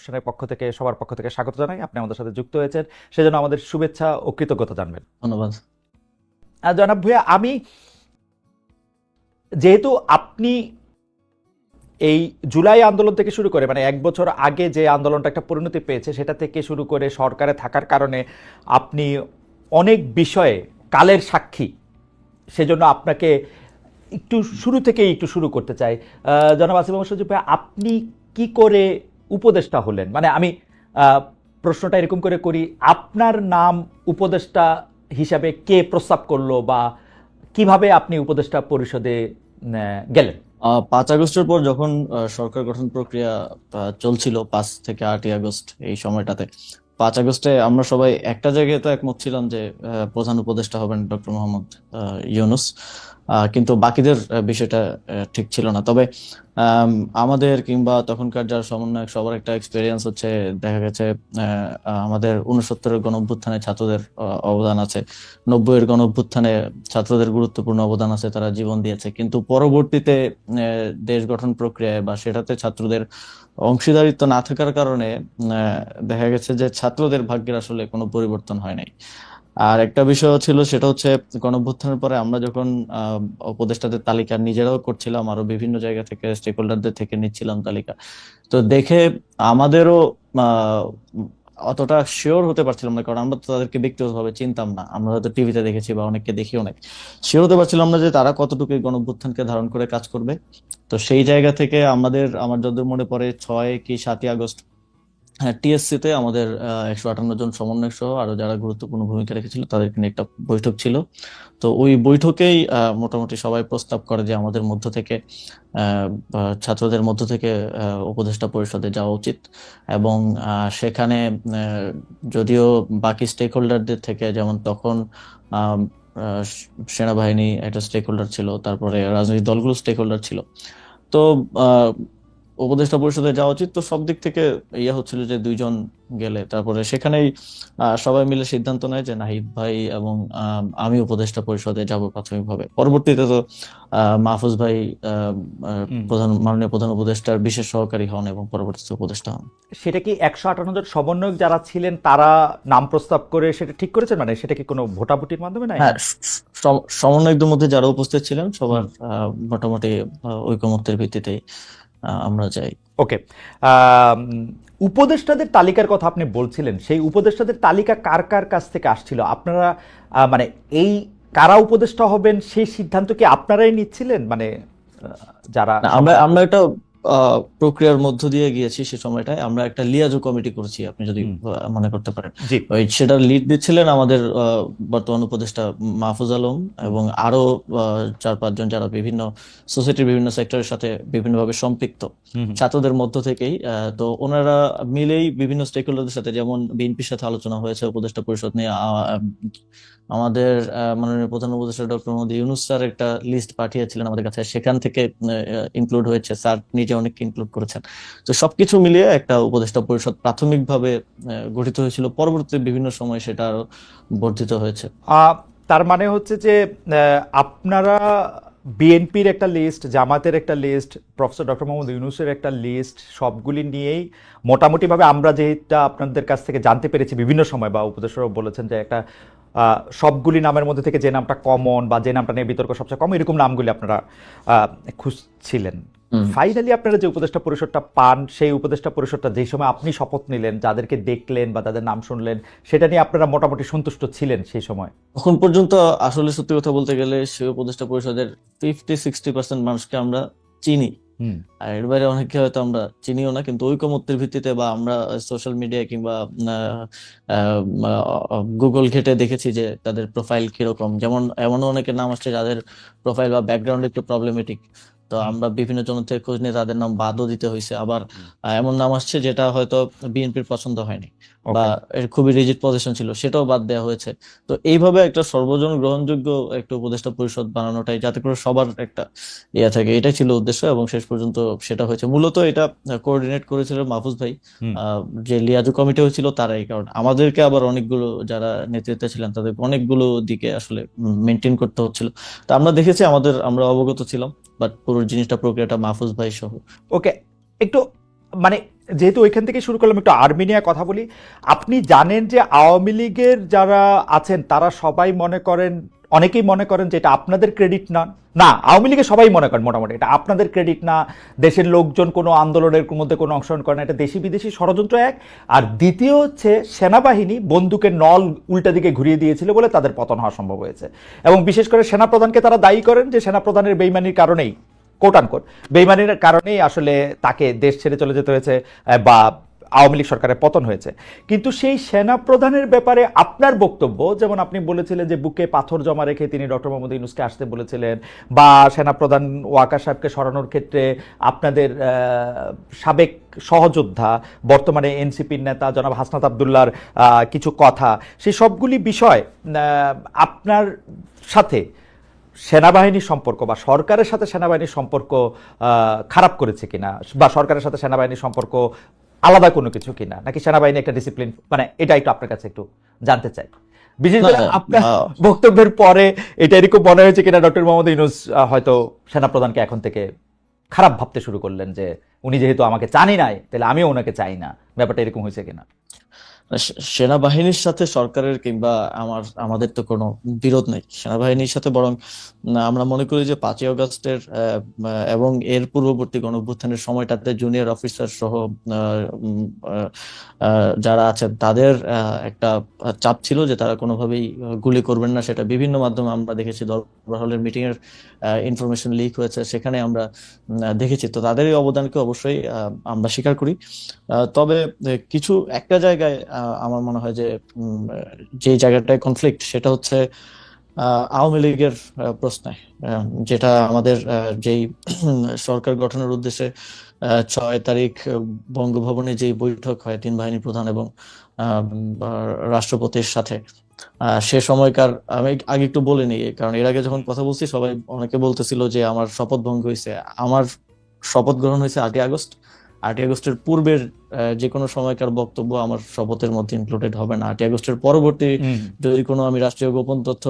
অনুষ্ঠানের পক্ষ থেকে সবার পক্ষ থেকে স্বাগত জানাই। আপনি আমাদের সাথে যুক্ত হয়েছেন, সেজন্য আমাদের শুভেচ্ছা ও কৃতজ্ঞতা জানবেন। ধন্যবাদ। জনাব ভূঁইয়া, আমি যেহেতু আপনি এই জুলাই আন্দোলন থেকে শুরু করে মানে 1 বছর আগে যে আন্দোলনটা একটা পরিণতি পেয়েছে সেটা থেকে শুরু করে সরকারে থাকার কারণে আপনি অনেক বিষয়ে কালের সাক্ষী, সেজন্য আপনাকে একটু শুরু থেকেই একটু শুরু করতে চাই। জনাব আসিফ মোহাম্মদ সজীব ভাই, আপনি কি করে উপদেষ্টা হলেন? মানে আমি প্রশ্নটা এরকম করে করি, আপনার নাম উপদেষ্টা হিসাবে কে প্রস্তাব করলো বা কিভাবে আপনি উপদেষ্টা পরিষদে গেলেন? 5 আগস্টের পর যখন সরকার গঠন প্রক্রিয়া চলছিল, 5 থেকে 8 আগস্ট এই সময়টাতে, 5 আগস্টে আমরা সবাই একটা জায়গায় তো একমত ছিলাম যে প্রধান উপদেষ্টা হবেন ডক্টর মোহাম্মদ ইউনূস। কিন্তু বাকিদের বিষয়টা ঠিক ছিল না। তবে আম, আমাদের কিংবা তখনকার যারা সমন্বয়ক সবার একটা এক্সপেরিয়েন্স হচ্ছে, দেখা গেছে আমাদের 69-এর গণ অভ্যুত্থানে ছাত্রদের অবদান আছে, 90-এর গণ অভ্যুত্থানে ছাত্রদের গুরুত্বপূর্ণ অবদান আছে, তারা জীবন দিয়েছে। কিন্তু পরবর্তীতে দেশ গঠন প্রক্রিয়ায় বা সেটাতে ছাত্রদের অংশীদারিত্ব না থাকার কারণে দেখা গেছে যে ছাত্রদের ভাগ্যের আসলে কোনো পরিবর্তন হয় নাই। আর একটা বিষয় ছিল, সেটা হচ্ছে গণঅভ্যুত্থানের পরে আমরা যখন উপদেষ্টাদের তালিকা নিজেরাও করছিলাম, আরো বিভিন্ন জায়গা থেকে স্টেক হোল্ডারদের থেকে নিচ্ছিলাম তালিকা, তো দেখে আমাদেরও আহ, অতটা শিওর হতে পারছিলাম না, কারণ আমরা তো তাদেরকে ব্যক্তিগতভাবে চিনতাম না। আমরা হয়তো টিভিতে দেখেছি বা অনেককে দেখিও নাই, শিওর হতে পারছিলাম না যে তারা কতটুকু এই গণঅভ্যুত্থানকে ধারণ করে কাজ করবে। তো সেই জায়গা থেকে আমার যতদূর মনে পড়ে 6 কি 7 আগস্ট, হ্যাঁ, টিএসসি তে আমাদের 158 জন সমন্বয়ক সহ আরো যারা গুরুত্বপূর্ণ ভূমিকা রেখেছিল তাদেরকে নিয়ে একটা বৈঠক ছিল। তো ওই বৈঠকেই মোটামুটি সবাই প্রস্তাব করে যে আমাদের মধ্য থেকে বা ছাত্রদের মধ্য থেকে উপদেষ্টা পরিষদে যাওয়া উচিত। এবং সেখানে যদিও বাকি স্টেক হোল্ডারদের থেকে, যেমন তখন আহ, আহ, সেনাবাহিনী একটা স্টেক হোল্ডার ছিল, তারপরে রাজনৈতিক দলগুলো স্টেক হোল্ডার ছিল, তো উপদেষ্টা পরিষদে যাওয়া উচিত। তো সব দিক থেকে ইয়ে হচ্ছিল যে 2 জন গেলে তারপরে সেখানেই সবাই মিলে সিদ্ধান্ত নেয় যে নাহিদ ভাই এবং আমি উপদেষ্টা পরিষদে যাব প্রাথমিকভাবে। পরবর্তীতে তো মাহফুজ ভাই মাননীয় প্রধান উপদেষ্টার বিশেষ সহকারী হন এবং পরবর্তীতে উপদেষ্টা হন। সেটা কি 158 জন সমন্বয়ক যারা ছিলেন তারা নাম প্রস্তাব করে সেটা ঠিক করেছেন? মানে সেটা কি কোনো ভোটাভুটির মাধ্যমে নাই? হ্যাঁ, সমন্বয়কদের মধ্যে যারা উপস্থিত ছিলেন সবার হুম, মোটামুটি ঐকমত্যের ভিত্তিতেই আমরা যাই। ওকে। উপদেষ্টাদের তালিকার কথা আপনি বলছিলেন, সেই উপদেষ্টাদের তালিকা কার কার কাছ থেকে আসছিল? আপনারা মানে এই কারা উপদেষ্টা হবেন সেই সিদ্ধান্ত কি আপনারাই নিচ্ছিলেন? মানে যারা না, আমরা আমরা একটা প্রক্রিয়ার মধ্য দিয়ে গিয়েছি। সে সময়টায় আমরা একটা লিয়াজো কমিটি করেছি, আপনি যদি হুম, মনে করতে পারেন। জি, সেটার লিড দিচ্ছিলেন আমাদের বর্তমান উপদেষ্টা মাহফুজ আলম, হুম, এবং আরো 4-5 জন যারা বিভিন্ন সোসাইটির বিভিন্ন সেক্টরের সাথে বিভিন্নভাবে সম্পৃক্ত, হুম, হুম, ছাত্রদের মধ্য থেকেই। তো ওনারা মিলেই বিভিন্ন স্টেক হোল্ডারদের সাথে, যেমন বিএনপির সাথে আলোচনা হয়েছে উপদেষ্টা পরিষদ নিয়ে। আমাদের মাননীয় প্রধান উপদেষ্টা ডক্টর মোহাম্মদ ইউনূস স্যার একটা লিস্ট পাঠিয়েছিলেন আমাদের কাছে, সেখান থেকে ইনক্লুড হয়েছে, স্যার নিজে অনেককে ইনক্লুড করেছেন। তো সবকিছু মিলিয়ে একটা উপদেষ্টা পরিষদ প্রাথমিকভাবে গঠিত হয়েছিল। পরবর্তীতে বিভিন্ন সময় সেটা আরো বর্ধিত হয়েছে। আহ, তার মানে হচ্ছে যে আপনারা বিএনপির একটা লিস্ট, জামাতের একটা লিস্ট, প্রফেসর ডক্টর মোহাম্মদ ইউনূসের একটা লিস্ট, সবগুলি নিয়েই মোটামুটিভাবে আমরা যেটা আপনাদের কাছ থেকে জানতে পেরেছি বিভিন্ন সময় বা উপদেষ্টারাও বলেছেন যে একটা সবগুলি নামের মধ্যে থেকে যে নামটা কমন বা যে নামটা নিয়ে বিতর্ক সবচেয়ে কম, এরকম নামগুলি আপনারা খুঁজছিলেন। হুম। ফাইনালি আপনারা যে উপদেষ্টা পরিষদটা পান, সেই উপদেষ্টা পরিষদটা যেই সময় আপনি শপথ নিলেন, যাদেরকে দেখলেন বা তাদের নাম শুনলেন, সেটা নিয়ে আপনারা মোটামুটি সন্তুষ্ট ছিলেন সেই সময়? এখন পর্যন্ত আসলে সত্যি কথা বলতে গেলে সে উপদেষ্টা পরিষদের 50-60% মানুষকে আমরা চিনি। হুম, আর এর বাইরে অনেককে হয়তো আমরা চিনিও না, কিন্তু ঐকমত্যের ভিত্তিতে বা আমরা সোশ্যাল মিডিয়া কিংবা গুগল ঘেটে দেখেছি যে তাদের প্রোফাইল কিরকম। যেমন এমনও অনেকের নাম আসছে যাদের প্রোফাইল বা ব্যাকগ্রাউন্ড একটু প্রবলেমেটিক, তো আমরা বিভিন্ন জন থেকে খোঁজ নিয়ে তাদের নাম বাদও দিতে হয়েছে। আবার এমন নাম আসছে যেটা হয়তো বিএনপির পছন্দ হয়নি বা ওকে। এর খুবই রিজিড পজিশন ছিল, সেটাও বাদ দেওয়া হয়েছে। তো এইভাবে একটা সর্বজন গ্রহণযোগ্য একটা উপদেষ্টা পরিষদ বানানোটাই, যাতে করে সবার একটা ইয়ে থাকে, এটাই ছিল উদ্দেশ্য এবং শেষ পর্যন্ত সেটা হয়েছে। মূলত এটা কোঅর্ডিনেট করেছিল মাহফুজ ভাই। হুম, যে লিয়াজু কমিটি হয়েছিল তারাই, কারণ আমাদেরকে আবার অনেকগুলো যারা নেতৃত্বে ছিলেন তাদের অনেকগুলো দিকে আসলে মেনটেন করতে হচ্ছিল। তো আমরা দেখেছি, আমরা অবগত ছিলাম, বাট পুরো জিনিসটা প্রক্রিয়াটা মাহফুজ ভাই সহ। ওকে। একটু মানে যেহেতু ওইখান থেকে শুরু করলাম, একটু আর্মি নিয়ে কথা বলি। আপনি জানেন যে আওয়ামী লীগের যারা আছেন তারা সবাই মনে করেন, অনেকেই মনে করেন যে এটা আপনাদের ক্রেডিট না। না, আওয়ামী লীগের সবাই মনে করেন মোটামুটি এটা আপনাদের ক্রেডিট না, দেশের লোকজন কোনো আন্দোলনের মধ্যে কোনো অংশগ্রহণ করে না, এটা দেশি বিদেশি ষড়যন্ত্র এক। আর দ্বিতীয় হচ্ছে সেনাবাহিনী বন্দুকের নল উল্টা দিকে ঘুরিয়ে দিয়েছিল বলে তাদের পতন হওয়া সম্ভব হয়েছে। এবং বিশেষ করে সেনাপ্রধানকে তারা দায়ী করেন যে সেনাপ্রধানের বেইমানির কারণেই, কোট আনকোট বেইমানির কারণেই আসলে তাকে দেশ ছেড়ে চলে যেতে হয়েছে, বা আওয়ামী লীগ সরকারের পতন হয়েছে। কিন্তু সেই সেনা প্রধানের ব্যাপারে আপনার বক্তব্য, যেমন আপনি বলেছিলেন যে বুকে পাথর জমা রেখে তিনি ডক্টর মোহাম্মদ ইউনূসকে আসতে বলেছিলেন, বা সেনাপ্রধান ওয়াকার সাহেবকে সরানোর ক্ষেত্রে আপনাদের সাবেক সহযোদ্ধা বর্তমানে এনসিপির নেতা জনাব হাসনাত আবদুল্লাহর কিছু কথা, সেই সবগুলি বিষয় আপনার সাথে সেনাবাহিনীর সম্পর্ক বা সরকারের সাথে সেনাবাহিনীর সম্পর্ক খারাপ করেছে কিনা, বা সরকারের সাথে সেনাবাহিনীর সম্পর্ক আলাদা কোনো কিছু কিনা, নাকি সেনাবাহিনী একটা ডিসিপ্লিন, মানে এটা একটু আপনার কাছে একটু জানতে চাই। বিশেষ না করে আপনার বক্তব্যের পরে এটা এরকম মনে হয়েছে কিনা ডক্টর মোহাম্মদ ইউনূস হয়তো সেনাপ্রধানকে এখন থেকে খারাপ ভাবতে শুরু করলেন, যে উনি যেহেতু আমাকে চানই নাই তাহলে আমিও ওনাকে চাই না, ব্যাপারটা এরকম হয়েছে কিনা? সেনাবাহিনীর সাথে সরকারের কিংবা আমাদের তো কোনো বিরোধ নেই সেনাবাহিনীর সাথে, বরং আমরা মনে করি যে 5ই আগস্টের এবং এর পূর্ববর্তী গণঅভ্যুত্থানের সময়টাতে জুনিয়র অফিসার সহ যারা আছেন তাদের একটা চাপ ছিল যে তারা কোনোভাবেই গুলি করবেন না। সেটা বিভিন্ন মাধ্যমে আমরা দেখেছি, দরবার হলের মিটিং এর ইনফরমেশন লিক হয়েছে, সেখানে আমরা দেখেছি। তো তাদের এই অবদানকে অবশ্যই আমরা স্বীকার করি। তবে কিছু একটা জায়গায় আমার মনে হয় যে যে জায়গাটায় কনফ্লিক্ট সেটা হচ্ছে আওয়ামী লীগের প্রশ্নে, যেটা আমাদের যেই সরকার গঠনের উদ্দেশ্যে 6 তারিখ বঙ্গভবনে যেই বৈঠক হয় 3 বাহিনী প্রধান এবং রাষ্ট্রপতির সাথে, সে সময়কার আমি আগে একটু বলে নিই, কারণ এর আগে যখন কথা বলছি সবাই অনেকে বলতেছিল যে আমার শপথ ভঙ্গ হয়েছে। আমার শপথ গ্রহণ হয়েছে 8ই আগস্ট। 8ই আগস্টের পূর্বের যে কোনো সময়কার বক্তব্য আমার শপথের মধ্যে ইনক্লুডেড হবে না। 8ই আগস্টের পরবর্তী যদি কোনো আমি রাষ্ট্রীয় গোপন তথ্য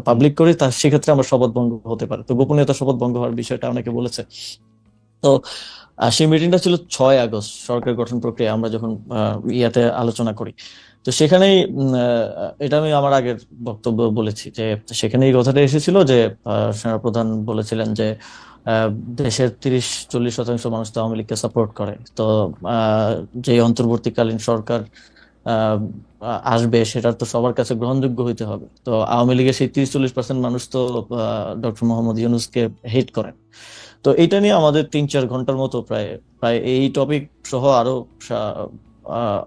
পাবলিক করি, তা সেক্ষেত্রে আমার শপথ ভঙ্গ হতে পারে। তো গোপনীয়তা শপথ ভঙ্গ হওয়ার বিষয়টা অনেকে বলেছে। তো সেই মিটিংটা ছিল 6ই আগস্ট, সরকার গঠন প্রক্রিয়া আমরা যখন ইয়াতে আলোচনা করি। তো সেখানেই এটা আমি আমার আগের বক্তব্য বলেছি যে সেখানে এই কথাটা এসেছিল যে সেনাপ্রধান বলেছিলেন যে দেশের 30-40% মানুষ তো আওয়ামী লীগকে সাপোর্ট করে। তো যে অন্তর্বর্তীকালীন সরকার আসবে সেটার তো সবার কাছে গ্রহণযোগ্য হইতে হবে। তো আওয়ামী লীগের সেই 30-40% মানুষ তো ডক্টর মোহাম্মদ ইউনূসকে হেট করেন। তো এটা নিয়ে আমাদের 3-4 ঘন্টার মতো প্রায় প্রায় এই টপিক সহ আরো আহ,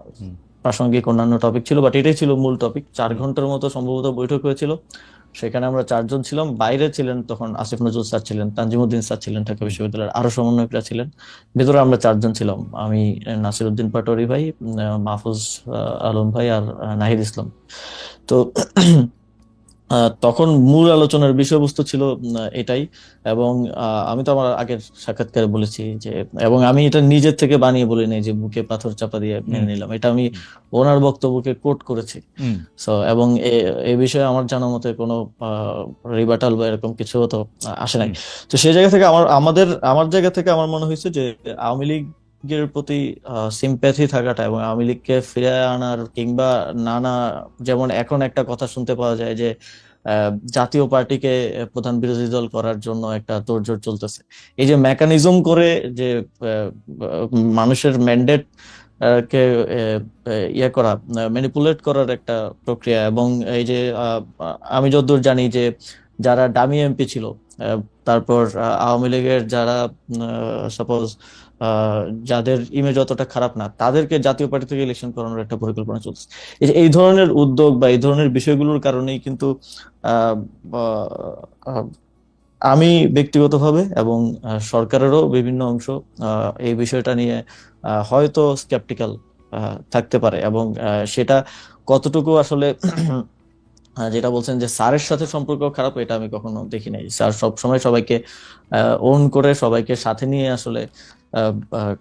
প্রাসঙ্গিক অন্যান্য টপিক ছিল, বাট এটাই ছিল মূল টপিক। 4 ঘন্টার মতো সম্ভবত বৈঠক হয়েছিল। সেখানে আমরা 4 জন ছিলাম। বাইরে ছিলেন তখন আসিফ নজরুল স্যার ছিলেন, তানজিমুদ্দিন স্যার ছিলেন ঢাকা বিশ্ববিদ্যালয়ের, আরো সমন্বয়করা ছিলেন। ভেতরে আমরা 4 জন ছিলাম, আমি, নাসিরউদ্দিন পাটোয়ারি ভাই, মাহফুজ আলম ভাই আর নাহিদ ইসলাম। তো তখন মূল আলোচনার বিষয়বস্তু ছিল এটাই। এবং আমি তো আমার আগের সাক্ষাৎকারে বলেছি যে, এবং আমি এটা নিজের থেকে বানিয়ে বলি নাই যে বুকে পাথর চাপা দিয়ে মেনে নিলাম, এটা আমি ওনার বক্তব্যকে কোট করেছি। সো এবং এ বিষয়ে আমার জানা মতে কোনো রিবাটাল বা এরকম কিছু তো আসে নাই। তো সেই জায়গা থেকে আমার জায়গা থেকে আমার মনে হয়েছে যে আওয়ামী লীগের প্রতি সিম্প্যাথি থাকাটা এবং আওয়ামী লীগকে ফিরে আনার কিংবা নানা, যেমন এখন একটা কথা শুনতে পাওয়া যায় যে জাতীয় পার্টিকে প্রধান বিরোধী দল করার জন্য একটা তোড়জোড় চলতেছে। এই যে মেকানিজম করে যে মানুষের ম্যান্ডেট কে ইয়ে করা, ম্যানিপুলেট করার একটা প্রক্রিয়া। এবং এই যে আমি যতদূর জানি যে যারা ডামি এমপি ছিল, তারপর আওয়ামী লীগের যারা সাপোজ যাদের ইমেজ অতটা খারাপ না, তাদেরকে জাতীয় পার্টি থেকে ইলেকশন করানোর একটা পরিকল্পনা চলছে। এই ধরনের উদ্যোগ বা এই ধরনের বিষয়গুলোর কারণেই কিন্তু আহ, আহ, আমি ব্যক্তিগতভাবে এবং সরকারেরও বিভিন্ন অংশ এই বিষয়টা নিয়ে হয়তো স্কেপটিক্যাল থাকতে পারে। এবং সেটা কতটুকু আসলে যেটা বলছেন যে স্যারের সাথে সম্পর্ক খারাপ, এটা আমি কখনো দেখি নাই। স্যার সবসময় সবাইকে ওন করে সবাইকে সাথে নিয়ে আসলে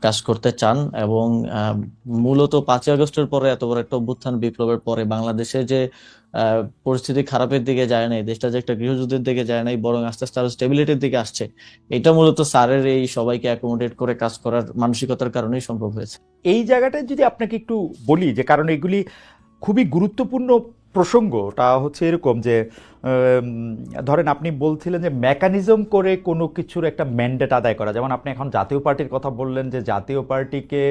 কাজ করতে চান। এবং মূলত 5ই আগস্টের পরে, এত বড় একটা অভ্যুত্থান বিপ্লবের পরে বাংলাদেশে যে পরিস্থিতি খারাপের দিকে যায় নাই, দেশটা যে একটা গৃহযুদ্ধের দিকে যায় নাই, বরং আস্তে আস্তে আরো স্টেবিলিটির দিকে আসছে। এটা মূলত স্যারের এই সবাইকে অ্যাকোমোডেট করে কাজ করার মানসিকতার কারণেই সম্ভব হয়েছে। এই জায়গাটায় যদি আপনাকে একটু বলি, যে কারণ এগুলি খুবই গুরুত্বপূর্ণ প্রসঙ্গটা হচ্ছে এরকম যে ধরেন আপনি বলছিলেন যে মেকানিজম করে কোনো কিছুর একটা ম্যান্ডেট আদায় করা, যেমন আপনি এখন জাতীয় পার্টির কথা বললেন যে জাতীয় পার্টিকে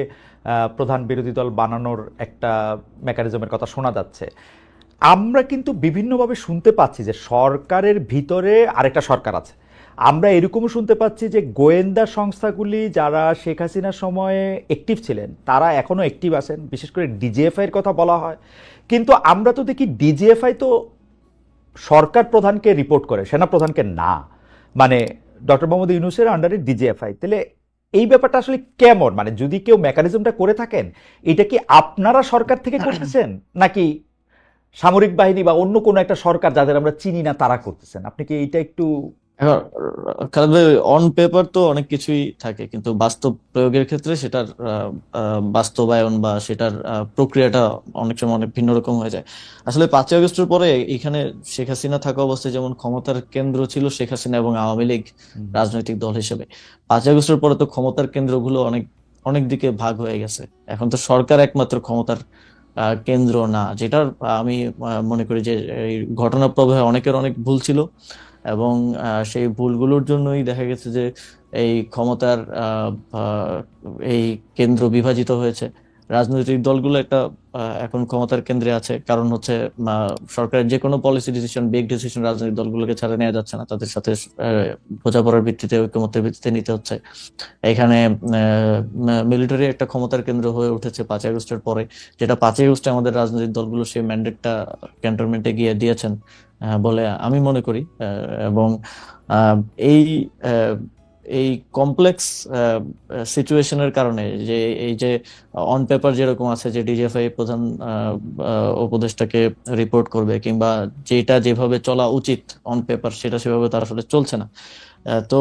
প্রধান বিরোধী দল বানানোর একটা মেকানিজমের কথা শোনা যাচ্ছে। আমরা কিন্তু বিভিন্নভাবে শুনতে পাচ্ছি যে সরকারের ভিতরে আরেকটা সরকার আছে। আমরা এরকমও শুনতে পাচ্ছি যে গোয়েন্দা সংস্থাগুলি যারা শেখ হাসিনার সময়ে অ্যাক্টিভ ছিলেন তারা এখনও অ্যাক্টিভ আছেন, বিশেষ করে ডিজিএফআইয়ের কথা বলা হয়। কিন্তু আমরা তো দেখি ডিজিএফআই তো সরকার প্রধানকে রিপোর্ট করে, সেনা প্রধানকে না। মানে ডক্টর মোহাম্মদ ইউনূসের আন্ডারে ডিজিএফআই। তাহলে এই ব্যাপারটা আসলে কেমন? মানে যদি কেউ মেকানিজমটা করে থাকেন, এটা কি আপনারা সরকার থেকে করতেছেন, নাকি সামরিক বাহিনী বা অন্য কোনো একটা সরকার যাদের আমরা চিনি না তারা করতেছেন? আপনি কি এইটা একটু এখন খালেদ ভাই, অন পেপার তো অনেক কিছুই থাকে, কিন্তু বাস্তব প্রয়োগের ক্ষেত্রে সেটার বাস্তবায়ন বা সেটার প্রক্রিয়াটা অনেক সময় অনেক ভিন্ন রকম হয়ে যায়। আসলে 5ই আগস্টের পরে এখানে শেখ হাসিনা থাকা অবস্থায় যেমন ক্ষমতার কেন্দ্র ছিল শেখ হাসিনা এবং আওয়ামী লীগ রাজনৈতিক দল হিসেবে, 5ই আগস্টের পরে তো ক্ষমতার কেন্দ্রগুলো অনেক অনেক দিকে ভাগ হয়ে গেছে। এখন তো সরকার একমাত্র ক্ষমতার কেন্দ্র না, যেটার আমি মনে করি যে এই ঘটনা প্রবাহে অনেকের অনেক ভুল ছিল, এবং সেই ভুলগুলোর জন্যই দেখা গেছে যে এই ক্ষমতার এই কেন্দ্র বিভাজিত হয়েছে। রাজনৈতিক দলগুলো একটা এখন ক্ষমতার কেন্দ্রে আছে, কারণ হচ্ছে সরকারের যে কোনো পলিসি ডিসিশন, বিগ ডিসিশন রাজনৈতিক দলগুলোকে ছাড়া নেওয়া যাচ্ছে না, তাদের সাথে বোঝাপড়ার ভিত্তিতে, ঐকমত্যের ভিত্তিতে নিতে হচ্ছে। এখানে মিলিটারি একটা ক্ষমতার কেন্দ্র হয়ে উঠেছে 5ই আগস্টের পরে, যেটা 5ই আগস্টে আমাদের রাজনৈতিক দলগুলো সেই ম্যান্ডেটটা ক্যান্টনমেন্টে গিয়ে দিয়েছেন বলে আমি মনে করি। এবং আহ, এই আহ, এই কমপ্লেক্স সিচুয়েশনের কারণে যে এই যে অন পেপার যেরকম আছে যে ডিজিএফআই প্রধান উপদেষ্টাকে রিপোর্ট করবে, কিংবা যেটা যেভাবে চলা উচিত অন পেপার সেটা সেভাবে তার আসলে চলছে না। তো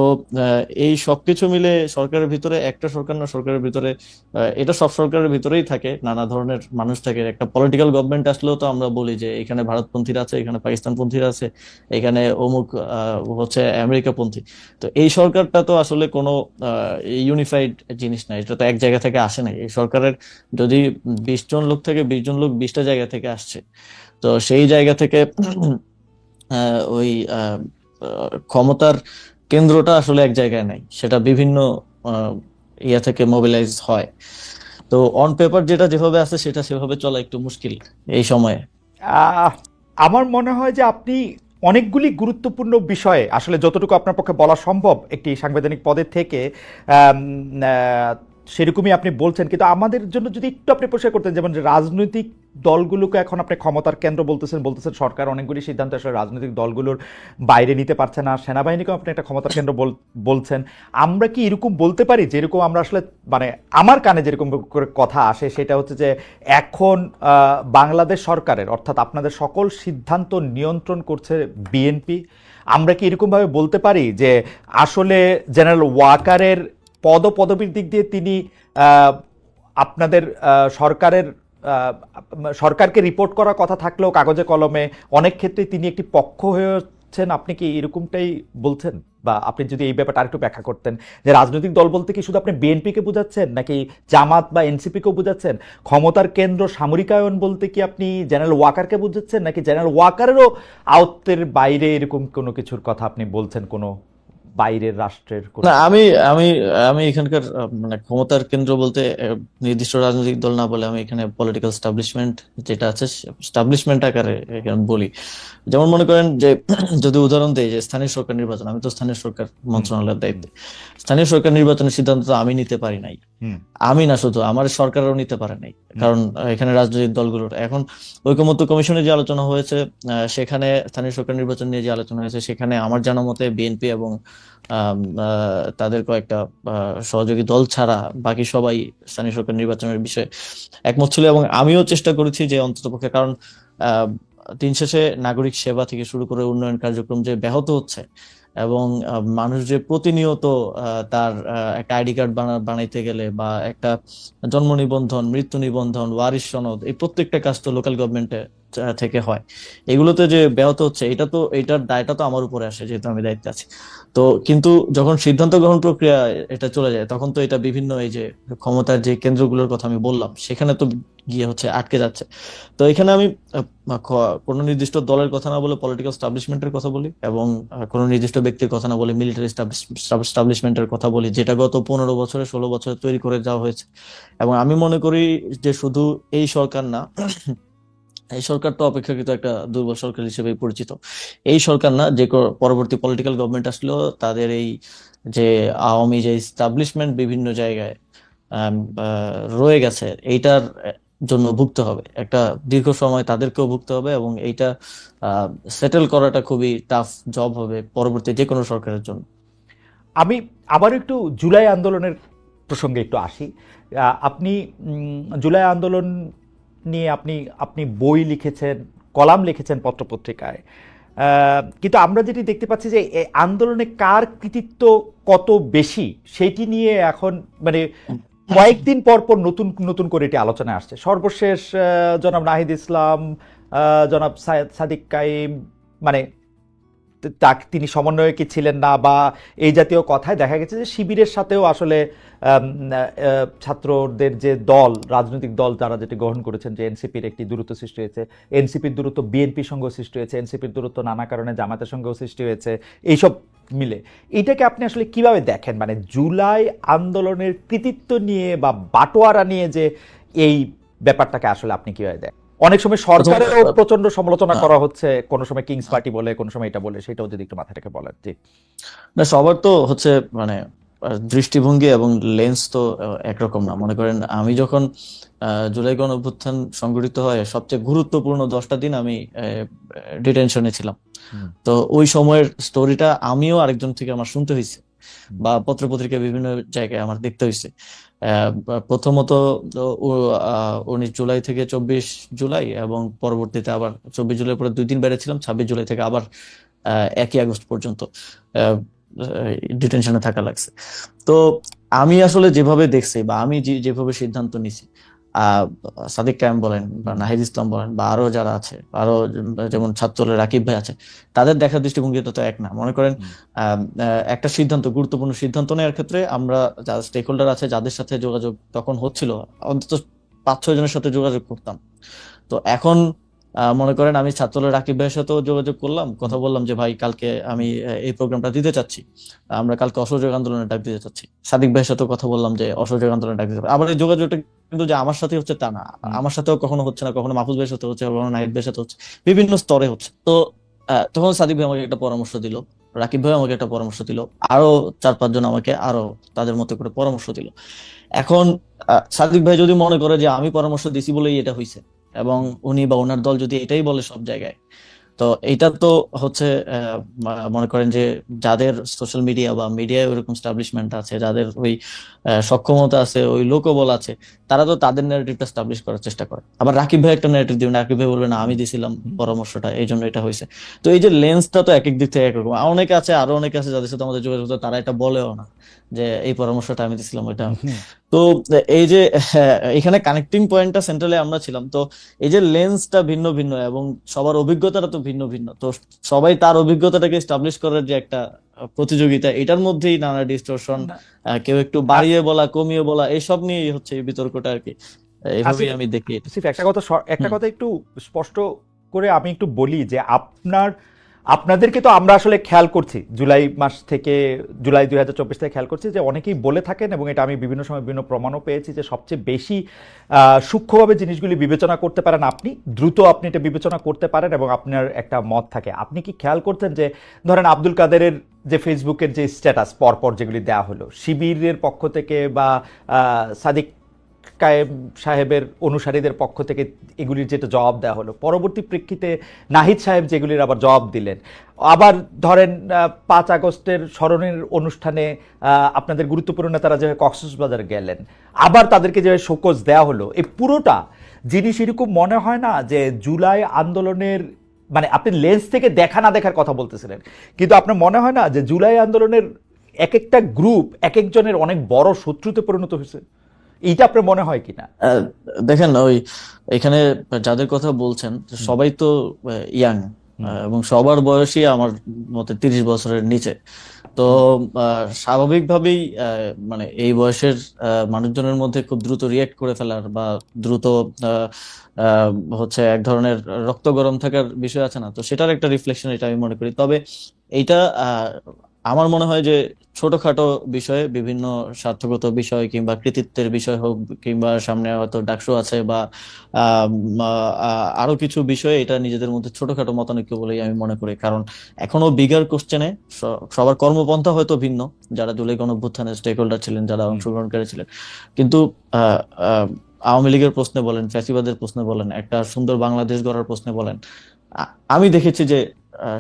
এই সবকিছু মিলে সরকারের ভিতরে, একটা সরকার না, সরকারের ভিতরে এটা সব সরকারের ভিতরেই থাকে, নানা ধরনের মানুষ থাকে। একটা পলিটিক্যাল গভর্নমেন্ট আসলেও তো আমরা বলি যে এখানে ভারতপন্থীরা আছে, এখানে পাকিস্তানপন্থীরা আছে, এখানে অমুক হচ্ছে আমেরিকাপন্থী। তো এই সরকারটা তো আসলে কোনো ইউনিফাইড জিনিস না, এটা তো এক জায়গা থেকে আসে নাই। এই সরকারের যদি 20 জন লোক থেকে 20 জন লোক 20টা জায়গা থেকে আসছে, তো সেই জায়গা থেকে ওই ক্ষমতার কেন্দ্রটা আসলে এক জায়গায় নাই, সেটা বিভিন্ন আহ, ইয়া থেকে মোবিলাইজ হয়। তো অন পেপার যেটা যেভাবে আছে সেটা সেভাবে চলা একটু মুশকিল এই সময়ে। আহ, আমার মনে হয় যে আপনি অনেকগুলি গুরুত্বপূর্ণ বিষয়ে আসলে যতটুকু আপনার পক্ষে বলা সম্ভব একটি সাংবিধানিক পদে থেকে আম, আহ, সেরকমই আপনি বলছেন। কিন্তু আমাদের জন্য যদি একটু আপনি পরিষ্কার করতেন, যেমন যে রাজনৈতিক দলগুলোকে এখন আপনি ক্ষমতার কেন্দ্র বলতেছেন, সরকার অনেকগুলি সিদ্ধান্ত আসলে রাজনৈতিক দলগুলোর বাইরে নিতে পারছে না, সেনাবাহিনীকেও আপনি একটা ক্ষমতার কেন্দ্র বলছেন। আমরা কি এরকম বলতে পারি, যেরকম আমরা আসলে মানে আমার কানে যেরকম করে কথা আসে সেটা হচ্ছে যে এখন বাংলাদেশ সরকারের অর্থাৎ আপনাদের সকল সিদ্ধান্ত নিয়ন্ত্রণ করছে বিএনপি? আমরা কি এরকমভাবে বলতে পারি যে আসলে জেনারেল ওয়াকারের পদপদবীর দিক দিয়ে তিনি আহ, আপনাদের সরকারের আহ, সরকারকে রিপোর্ট করার কথা থাকলেও কাগজে কলমে অনেক ক্ষেত্রে তিনি একটি পক্ষ হয়ে হচ্ছেন? আপনি কি এরকমটাই বলছেন? বা আপনি যদি এই ব্যাপারটা আরেকটু ব্যাখ্যা করতেন, যে রাজনৈতিক দল বলতে কি শুধু আপনি বিএনপিকে বোঝাচ্ছেন, নাকি জামাত বা এনসিপিকেও বোঝাচ্ছেন? ক্ষমতার কেন্দ্র সামরিকায়ন বলতে কি আপনি জেনারেল ওয়াকারকে বোঝাচ্ছেন, নাকি জেনারেল ওয়াকারেরও আয়ত্তের বাইরে এরকম কোনো কিছুর কথা আপনি বলছেন, কোনো বাইরের রাষ্ট্রের কোনো না, কিছু? আমি আমি আমি এখানকার মানে ক্ষমতার কেন্দ্র বলতে নির্দিষ্ট রাজনৈতিক দল না বলে আমি এখানে পলিটিক্যাল স্টাবলিশমেন্ট যেটা আছে, স্টাবলিশমেন্ট আকারে এখানে বলি। যেমন মনে করেন যে যদি উদাহরণ দেই যে স্থানীয় সরকার নির্বাচন, আমি তো স্থানীয় সরকার হুম, মন্ত্রণালয়ের হুম, দায়িত্বে। স্থানীয় সরকার নির্বাচনের সিদ্ধান্ত তো আমি নিতে পারি নাই, হুম, আমি না, শুধু আমার সরকারও নিতে পারে নাই, হুম, কারণ এখানে রাজনৈতিক দলগুলোর এখন ঐকমত্য কমিশনে যে আলোচনা হয়েছে, সেখানে স্থানীয় সরকার নির্বাচন নিয়ে যে আলোচনা হয়েছে, সেখানে আমার জানা মতে বিএনপি এবং তাদের কয়েকটা সহযোগী দল ছাড়া বাকি সবাই স্থানীয় সরকার নির্বাচনের বিষয়ে একমত ছিল। এবং আমিও চেষ্টা করেছি যে অন্ততপক্ষে, কারণ আহ, দিন শেষে নাগরিক সেবা থেকে শুরু করে উন্নয়ন কার্যক্রম যে ব্যাহত হচ্ছে, এবং মানুষ যে প্রতিনিয়ত তার একটা আইডি কার্ড বানাইতে গেলে বা একটা জন্ম নিবন্ধন, মৃত্যু নিবন্ধন, ওয়ারিশ সনদ, এই প্রত্যেকটা কাজ তো লোকাল গভর্নমেন্টে থেকে হয়, এগুলোতে যে ব্যাহত হচ্ছে, এটার দায়টা তো আমার উপরে আসে, যেহেতু আমি দায়িত্বে আছি। তো কিন্তু যখন সিদ্ধান্ত গ্রহণ প্রক্রিয়া এটা চলে যায়, তখন তো এটা বিভিন্ন এই যে ক্ষমতার যে কেন্দ্রগুলোর কথা আমি বললাম, সেখানে তো গিয়ে হচ্ছে আটকে যাচ্ছে। তো এখানে আমি কোনো নির্দিষ্ট দলের কথা না বলে পলিটিক্যাল স্টাবলিশমেন্টের কথা বলি, এবং কোনো নির্দিষ্ট ব্যক্তির কথা না বলে মিলিটারি স্টাবলিশমেন্টের কথা বলি, যেটা গত 15 বছরে 16 বছরে তৈরি করে যাওয়া হয়েছে। এবং আমি মনে করি যে শুধু এই সরকার না, এই সরকার তো অপেক্ষাকৃত একটা দুর্বল সরকার হিসেবে পরিচিত। এই সরকার না, যে পরবর্তী পলিটিক্যাল গভর্নমেন্ট আসলো, তাদের এই যে আওয়ামী যে এস্টাবলিশমেন্ট বিভিন্ন জায়গায় রয়ে গেছে, এইটার জন্য ভুগতে হবে একটা দীর্ঘ সময়, তাদেরকেও ভুগতে হবে, এবং এইটা সেটেল করাটা খুবই টাফ জব হবে পরবর্তী যে কোনো সরকারের জন্য। আমি আবার একটু জুলাই আন্দোলনের প্রসঙ্গে একটু আসি। আপনি জুলাই আন্দোলন নিয়ে আপনি আপনি বই লিখেছেন, কলাম লিখেছেন পত্রপত্রিকায়, কিন্তু আমরা যেটি দেখতে পাচ্ছি যে এই আন্দোলনে কার কৃতিত্ব কত বেশি সেটি নিয়ে এখন মানে কয়েকদিন পর পর নতুন নতুন করে এটি আলোচনায় আসছে। সর্বশেষ জনাব নাহিদ ইসলাম, জনাব সাদিক কাইম, মানে তিনি সমন্বয়কে ছিলেন না বা এই জাতীয় কথায় দেখা গেছে যে শিবিরের সাথেও আসলে ছাত্রদের যে দল, রাজনৈতিক দল যারা যেটি গ্রহণ করেছেন, যে এনসিপির একটি দূরত্ব সৃষ্টি হয়েছে, এনসিপির দূরত্ব বিএনপির সঙ্গেও সৃষ্টি হয়েছে, এনসিপির দূরত্ব নানা কারণে জামাতের সঙ্গেও সৃষ্টি হয়েছে, এইসব মিলে এটাকে আপনি আসলে কিভাবে দেখেন? মানে জুলাই আন্দোলনের কৃতিত্ব নিয়ে বা বাটোয়ারা নিয়ে যে এই ব্যাপারটাকে আসলে আপনি কিভাবে দেখেন? অনেক সময় সরকারেরও প্রচন্ড সমালোচনা করা হচ্ছে, কোন সময় কিংস পার্টি বলে, কোন সময় এটা বলে, সেটাও যদি একটু মাথায় রেখে বলেন। জি না, সবার তো হচ্ছে মানে দৃষ্টিভঙ্গি এবং লেন্স তো একরকম না। মনে করেন আমি যখন জুলাই গণ অভ্যুত্থান সংঘটিত হয়, সবচেয়ে গুরুত্বপূর্ণ 10টা দিন আমি ডিটেনশনে ছিলাম। তো ওই সময়ের স্টোরিটা আমিও আরেকজন থেকে আমার শুনতে হয়েছে, বা পত্রপত্রিকা বিভিন্ন জায়গায় আমার দেখতে হয়েছে। প্রথমত 19 জুলাই থেকে 24 জুলাই, এবং পরবর্তীতে আবার 24 জুলাই পরে 2 দিন বেড়েছিলাম, 26 জুলাই থেকে আবার 1 আগস্ট পর্যন্ত ডিটেনশনে থাকা লাগছে। তো আমি আসলে যেভাবে দেখছি, বা আমি যেভাবে সিদ্ধান্ত নিছি, আহ সাদিক কায়েম বলেন বা নাহিদ ইসলাম বলেন, বা আরো যারা আছে, আরো যেমন ছাত্রদলের রাকিব ভাই আছে, তাদের দেখার দৃষ্টিভঙ্গিটা তো এক না। মনে করেন একটা সিদ্ধান্ত, গুরুত্বপূর্ণ সিদ্ধান্ত নেওয়ার ক্ষেত্রে আমরা যারা স্টেক হোল্ডার আছে, যাদের সাথে যোগাযোগ তখন হচ্ছিল, অন্তত 5-6 জনের সাথে যোগাযোগ করতাম। তো এখন মনে করেন আমি ছাত্রদলের রাকিব ভাইয়ের সাথেও যোগাযোগ করলাম, কথা বললাম যে ভাই কালকে আমি এই প্রোগ্রামটা দিতে চাচ্ছি, আমরা কালকে অসহযোগ আন্দোলনের ডাক দিতে চাচ্ছি। সাদিক ভাইয়ের সাথেও কথা বললাম যে অসহযোগ আন্দোলনের ডাক দিতে চাচ্ছি। আবার এই যোগাযোগটা কিন্তু যে আমার সাথে হচ্ছে তা না, আমার সাথেও কখনো হচ্ছে না, কখনো মাহফুজ ভাইয়ের সাথে হচ্ছে, কখনো নাহিদ ভাইয়ের সাথে হচ্ছে, বিভিন্ন স্তরে হচ্ছে। তো তখন সাদিক ভাই আমাকে একটা পরামর্শ দিল, রাকিব ভাই আমাকে একটা পরামর্শ দিল, আরো 4-5 জন আমাকে আরো তাদের মতো করে পরামর্শ দিল। এখন সাদিক ভাই যদি মনে করে যে আমি পরামর্শ দিছি বলেই এটা হয়েছে, এবং উনি বা ওনার দল যদি এটাই বলে সব জায়গায়, তো এইটা তো হচ্ছে মনে করেন যে যাদের সোশ্যাল মিডিয়া বা মিডিয়ায় ওইরকম স্টাবলিশমেন্ট আছে, যাদের ওই সক্ষমতা আছে, ওই লোকবল আছে, তারা তো তাদের ন্যারেটিভটা স্টাবলিশ করার চেষ্টা করে। আবার রাকিব ভাই একটা ন্যারেটিভ দিবেন, রাকিব ভাই বলবে না আমি দিছিলাম পরামর্শটা, এই জন্য এটা হয়েছে। তো এই যে লেন্সটা তো এক এক দিক থেকে একরকম। অনেকে আছে, আরো অনেকে আছে যাদের সাথে আমাদের যোগাযোগ হতো, তারা এটা বলেও না যে এই পরামর্শটা আমি দিছিলাম, ওইটা। তো এই যে এখানে কানেক্টিং পয়েন্টটা সেন্ট্রালে আমরা ছিলাম। তো এই যে লেন্সটা ভিন্ন ভিন্ন, এবং সবার অভিজ্ঞতাটা তো ভিন্ন ভিন্ন, তো সবাই তার অভিজ্ঞতাটাকে এস্টাবলিশ করার যে একটা প্রতিযোগিতা, এটার মধ্যেই নানা ডিস্টরশন, কেউ একটু বাড়িয়ে বলা, কমিয়ে বলা, এইসব নিয়েই হচ্ছে এই বিতর্কটা আর কি। এইভাবেই আমি দেখি। একটা কথা একটু স্পষ্ট করে আমি একটু বলি যে আপনাদেরকে তো আমরা আসলে খেয়াল করছি, জুলাই মাস থেকে, জুলাই 2024 থেকে খেয়াল করছি যে অনেকেই বলে থাকেন, এবং এটা আমি বিভিন্ন সময় বিভিন্ন প্রমাণও পেয়েছি, যে সবচেয়ে বেশি সূক্ষ্মভাবে জিনিসগুলি বিবেচনা করতে পারেন আপনি, দ্রুত আপনি এটা বিবেচনা করতে পারেন, এবং আপনার একটা মত থাকে। আপনি কি খেয়াল করতেন যে ধরেন আব্দুল কাদেরের যে ফেসবুকের যে স্ট্যাটাস পরপর যেগুলি দেওয়া হলো শিবিরের পক্ষ থেকে বা সাদিক কায়েম সাহেবের অনুসারীদের পক্ষ থেকে, এগুলির যেটা জবাব দেওয়া হলো, পরবর্তী প্রেক্ষিতে নাহিদ সাহেব যেগুলির আবার জবাব দিলেন, আবার ধরেন 5 আগস্টের স্মরণের অনুষ্ঠানে আপনাদের গুরুত্বপূর্ণ নেতারা যেভাবে কক্সবাজার গেলেন, আবার তাদেরকে যেভাবে শোকজ দেওয়া হলো, এই পুরোটা জিনিস এরকম মনে হয় না যে জুলাই আন্দোলনের, মানে আপনি লেন্স থেকে দেখা না দেখার কথা বলতেছিলেন, কিন্তু আপনার মনে হয় না যে জুলাই আন্দোলনের এক একটা গ্রুপ এক একজনের অনেক বড় শত্রুতে পরিণত হয়েছে? এইটা আপনার মনে হয় কিনা? আহ, দেখেন ওই এখানে যাদের কথা বলছেন সবাই তো ইয়াং, হুম। এবং সবার বয়সই আমার মতে 30 বছরের নিচে। তো স্বাভাবিকভাবেই মানে এই বয়সের মানুষজনের মধ্যে খুব দ্রুত রিয়েক্ট করে ফেলার বা দ্রুত আহ, আহ, হচ্ছে এক ধরনের রক্ত গরম থাকার বিষয় আছে না, তো সেটার একটা রিফ্লেকশন এটা আমি মনে করি। তবে এইটা আমার মনে হয় যে ছোটখাটো বিষয়ে বিভিন্ন স্বার্থগত বিষয় কিংবা কৃতিত্বের বিষয় হোক, কিংবা সামনে হয়তো ডাকসু আছে বা আহ, আরো কিছু বিষয়ে এটা নিজেদের মধ্যে ছোটখাটো মতানৈক্য বলেই আমি মনে করি। কারণ এখনো বিগার কোশ্চেনে সবার কর্মপন্থা হয়তো ভিন্ন, যারা জুলাই গণঅভ্যুত্থানের স্টেক হোল্ডার ছিলেন, যারা অংশগ্রহণকারী ছিলেন, কিন্তু আহ, আহ, আওয়ামী লীগের প্রশ্নে বলেন, ফ্যাসিবাদের প্রশ্নে বলেন, একটা সুন্দর বাংলাদেশ গড়ার প্রশ্নে বলেন, আমি দেখেছি যে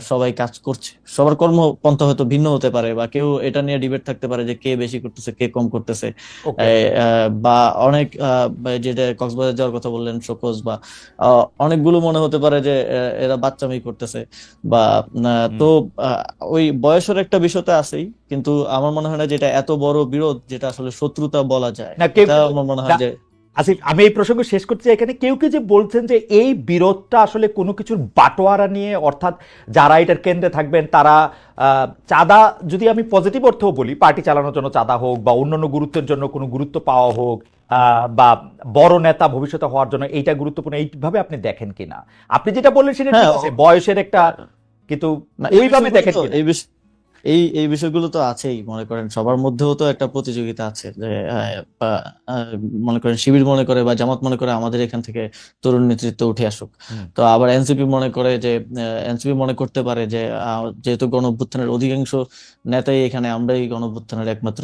সবাই কাজ করছে। সবার কর্মপন্থা হয়তো ভিন্ন হতে পারে, বা কেউ এটা নিয়ে ডিবেট থাকতে পারে যে কে বেশি করতেছে কে কম করতেছে। ওকে। বা অনেক বা যেটা কক্সবাজার যাওয়ার কথা বললেন শোকজ, বা অনেকগুলো মনে হতে পারে যে এরা বাচ্চামি করতেছে বা তো আহ, ওই বয়সের একটা বিষয় তো আছেই, কিন্তু আমার মনে হয় না যেটা এত বড় বিরোধ যেটা আসলে শত্রুতা বলা যায়। না কেউ, এটা আমার মনে হয় না, যে আসিফ আমি এই প্রসঙ্গ শেষ করতে চাই। এখানে কেউ কেউ যে বলছেন যে এই বিরোধটা আসলে কোনো কিছুর বাটোয়ারা নিয়ে, অর্থাৎ যারা এটার কেন্দ্রে থাকবেন তারা চাঁদা, যদি আমি পজিটিভ অর্থেও বলি, পার্টি চালানোর জন্য চাঁদা হোক বা অন্যান্য গুরুত্বের জন্য কোনো গুরুত্ব পাওয়া হোক, বা বড় নেতা ভবিষ্যতে হওয়ার জন্য এইটা গুরুত্বপূর্ণ, এইভাবে আপনি দেখেন কিনা? আপনি যেটা বললেন সেটা হ্যাঁ ঠিক আছে, বয়সের একটা, কিন্তু না, এই ওইভাবে বিষয়গুলো দেখেন তো কিনা? এই বিষয়গুলো তো আছেই। মনে করেন সবার মধ্যেও তো একটা প্রতিযোগিতা আছে যে বা, মনে করেন শিবির মনে করে বা জামাত মনে করে আমাদের এখান থেকে তরুণ নেতৃত্ব উঠে আসুক। হুম। তো আবার এনসিপি মনে করে যে এনসিপি মনে করতে পারে যে যেহেতু গণঅভ্যুত্থানের অধিকাংশ নেতাই এখানে, আমরাই গণঅভ্যুত্থানের একমাত্র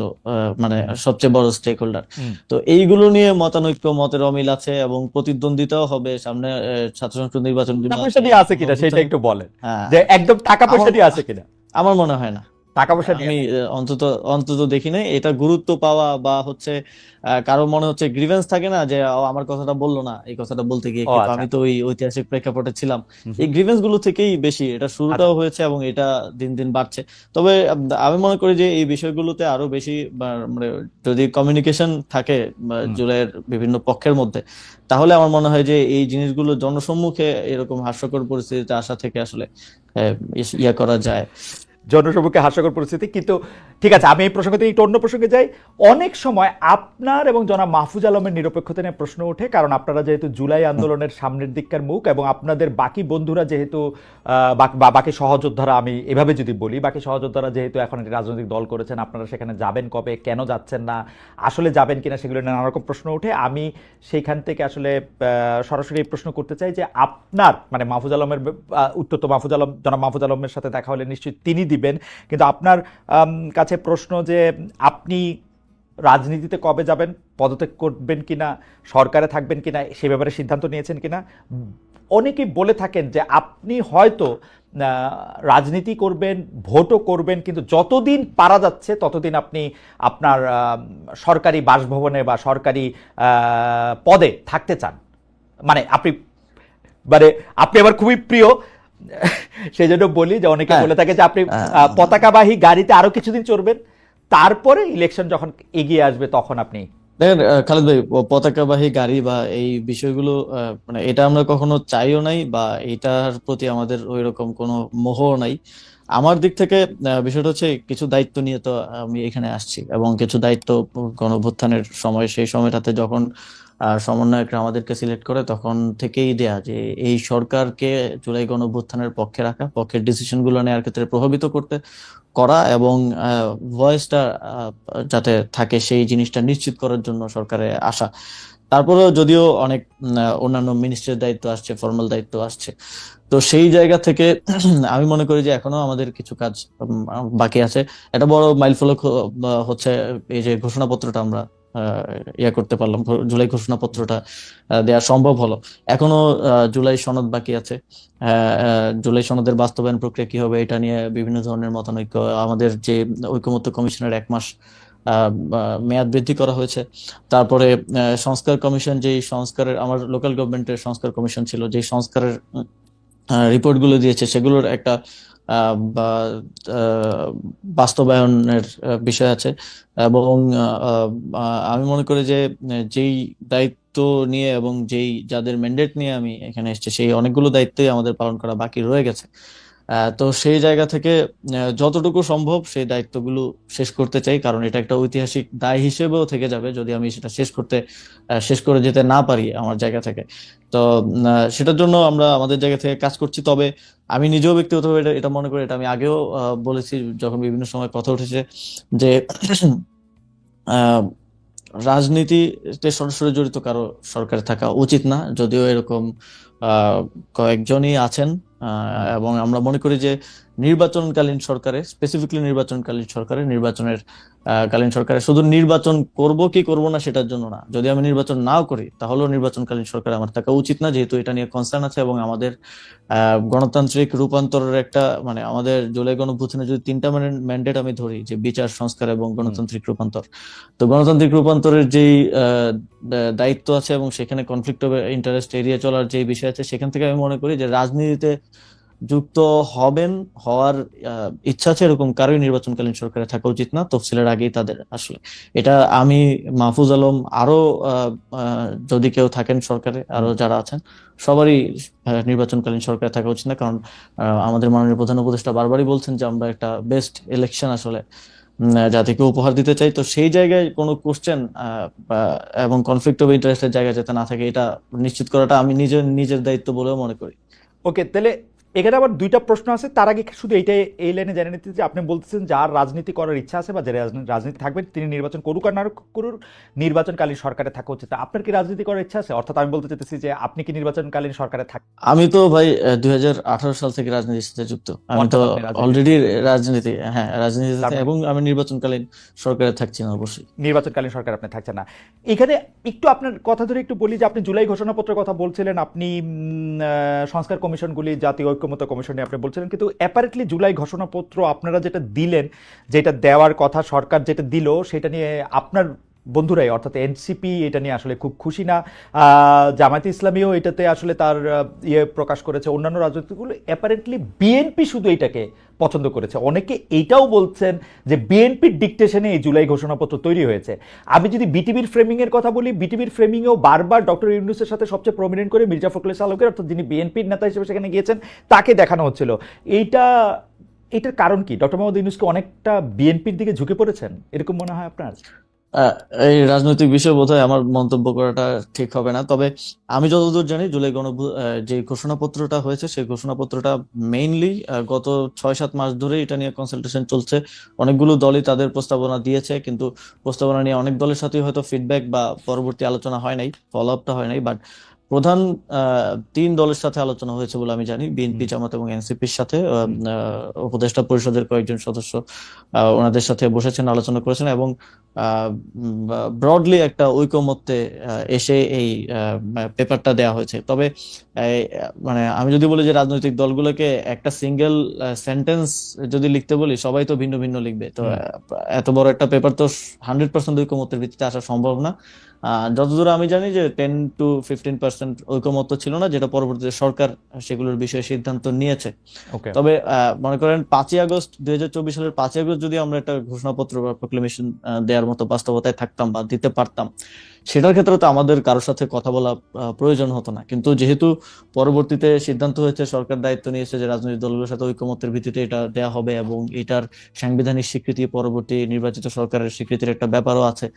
মানে সবচেয়ে বড় স্টেক হোল্ডার। হুম। তো এইগুলো নিয়ে মতানৈক্য, মতের অমিল আছে এবং প্রতিদ্বন্দ্বিতাও হবে সামনে। ছাত্র সংসদ নির্বাচনগুলো টাকা পয়সা আছে, নিয়ে আছে কিনা সেটা গণঅভ্যুত্থান। একটু বলেন, হ্যাঁ, যে একদম টাকা পয়সা আমার নিয়ে আছে কিনা? আমার মনে হয় না। টাকা পয়সা নিয়ে আমি নেই। অন্তত অন্তত দেখি নাই এটা গুরুত্ব পাওয়া, বা হচ্ছে কারো মনে হচ্ছে গ্রিভেন্স থাকে না যে ও আমার কথাটা বললো না, এই কথাটা বলতে গিয়ে, ও কিন্তু আচ্ছা। আমি তো ওই ঐতিহাসিক প্রেক্ষাপটে ছিলাম। হুম এই হুম। গ্রিভেন্স গুলো থেকেই বেশি এটা আচ্ছা। শুরুটাও হয়েছে এবং এটা দিন দিন বাড়ছে। তবে আমি মনে করি যে এই বিষয়গুলোতে আরো বেশি মানে যদি কমিউনিকেশন থাকে হুম। জুলাইয়ের বিভিন্ন পক্ষের মধ্যে, তাহলে আমার মনে হয় যে এই জিনিসগুলো জনসম্মুখে এরকম হাস্যকর পরিস্থিতিতে আসা থেকে আসলে ইয়া করা যায়। জনসমুখে হাস্যকর পরিস্থিতি, কিন্তু ঠিক আছে, আমি এই প্রসঙ্গ থেকে একটু অন্য প্রসঙ্গে যাই। অনেক সময় আপনার এবং জনাব মাহফুজ আলমের নিরপেক্ষতা নিয়ে প্রশ্ন ওঠে, কারণ আপনারা যেহেতু জুলাই আন্দোলনের সামনের দিককার মুখ, এবং আপনাদের বাকি বন্ধুরা যেহেতু বাকি সহযোদ্ধারা, আমি এভাবে যদি বলি, বাকি সহযোদ্ধারা যেহেতু এখন একটি রাজনৈতিক দল করেছেন, আপনারা সেখানে যাবেন কবে, কেন যাচ্ছেন না, আসলে যাবেন কিনা, সেগুলো নিয়ে নানা রকম প্রশ্ন ওঠে। আমি সেইখান থেকে আসলে সরাসরি এই প্রশ্ন করতে চাই যে আপনার মানে মাহফুজ আলমের উত্তর তো মাহফুজ আলম, জনাব মাহফুজ আলমের সাথে দেখা হলে নিশ্চয়ই তিনি দিবেন, কিন্তু আপনার কাছে প্রশ্ন যে আপনি রাজনীতিতে কবে যাবেন, পদত্যাগ করবেন কিনা, সরকারে থাকবেন কিনা, সে ব্যাপারে সিদ্ধান্ত নিয়েছেন কিনা? অনেকেই বলে থাকেন যে আপনি হয়তো রাজনীতি করবেন, ভোটও করবেন, কিন্তু যতদিন পারা যাচ্ছে ততদিন আপনি আপনার সরকারি বাসভবনে বা সরকারি পদে থাকতে চান। মানে আপনি, মানে আপনি আমার খুবই প্রিয়, সেই জন্য বলি যে অনেকে হ্যাঁ, বলে থাকে যে আপনি আহ, পতাকাবাহী গাড়িতে আরো কিছুদিন চড়বেন, তারপরে ইলেকশন যখন এগিয়ে আসবে তখন আপনি। দেখেন খালেদ ভাই, পতাকাবাহী গাড়ি বা এই বিষয়গুলো মানে এটা আমরা কখনো চাইও নাই, বা এটার প্রতি আমাদের ওইরকম কোনো মোহও নাই। আমার দিক থেকে বিষয়টা হচ্ছে কিছু দায়িত্ব নিয়ে তো আমি এখানে আসছি, এবং কিছু দায়িত্ব গণঅভ্যুত্থানের সময়, সেই সময়টাতে যখন সমন্বয়করা আমাদেরকে সিলেক্ট করে তখন থেকেই দেয়া যে এই সরকারকে জুলাই গণঅভ্যুত্থানের পক্ষে রাখা, পক্ষের ডিসিশন গুলো নেওয়ার ক্ষেত্রে প্রভাবিত করতে করা, এবং ভয়েসটা যাতে থাকে সেই জিনিসটা নিশ্চিত করার জন্য সরকারে আসা। তারপরেও যদিও অনেক অন্যান্য মিনিস্ট্রির দায়িত্ব আসছে, ফর্মাল দায়িত্ব আসছে, তো সেই জায়গা থেকে আমি মনে করি যে এখনো আমাদের কিছু কাজ বাকি আছে। একটা বড় মাইলফলক হচ্ছে এই যে ঘোষণাপত্রটা আমরা ইয়া করতে পারলাম, জুলাই ঘোষণাপত্রটা দেওয়া সম্ভব হলো। এখনো জুলাই সনদ বাকি আছে। জুলাই সনদের বাস্তবায়ন প্রক্রিয়া কি হবে এটা নিয়ে বিভিন্ন ধরনের মতানৈক্য। আমাদের যে ঐকমত্য কমিশনের 1 মাস মেয়াদ বৃদ্ধি করা হয়েছে। তারপরে সংস্কার কমিশন, যেই সংস্কারের, আমার লোকাল গভর্নমেন্টের সংস্কার কমিশন ছিল, যেই সংস্কারের রিপোর্টগুলো দিয়েছে সেগুলোর একটা বা বাস্তবায়নের বিষয় আছে। এবং আমি মনে করি যে যেই দায়িত্ব নিয়ে এবং যাদের ম্যান্ডেট নিয়ে আমি এখানে এসেছি সেই অনেকগুলো দায়িত্বই আমাদের পালন করা বাকি রয়ে গেছে। তো সেই জায়গা থেকে যতটুকু সম্ভব সেই দায়িত্বগুলো শেষ করতে চাই, কারণ এটা একটা ঐতিহাসিক দায় হিসেবেও থেকে যাবে যদি আমি সেটা শেষ করে যেতে না পারি আমার জায়গা থেকে। তো সেটার জন্য আমরা আমাদের জায়গা থেকে কাজ করছি। তবে আমি নিজেও ব্যক্তিগতভাবে এটা এটা মনে করি, এটা আমি আগেও বলেছি যখন বিভিন্ন সময় কথা উঠেছে, যে আহ, রাজনীতিতে সরাসরি জড়িত কারো সরকারে থাকা উচিত না, যদিও এরকম আহ, কয়েকজনই আছেন। এবং আমরা মনে করি যে নির্বাচনকালীন সরকারে, স্পেসিফিকলি নির্বাচনকালীন সরকারে, কালীন সরকারে শুধু নির্বাচন করব কি করব না সেটার জন্য না, যদি আমি নির্বাচন নাও করি তাহলেও নির্বাচনকালীন সরকারে আমার থাকা উচিত না, যেহেতু এটা নিয়ে কনসার্ন আছে। এবং আমাদের গণতান্ত্রিক রূপান্তরের একটা, মানে আমাদের জুলাই গণঅভ্যুত্থানে যদি তিনটা ম্যান্ডেট আমি ধরি, যে বিচার, সংস্কার এবং গণতান্ত্রিক রূপান্তর, তো গণতান্ত্রিক রূপান্তরের যেই দায়িত্ব আছে এবং সেখানে কনফ্লিক্ট অফ ইন্টারেস্ট এড়িয়ে চলার যে বিষয় আছে, সেখান থেকে আমি মনে করি যে রাজনীতিতে যুক্ত হওয়ার ইচ্ছা আছে এরকম কারোই নির্বাচনকালীন সরকারে থাকা উচিত না, তফসিলের আগেই তাদের আসলে। এটা আমি, মাহফুজ আলম, আরো যদি কেউ থাকেন সরকারে, আরো যারা আছেন, সবারই নির্বাচনকালীন সরকারে থাকা উচিত না। কারণ আমাদের মাননীয় প্রধান উপদেষ্টা বারবারই বলছেন যে আমরা একটা বেস্ট ইলেকশন আসলে জাতিকে উপহার দিতে চাই। তো সেই জায়গায় কোনো কোশ্চেন এবং কনফ্লিক্ট অফ ইন্টারেস্টের জায়গা যাতে না থাকে, এটা নিশ্চিত করাটা আমি নিজের দায়িত্ব বলেও মনে করি। ওকে, তাহলে এখানে আবার দুইটা প্রশ্ন আছে। তার আগে শুধু এইটাই, এই লাইনে জেনে নিতে যে আপনি বলতেছেন যার রাজনীতি করার ইচ্ছা আছে বা যে রাজনীতি থাকবেন তিনি নির্বাচন করুক আর না করুক, নির্বাচনকালীন সরকারে থাকা উচিত। তা আপনার কি রাজনীতি করার ইচ্ছা আছে? অর্থাৎ আমি বলতে চাইতেছি যে আপনি কি নির্বাচনকালীন সরকারে থাকবেন? আমি তো ভাই 2018 সাল থেকে রাজনীতির সাথে যুক্ত। আমি তো অর্থাৎ আপনি রাজনীতি, অলরেডি রাজনীতিতে তার মানে এবং আমি নির্বাচনকালীন সরকারে থাকছি না অবশ্যই। নির্বাচনকালীন সরকার আপনি থাকছেন না। এখানে একটু আপনার কথা ধরে একটু বলি যে আপনি জুলাই ঘোষণাপত্রের কথা বলছিলেন, আপনি সংস্কার কমিশনগুলি, জাতীয় ঐক্যমত্য কমিশন নিয়ে আপনি বলছিলেন, কিন্তু অ্যাপারেন্টলি জুলাই ঘোষণাপত্র আপনারা যেটা দিলেন, যেটা দেওয়ার কথা সরকার যেটা দিল, সেটা নিয়ে আপনার বন্ধুরাই অর্থাৎ এনসিপি এটা নিয়ে আসলে খুব খুশি না। জামায়াতে ইসলামীও এটাতে আসলে তার ইয়ে প্রকাশ করেছে। অন্যান্য রাজনীতিগুলো অ্যাপারেন্টলি বিএনপি শুধু এটাকে পছন্দ করেছে। অনেকে এইটাও বলছেন যে বিএনপির ডিকটেশনে এই জুলাই ঘোষণাপত্র তৈরি হয়েছে। আমি যদি বিটিভির ফ্রেমিংয়ের কথা বলি, বিটিভির ফ্রেমিংয়েও বারবার ডক্টর ইউনূসের সাথে সবচেয়ে প্রমিনেন্ট করে মির্জা ফখরুল ইসলাম আলমগীর, অর্থাৎ যিনি বিএনপির নেতা হিসেবে সেখানে গিয়েছেন, তাকে দেখানো হচ্ছিল। এইটা, এটার কারণ কি? ডক্টর মোহাম্মদ ইউনূস কি অনেকটা বিএনপির দিকে ঝুঁকে পড়েছেন, এরকম মনে হয় আপনার? আহ, এই রাজনৈতিক বিষয়ে বোধহয় আমার মন্তব্য করাটা ঠিক হবে না। তবে আমি যতদূর জানি জুলাই যে ঘোষণাপত্রটা হয়েছে সেই ঘোষণাপত্রটা মেইনলি গত 6-7 মাস ধরে এটা নিয়ে কনসালটেশন চলছে। অনেকগুলো দলই তাদের প্রস্তাবনা দিয়েছে, কিন্তু প্রস্তাবনা নিয়ে অনেক দলের সাথে হয়তো ফিডব্যাক বা পরবর্তী আলোচনা হয় নাই, ফলো আপটা হয় নাই। বাট প্রধান 3 দলের সাথে আলোচনা হয়েছে বলে আমি জানি, বিএনপি, জামাত এবং এনসিপির সাথে। উপদেষ্টা পরিষদের কয়েকজন সদস্য ওনাদের সাথে বসেছেন, আলোচনা করেছেন, এবং ব্রডলি একটা ঐকমত্যে এসে এই পেপারটা দেয়া হয়েছে। তবে মানে আমি যদি বলি যে রাজনৈতিক দলগুলোকে একটা সিঙ্গেল সেন্টেন্স যদি লিখতে বলি, সবাই তো ভিন্ন ভিন্ন লিখবে। তো এত বড় একটা পেপার তো 100% ঐকমত্যের ভিত্তিতে আসা সম্ভব না। যতদূর আমি জানি যে 10-15% ঐকমত্য ছিল না, যেটা পরবর্তীতে সরকার সেগুলোর বিষয়ে সিদ্ধান্ত নিয়েছে। ওকে। তবে মনে করেন 5ই আগস্ট 2024 সালের 5ই আগস্ট যদি আমরা একটা ঘোষণাপত্র বা প্রক্লেমেশন দেওয়ার মতো বাস্তবতায় থাকতাম বা দিতে পারতাম, সেটার ক্ষেত্রে তো আমাদের কারোর সাথে কথা বলা প্রয়োজন হতো না। কিন্তু যেহেতু পরবর্তীতে সিদ্ধান্ত হয়েছে, সরকার দায়িত্ব নিয়েছে যে রাজনৈতিক দলগুলোর সাথে ঐকমত্যের ভিত্তিতে এটা দেয়া হবে, এবং এটার সাংবিধানিক স্বীকৃতি, পরবর্তী নির্বাচিত সরকারের স্বীকৃতির একটা ব্যাপারও আছে।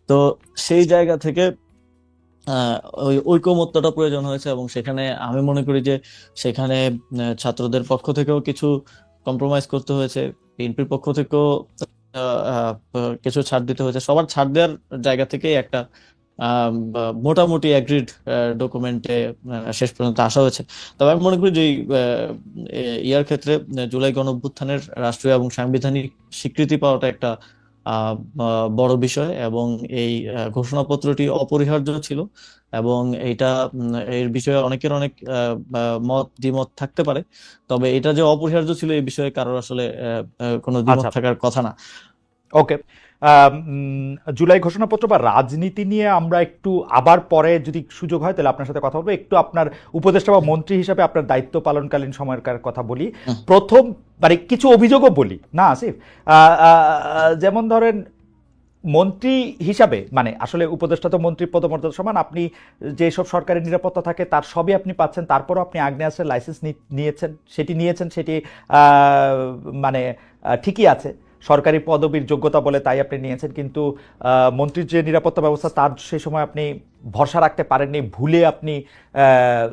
তো সেই জায়গা থেকে আহ ওই ঐকমত্যটা প্রয়োজন হয়েছে। এবং সেখানে আমি মনে করি যে সেখানে ছাত্রদের পক্ষ থেকেও কিছু কম্প্রোমাইজ করতে হয়েছে, বিএনপির পক্ষ থেকেও কিছু ছাড় দিতে হয়েছে। সবার ছাড় দেওয়ার জায়গা থেকে একটা মোটামুটি অ্যাগ্রিড ডকুমেন্টে শেষ পর্যন্ত আসা হয়েছে। তবে আমি মনে করি যে ইয়ার ক্ষেত্রে জুলাই গণঅভ্যুত্থানের রাষ্ট্রীয় এবং সাংবিধানিক স্বীকৃতি পাওয়াটা একটা বড় বিষয়, এবং এই ঘোষণাপত্রটি অপরিহার্য ছিল। এবং এইটা এর বিষয়ে অনেকের অনেক মত দ্বিমত থাকতে পারে, তবে এটা যে অপরিহার্য ছিল এই বিষয়ে কারোর আসলে কোনো দ্বিমত আচ্ছা, থাকার কথা না। ওকে। জুলাই ঘোষণাপত্র বা রাজনীতি নিয়ে আমরা একটু আবার পরে যদি সুযোগ হয় তাহলে আপনার সাথে কথা বলবো। একটু আপনার উপদেষ্টা বা মন্ত্রী হিসাবে আপনার দায়িত্ব পালনকালীন সময়কার কথা বলি। হুম, প্রথম মানে কিছু অভিযোগও বলি না আসিফ। যেমন ধরেন মন্ত্রী হিসাবে মানে আসলে উপদেষ্টা তো মন্ত্রীর পদমর্যাদা সমান, আপনি যেসব সরকারি নিরাপত্তা থাকে তার সবই আপনি পাচ্ছেন, তারপরও আপনি আগ্নেয়াস্ত্রের লাইসেন্স নিয়েছেন সেটি মানে ঠিকই আছে, সরকারি পদবীর যোগ্যতা বলে তাই আপনি নিয়েছেন, কিন্তু মন্ত্রীর যে নিরাপত্তা ব্যবস্থা তার সেই সময় আপনি ভরসা রাখতে পারেননি, ভুলে আপনি আহ,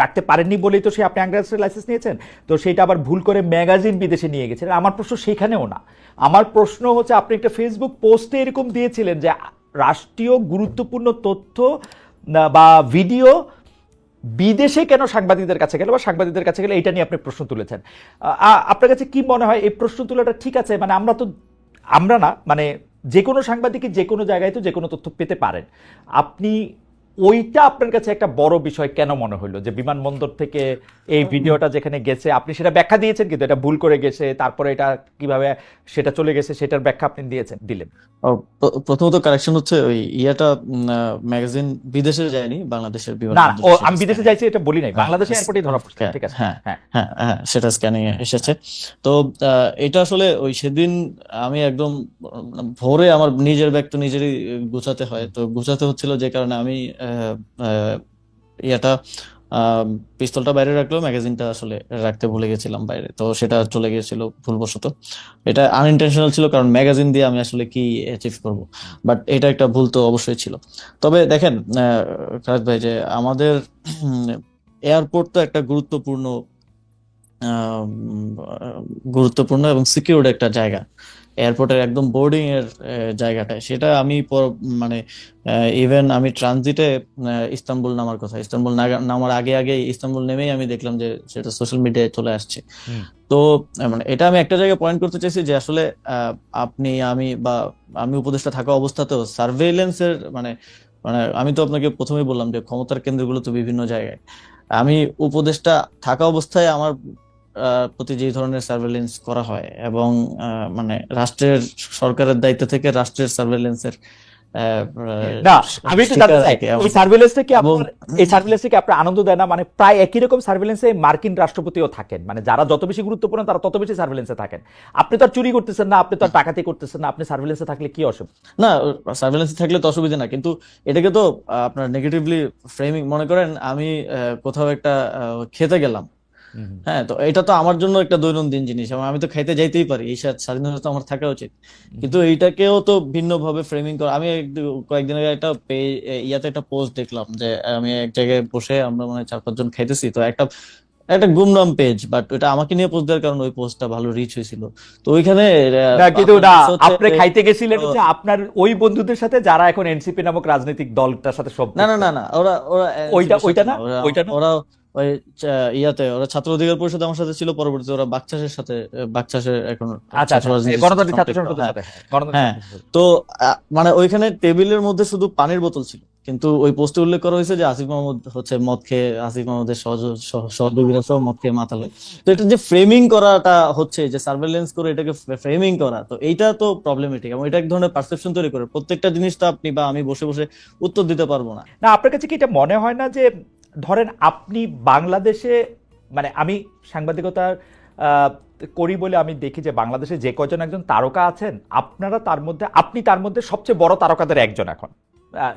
রাখতে পারেননি বলেই তো আপনি আগ্নেয়াস্ত্রের লাইসেন্স নিয়েছেন। তো সেটা আবার ভুল করে ম্যাগাজিন বিদেশে নিয়ে গেছেন। আমার প্রশ্ন সেখানেও না, আমার প্রশ্ন হচ্ছে আপনি একটা ফেসবুক পোস্টে এরকম দিয়েছিলেন যে রাষ্ট্রীয় গুরুত্বপূর্ণ তথ্য বা ভিডিও বিদেশে কেন সাংবাদিকদের কাছে গেল বা সাংবাদিকদের কাছে গেলে এটা নিয়ে আপনি প্রশ্ন তুলেছেন। আপনার কাছে কি মনে হয় এই প্রশ্ন তোলাটা ঠিক আছে? মানে আমরা না মানে যে কোনো সাংবাদিকই যে কোনো জায়গায় তো যে কোনো তথ্য পেতে পারেন। আপনি ওইটা আপনার কাছে একটা বড় বিষয় কেন মনে হলো যে বিমানবন্দর থেকে এই ভিডিওটা যেখানে গেছে আপনি সেটা ব্যাখ্যা দিয়েছেন, কিন্তু এটা ভুল করে গেছে, তারপরে এটা কিভাবে সেটা চলে গেছে সেটার ব্যাখ্যা আপনি দিলেন। প্রথমত কারেকশন হচ্ছে ওই ইয়াটা ম্যাগাজিন বিদেশে যায়নি, বাংলাদেশের না না, বিমানবন্দরে আমি সেটা বিদেশে স্ক্যানিং। যাইছি এটা বলি নাই, হ্যাঁ বাংলাদেশে এয়ারপোর্টে ধরা পড়ছে, হ্যাঁ ঠিক আছে। হ্যাঁ হ্যাঁ। হ্যাঁ হ্যাঁ, সেটা স্ক্যানিং এ এসেছে। তো এটা আসলে ওই সেদিন আমি একদম ভোরে আমার নিজের ব্যাগ তো নিজেরই গুছাতে হয়, তো গুছাতে হচ্ছিল যে কারণে আমি আহ, আহ, ইয়াটা পিস্তলটা বাইরে রাখলেও ম্যাগাজিনটা আসলে রাখতে ভুলে গেছিলাম বাইরে, তো সেটা চলে গিয়েছিল ভুলবশত। এটা আনইনটেনশনাল ছিল, কারণ ম্যাগাজিন দিয়ে আমি আসলে কি অ্যাচিভ করব, বাট এটা একটা ভুল তো অবশ্যই ছিল। তবে দেখেন খালেদ ভাই, যে আমাদের এয়ারপোর্ট তো একটা আহ, উম, গুরুত্বপূর্ণ এবং সিকিউরড একটা জায়গা। এয়ারপোর্টের একদম বোর্ডিং এর জায়গাটায় সেটা আমি মানে ইভেন আমি ট্রানজিটে ইস্তাম্বুল নামার কথা, ইস্তাম্বুল নামার আগে আগে ইস্তাম্বুল নেমেই আমি দেখলাম যে সেটা সোশ্যাল মিডিয়ায় চলে আসছে। হুম। তো মানে এটা আমি একটা জায়গায় পয়েন্ট করতে চাইছি যে আসলে আপনি আমি বা আমি উপদেষ্টা থাকা অবস্থাতেও সার্ভেইলেন্সের মানে মানে আমি তো আপনাকে প্রথমেই বললাম যে ক্ষমতার কেন্দ্রগুলো তো বিভিন্ন জায়গায়। আমি উপদেষ্টা থাকা অবস্থায় আমার প্রতি যে ধরনের সার্ভেইলেন্স করা হয়, এবং মানে রাষ্ট্রের সরকারের দায়িত্ব থেকে রাষ্ট্রের সার্ভেইলেন্সের না, আমি একটু জানতে শিকার চাই আর কি এই সার্ভেলেন্সটা কি এবং আপনার, এই সার্ভেলেন্সটা কি আপনার আনন্দ দেয় না? মানে প্রায় একই রকম সার্ভেলেন্সে মার্কিন রাষ্ট্রপতিও থাকেন, মানে যারা যত বেশি গুরুত্বপূর্ণ তারা তত বেশি সার্ভেলেন্সে থাকেন। আপনি তো আর চুরি করতেছেন না, আপনি তো আর ডাকাতি করতেছেন না, আপনি সার্ভেলেন্সে থাকলে কি অসুবিধা? না, সার্ভেলেন্স থাকলে তো অসুবিধা না, কিন্তু এটাকে তো আপনার নেগেটিভলি ফ্রেমিং মনে করেন। আমি কোথাও একটা খেতে গেলাম, হুম। হ্যাঁ, তো এটা তো আমার জন্য একটা দৈনন্দিন জিনিস এবং আমি তো খাইতে যাইতেই পারি, এই স্বাধীনতা তো আমার থাকা উচিত। হুম। কিন্তু এইটাকেও তো ভিন্ন ভাবে ফ্রেমিং করা। আমি কয়েকদিন আগে একটা ইয়াতে একটা পোস্ট দেখলাম যে আমি এক জায়গায় বসে আমরা মানে 4-5 জন খাইতেছি, তো একটা একটা গুমনাম পেজ, বাট ওটা আমাকে নিয়ে পোস্ট দেওয়ার কারণে ওই পোস্টটা ভালো রিচ হয়েছিল। তো ওইখানে না কিন্তু আপনার না, দেখছে হচ্ছে আপনি যে খাইতে গেছিলেন আহ, হচ্ছে আপনার ওই বন্ধুদের সাথে যারা এখন এনসিপি নামক রাজনৈতিক দলটার সাথে না না সম্পৃক্ত। না না, ওরা ওরা ওইটা এনসিপির সাথে ওইটা না, না, ওরা ওইটা না। ওরা ওই ইয়াতে ওরা ছাত্র অধিকার পরিষদ আমার সাথে ছিল, পরবর্তীতে ওরা বাকচাষের সাথে বাকচাষের এখন আচ্ছা ছাত্র আচ্ছা, রাজনীতির সাথে গণতান্ত্রিক ছাত্র সম্পৃক্ত। সংসদের হ্যাঁ সাথে, হ্যাঁ, গণতান্ত্রিক হ্যাঁ। ছাত্র সংসদ। তো মানে ওইখানে টেবিলের মধ্যে শুধু পানির বোতল ছিল, কিন্তু ওই পোস্টে উল্লেখ করা হয়েছে যে আসিফ মাহমুদ হচ্ছে মদ খেয়ে, আসিফ মাহমুদের সহযোগীরা সহ মদ খেয়ে মাতালে। তো এটা যে ফ্রেমিং করাটা হচ্ছে, যে সার্ভেলেন্স করে এটাকে ফ্রেমিং করা, তো এইটা তো প্রবলেমেটিক এবং এটা এক ধরনের পারসেপশন তৈরি করে। প্রত্যেকটা জিনিস তো আপনি বা আমি বসে বসে উত্তর দিতে পারবো না। না, আপনার কাছে কি এটা মনে হয় না যে ধরেন আপনি বাংলাদেশে, মানে আমি সাংবাদিকতার আহ, করি বলে আমি দেখি যে বাংলাদেশে যে কয়জন একজন তারকা আছেন আপনি তার মধ্যে সবচেয়ে বড় তারকাদের একজন এখন।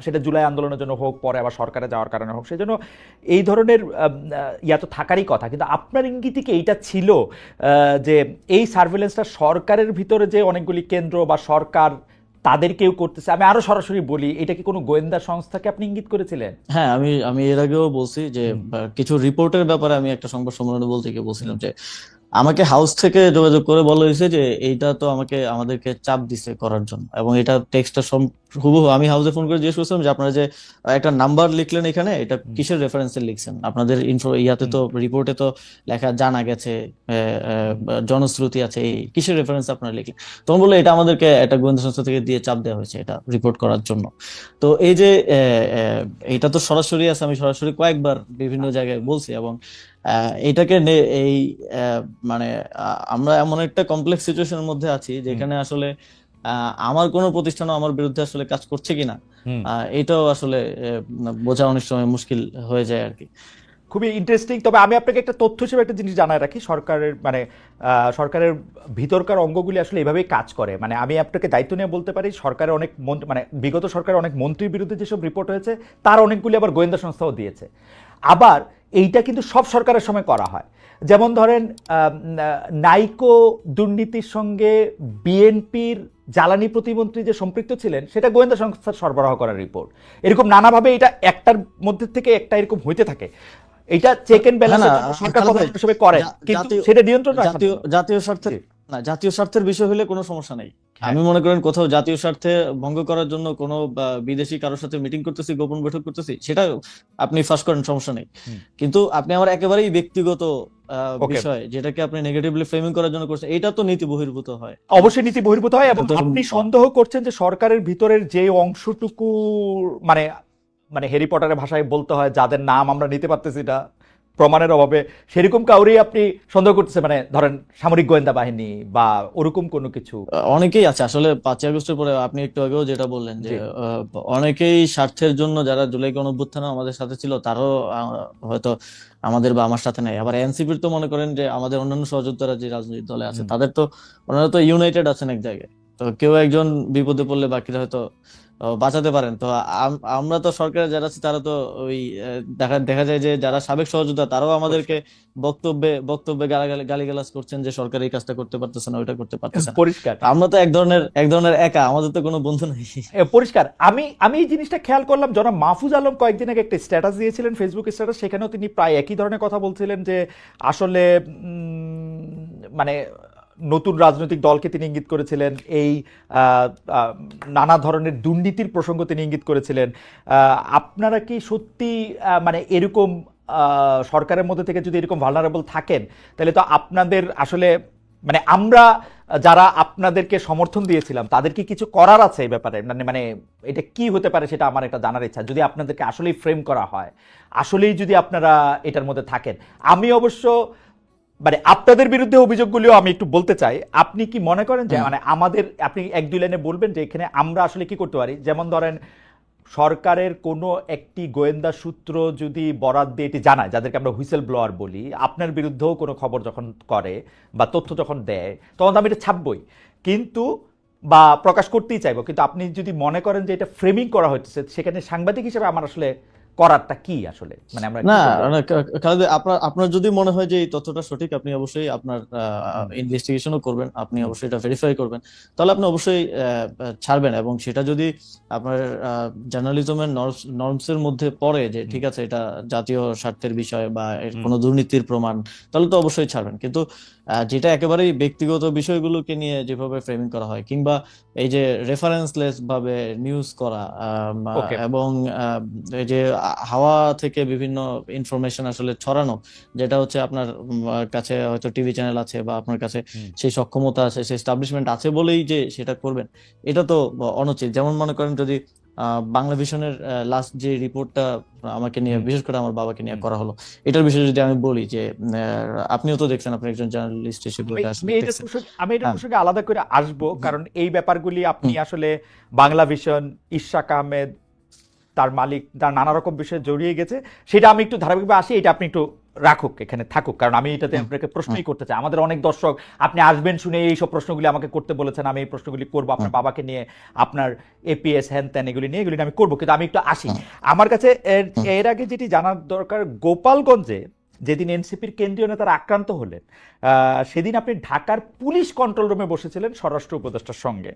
সেটা জুলাই আন্দোলনের জন্য হোক, পরে আবার সরকারে যাওয়ার কারণে হোক, সেই জন্য এই ধরনের ইয়া তো থাকারই কথা। কিন্তু আপনার ইঙ্গিতে কি এইটা ছিল যে এই সার্ভেলেন্সটা সরকারের ভিতরে যে অনেকগুলি কেন্দ্র বা সরকার তাদের কেউ করতেছে? আমি আরো সরাসরি বলি, এটা কি কোনো গোয়েন্দা সংস্থাকে আপনি ইঙ্গিত করেছিলেন? হ্যাঁ, আমি আমি এর আগেও বলছি যে হুম। কিছু রিপোর্টের ব্যাপারে আমি একটা সংবাদ সম্মেলনে বলতে গিয়ে বলছিলাম যে আমাকে হাউস থেকে যোগাযোগ করে বলা হয়েছে যে এইটা তো আমাদেরকে চাপ দিছে করার জন্য, এবং এটা টেক্সটটা হুবহু আমি হাউসে ফোন করে জিজ্ঞেস করছিলাম যে আপনারা যে একটা নাম্বার লিখলেন এখানে, এটা হুম। কিসের রেফারেন্সে লিখছেন? আপনাদের ইয়াতে হুম। তো রিপোর্টে তো লেখা জানা গেছে, জনশ্রুতি আছে, এই কিসের রেফারেন্স আপনারা লিখলেন? তখন বললো এটা আমাদেরকে একটা গোয়েন্দা সংস্থা থেকে দিয়ে চাপ দেওয়া হয়েছে এটা রিপোর্ট করার জন্য। তো এই যে এটা তো সরাসরি আছে, আমি সরাসরি কয়েকবার বিভিন্ন জায়গায় বলছি, এবং এটাকে এই মানে আমরা এমন একটা কমপ্লেক্স সিচুয়েশনের মধ্যে আছি যেখানে আসলে আমার কোনো প্রতিষ্ঠানও আমার বিরুদ্ধে আসলে কাজ করছে কিনা হুম। এটাও আসলে বোঝা অনেক সময় মুশকিল হয়ে যায় আর কি। খুবই ইন্টারেস্টিং। তবে আমি আপনাকে একটা তথ্য হিসেবে একটা জিনিস জানায় রাখি, সরকারের মানে সরকারের ভিতরকার অঙ্গগুলি আসলে এভাবেই কাজ করে। মানে আমি আপনাকে দায়িত্ব নিয়ে বলতে পারি, সরকারের অনেক মানে বিগত সরকারের অনেক মন্ত্রীর বিরুদ্ধে যেসব রিপোর্ট হয়েছে তার অনেকগুলি আবার গোয়েন্দা সংস্থাও দিয়েছে। আবার এইটা কিন্তু সব সরকারের সময় করা হয়। যেমন ধরেন নাইকো দুর্নীতির সঙ্গে বিএনপির জ্বালানি প্রতিমন্ত্রী যে সম্পৃক্ত ছিলেন সেটা গোয়েন্দা সংস্থার সরবরাহ করার রিপোর্ট। এরকম নানাভাবে এটা একটার মধ্যে থেকে একটা এরকম হইতে থাকে। এটা চেক এন্ড না ব্যালেন্স না সরকার খালেদ ভাই, প্রধান হিসেবে করে, কিন্তু জাতীয় সেটা নিয়ন্ত্রণ রাখার জাতীয় জন্য। জাতীয় স্বার্থের, জি। না জাতীয় স্বার্থের বিষয় হলে কোনো সমস্যা নেই। হ্যাঁ। আমি মনে করেন কোথাও জাতীয় স্বার্থে ভঙ্গ করার জন্য কোনো বিদেশি কারোর সাথে মিটিং করতেছি, গোপন বৈঠক করতেছি, সেটা আপনি ফাঁস করেন, সমস্যা নেই। হুম। কিন্তু আপনি আমার একেবারেই ব্যক্তিগত ওকে। বিষয় যেটাকে আপনি নেগেটিভলি ফ্রেমিং করার জন্য করছেন, এটা তো নীতি বহির্ভূত হয়। অবশ্যই নীতি বহির্ভূত হয়, এবং তো আপনি সন্দেহ করছেন যে সরকারের ভিতরের যে অংশটুকু মানে মানে হ্যারি পটারের ভাষায় বলতে হয় যাদের নাম আমরা নিতে পারতেছি না প্রমাণের অভাবে, সেরকম কাউরেই আপনি সন্দেহ করতেছে, মানে ধরেন সামরিক গোয়েন্দা বাহিনী বা ওরকম কোনো কিছু। অনেকেই আছে আসলে 5ই আগস্টের পরে আপনি একটু আগেও যেটা বললেন যে জি। অনেকেই স্বার্থের জন্য যারা জুলাই গণঅভ্যুত্থানে আমাদের সাথে ছিল তারও হয়তো আমাদের বা আমার সাথে নাই। আবার এনসিপির তো মনে করেন যে আমাদের অন্যান্য সহযোদ্ধারা যে রাজনৈতিক দলে আছে হুম। তাদের তো ওনারা তো ইউনাইটেড আছেন এক জায়গায়। তো কেউ একজন বিপদে পড়লে বাকিরা হয়তো বাঁচাতে পারেন। তো আমরা তো সরকারে যারা আছি তারা তো ওই দেখা দেখা যায় যে যারা সাবেক সহযোদ্ধা তারাও আমাদেরকে বক্তব্যে বক্তব্যে গালিগালাজ করছেন যে সরকার এই কাজটা করতে পারতেছে না, ওইটা করতে পারতেছে না। পরিষ্কার। তো আমরা তো এক ধরনের একা, আমাদের তো কোনো বন্ধু নাই। পরিষ্কার। আমি আমি এই জিনিসটা খেয়াল করলাম, জনাব মাহফুজ আলম কয়েকদিন আগে একটা স্ট্যাটাস দিয়েছিলেন, ফেসবুক স্ট্যাটাস, সেখানেও তিনি প্রায় একই ধরনের কথা বলছিলেন যে আসলে মানে নতুন রাজনৈতিক দলকে তিনি ইঙ্গিত করেছিলেন, এই আহ, আহ, নানা ধরনের দুর্নীতির প্রসঙ্গ তিনি ইঙ্গিত করেছিলেন। আপনারা কি সত্যি মানে এরকম সরকারের মধ্যে থেকে যদি এরকম ভালনারেবল থাকেন, তাহলে তো আপনাদের আসলে মানে আমরা যারা আপনাদেরকে সমর্থন দিয়েছিলাম তাদের কি কিছু করার আছে এই ব্যাপারে? মানে মানে এটা কি হতে পারে সেটা আমার একটা জানার ইচ্ছা, যদি আপনাদেরকে আসলেই ফ্রেম করা হয়, আসলেই যদি আপনারা এটার মধ্যে থাকেন। আমি অবশ্য মানে আপনাদের বিরুদ্ধে অভিযোগগুলিও আমি একটু বলতে চাই। আপনি কি মনে করেন যে মানে আমাদের, আপনি এক দুই লাইনে বলবেন যে এখানে আমরা আসলে কি করতে পারি? যেমন ধরেন সরকারের কোনো একটি গোয়েন্দা সূত্র যদি বরাত দিয়ে এটি জানায়, যাদেরকে আমরা হুইসেল ব্লোয়ার বলি, আপনার বিরুদ্ধেও কোনো খবর যখন করে বা তথ্য যখন দেয়, তখন তো আমি এটা ছাপবই, কিন্তু বা প্রকাশ করতেই চাইবো। কিন্তু আপনি যদি মনে করেন যে এটা ফ্রেমিং করা হচ্ছে, সেখানে সাংবাদিক হিসেবে আমার আসলে করারটা কি আসলে, মানে আমরা না কি করবো? না, খালেদ, আপনার আপনার যদি মনে হয় যে এই তথ্যটা সঠিক, আপনি অবশ্যই আপনার হুম। ইনভেস্টিগেশনও করবেন, আপনি হুম। অবশ্যই এটা ভেরিফাই করবেন, তাহলে আপনি অবশ্যই ছাড়বেন। এবং সেটা যদি আপনার জার্নালিজমের নর্মসের মধ্যে পড়ে যে হুম। ঠিক আছে এটা জাতীয় স্বার্থের বিষয় বা এর হুম। কোনো দুর্নীতির প্রমাণ, তাহলে তো অবশ্যই ছাড়বেন। কিন্তু যেটা একেবারেই ব্যক্তিগত বিষয়গুলোকে নিয়ে যেভাবে ফ্রেমিং করা হয়, কিংবা এই যে রেফারেন্সলেস ভাবে নিউজ করা, ওকে। এবং এই যে হাওয়া থেকে বিভিন্ন ইনফরমেশন আসলে ছড়ানো, যেটা হচ্ছে আপনার কাছে হয়তো টিভি চ্যানেল আছে বা আপনার কাছে হুম। সেই সক্ষমতা আছে, সেই এস্টাবলিশমেন্ট আছে বলেই যে সেটা করবেন, এটা তো অনুচিত। যেমন মনে করেন যদি বাংলা ভিশনের লাস্ট যে রিপোর্টটা আমাকে নিয়ে, হুম। বিশেষ করে আমার বাবাকে নিয়ে হুম। করা হলো, এটার বিষয়ে যদি আমি বলি যে আপনিও তো দেখছেন, আপনি একজন জার্নালিস্ট হিসেবে আমি এটা আমি আসলে এটার দেখছেন। প্রসঙ্গে আমি এটার হ্যাঁ। প্রসঙ্গে আলাদা করে আসবো, হুম। কারণ এই ব্যাপারগুলি আপনি হুম। আসলে বাংলা ভিশন, ইশরাক আহমেদ, তার মালিক, তার নানা রকম বিষয়ে জড়িয়ে গেছে, সেটা আমি একটু ধারাবাহিকভাবে আসি, এটা আপনি একটু রাখুক, এখানে থাকুক, কারণ আমি এটাতে হুম। আপনাকে হুম। প্রশ্নই করতে চাই। আমাদের অনেক দর্শক আপনি আসবেন শুনে এইসব প্রশ্নগুলি আমাকে করতে বলেছেন, আমি এই প্রশ্নগুলি করবো হুম। আপনার বাবাকে নিয়ে, আপনার এপিএস হ্যান ত্যান এগুলি নিয়ে, এগুলি আমি করবো, কিন্তু আমি একটু আসি। হুম। আমার কাছে এর হুম। এর আগে যেটি জানার দরকার, গোপালগঞ্জে যেদিন এনসিপির কেন্দ্রীয় নেতারা আক্রান্ত হলেন, সেদিন আপনি ঢাকার পুলিশ কন্ট্রোল রুমে বসেছিলেন স্বরাষ্ট্র উপদেষ্টার সঙ্গে,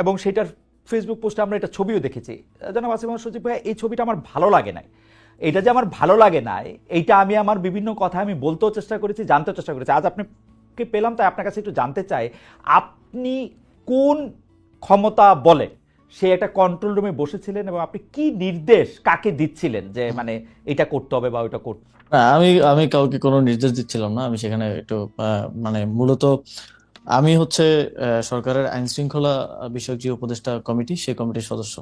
এবং সেটার ফেসবুক পোস্টে আমরা এটা ছবিও দেখেছি। জনাব আসিফ মোহাম্মদ সজীব ভাই, এই ছবিটা আমার ভালো লাগে নাই। এটা যে আমার ভালো লাগে নাই, এইটা আমি আমার বিভিন্ন কথা আমি বলতেও চেষ্টা করেছি, জানতেও চেষ্টা করেছি। আজ আপনাকে পেলাম, তাই আপনার কাছে একটু জানতে চাই, আপনি কোন ক্ষমতা বলে সে একটা কন্ট্রোল রুমে বসেছিলেন, এবং আপনি কি নির্দেশ কাকে দিচ্ছিলেন যে মানে এটা করতে হবে বা ওইটা করতে? না, আমি আমি কাউকে কোনো নির্দেশ দিচ্ছিলাম না। আমি সেখানে একটু মানে মূলত আমি হচ্ছে সরকারের আইন শৃঙ্খলা বিষয়ক যে উপদেষ্টা কমিটি, সেই কমিটির সদস্য,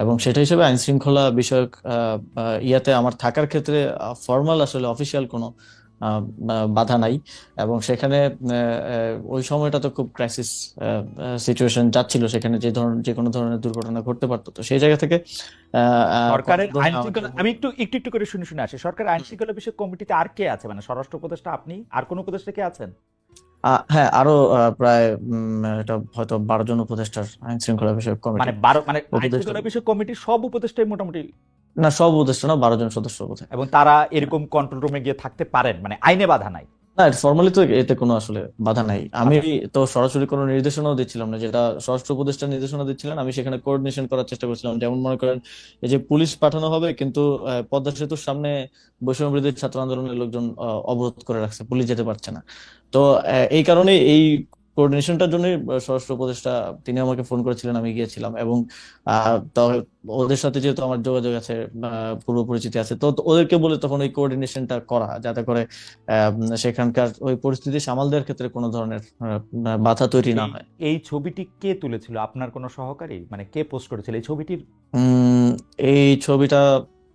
এবং সেটা হিসেবে আইন শৃঙ্খলা বিষয়ক ইয়াতে আমার থাকার ক্ষেত্রে ফর্মাল আসলে অফিসিয়াল কোনো বাধা নাই। এবং সেখানে ওই সময়টা তো খুব ক্রাইসিস সিচুয়েশন যাচ্ছিল, সেখানে যে কোনো ধরনের দুর্ঘটনা ঘটতে পারতো। তো সেই জায়গা থেকে কোনো সরকারের আইন ধরনের আমাকে শৃঙ্খলা, আমি একটু একটু একটু করে শুনে শুনে আসি, সরকারের আইন শৃঙ্খলা বিষয়ক কমিটিতে আর কে আছে? মানে স্বরাষ্ট্র উপদেষ্টা আপনি, আর কোন উপদেষ্টা কে আছেন? হ্যাঁ, আরো প্রায় এটা হয়তো 12 জন উপদেষ্টার আইন শৃঙ্খলা বিষয়ক কমিটি। মানে 12, মানে আইন উপদেষ্টা শৃঙ্খলা বিষয়ক কমিটির সব উপদেষ্টাই মোটামুটি, না, সব উপদেষ্টা না, 12 জন সদস্য বোধহয়। এবং তারা এরকম কন্ট্রোল রুমে গিয়ে থাকতে পারেন, মানে আইনে বাধা নাই? না, ফর্মালি তো এতে কোনো আসলে বাধা নাই। আমি আচ্ছা, তো সরাসরি কোনো নির্দেশনাও দিচ্ছিলাম না, যেটা স্বরাষ্ট্র উপদেষ্টা নির্দেশনা দিচ্ছিলেন, আমি সেখানে কোঅর্ডিনেশন করার চেষ্টা করছিলাম। যেমন মনে করেন, এই যে পুলিশ পাঠানো হবে, কিন্তু পদ্মা সেতুর সামনে বৈষম্যবিরোধী ছাত্র আন্দোলনের লোকজন অবরোধ করে রাখছে, পুলিশ যেতে পারছে না। তো এই কারণে এই কোঅর্ডিনেশনটার জন্য স্বরাষ্ট্র উপদেষ্টা তিনি আমাকে ফোন করেছিলেন, আমি গিয়েছিলাম। এবং তো ওদের সাথে যেহেতু আমার যোগাযোগ আছে, পূর্ব পরিচিতি আছে, তো ওদেরকে বলে তখন ওই কোঅর্ডিনেশনটা করা, যাতে করে সেখানকার ওই পরিস্থিতি সামাল দেওয়ার ক্ষেত্রে কোনো ধরনের বাধা তৈরি না এই হয়। এই ছবিটি কে তুলেছিল? আপনার কোনো সহকারী, মানে কে পোস্ট করেছিল এই ছবিটির? উম এই ছবিটা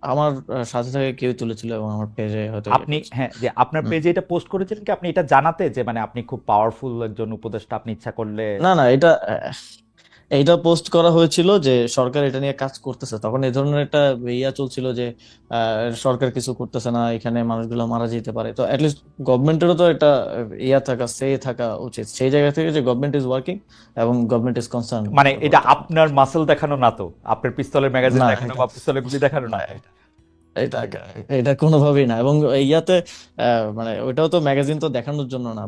আমার সাথে থেকে কেউ তুলেছিল, এবং আমার পেজে হয়তো ইয়ে আপনি, করেছে। হ্যাঁ, যে আপনার হুম। পেজে এটা পোস্ট করেছিলেন কি আপনি এটা জানাতে, যে মানে আপনি খুব পাওয়ারফুল একজন উপদেষ্টা, আপনি ইচ্ছা করলে? না, না, এইটা পোস্ট করা হয়েছিল যে সরকার এটা নিয়ে কাজ করতেছে। তখন এই ধরনের একটা ইয়া চলছিল যে সরকার কিছু করতেছে না, এখানে মানুষগুলো মারা যেতে পারে। তো অ্যাটলিস্ট গভর্নমেন্টেরও তো একটা ইয়া থাকা, সে থাকা উচিত, সেই জায়গা থেকে যে গভর্নমেন্ট ইজ ওয়ার্কিং এবং গভর্নমেন্ট ইজ কনসার্ন। মানে এটা আপনার মাসল দেখানো না তো? আপনার পিস্তলের ম্যাগাজিন না, দেখানো এটা বা পিস্তলের গুলি দেখানো না, না? এটা এটা কোনোভাবেই না। এবং ইয়াতে মানে ওইটাও তো ম্যাগাজিন তো দেখানোর জন্য না,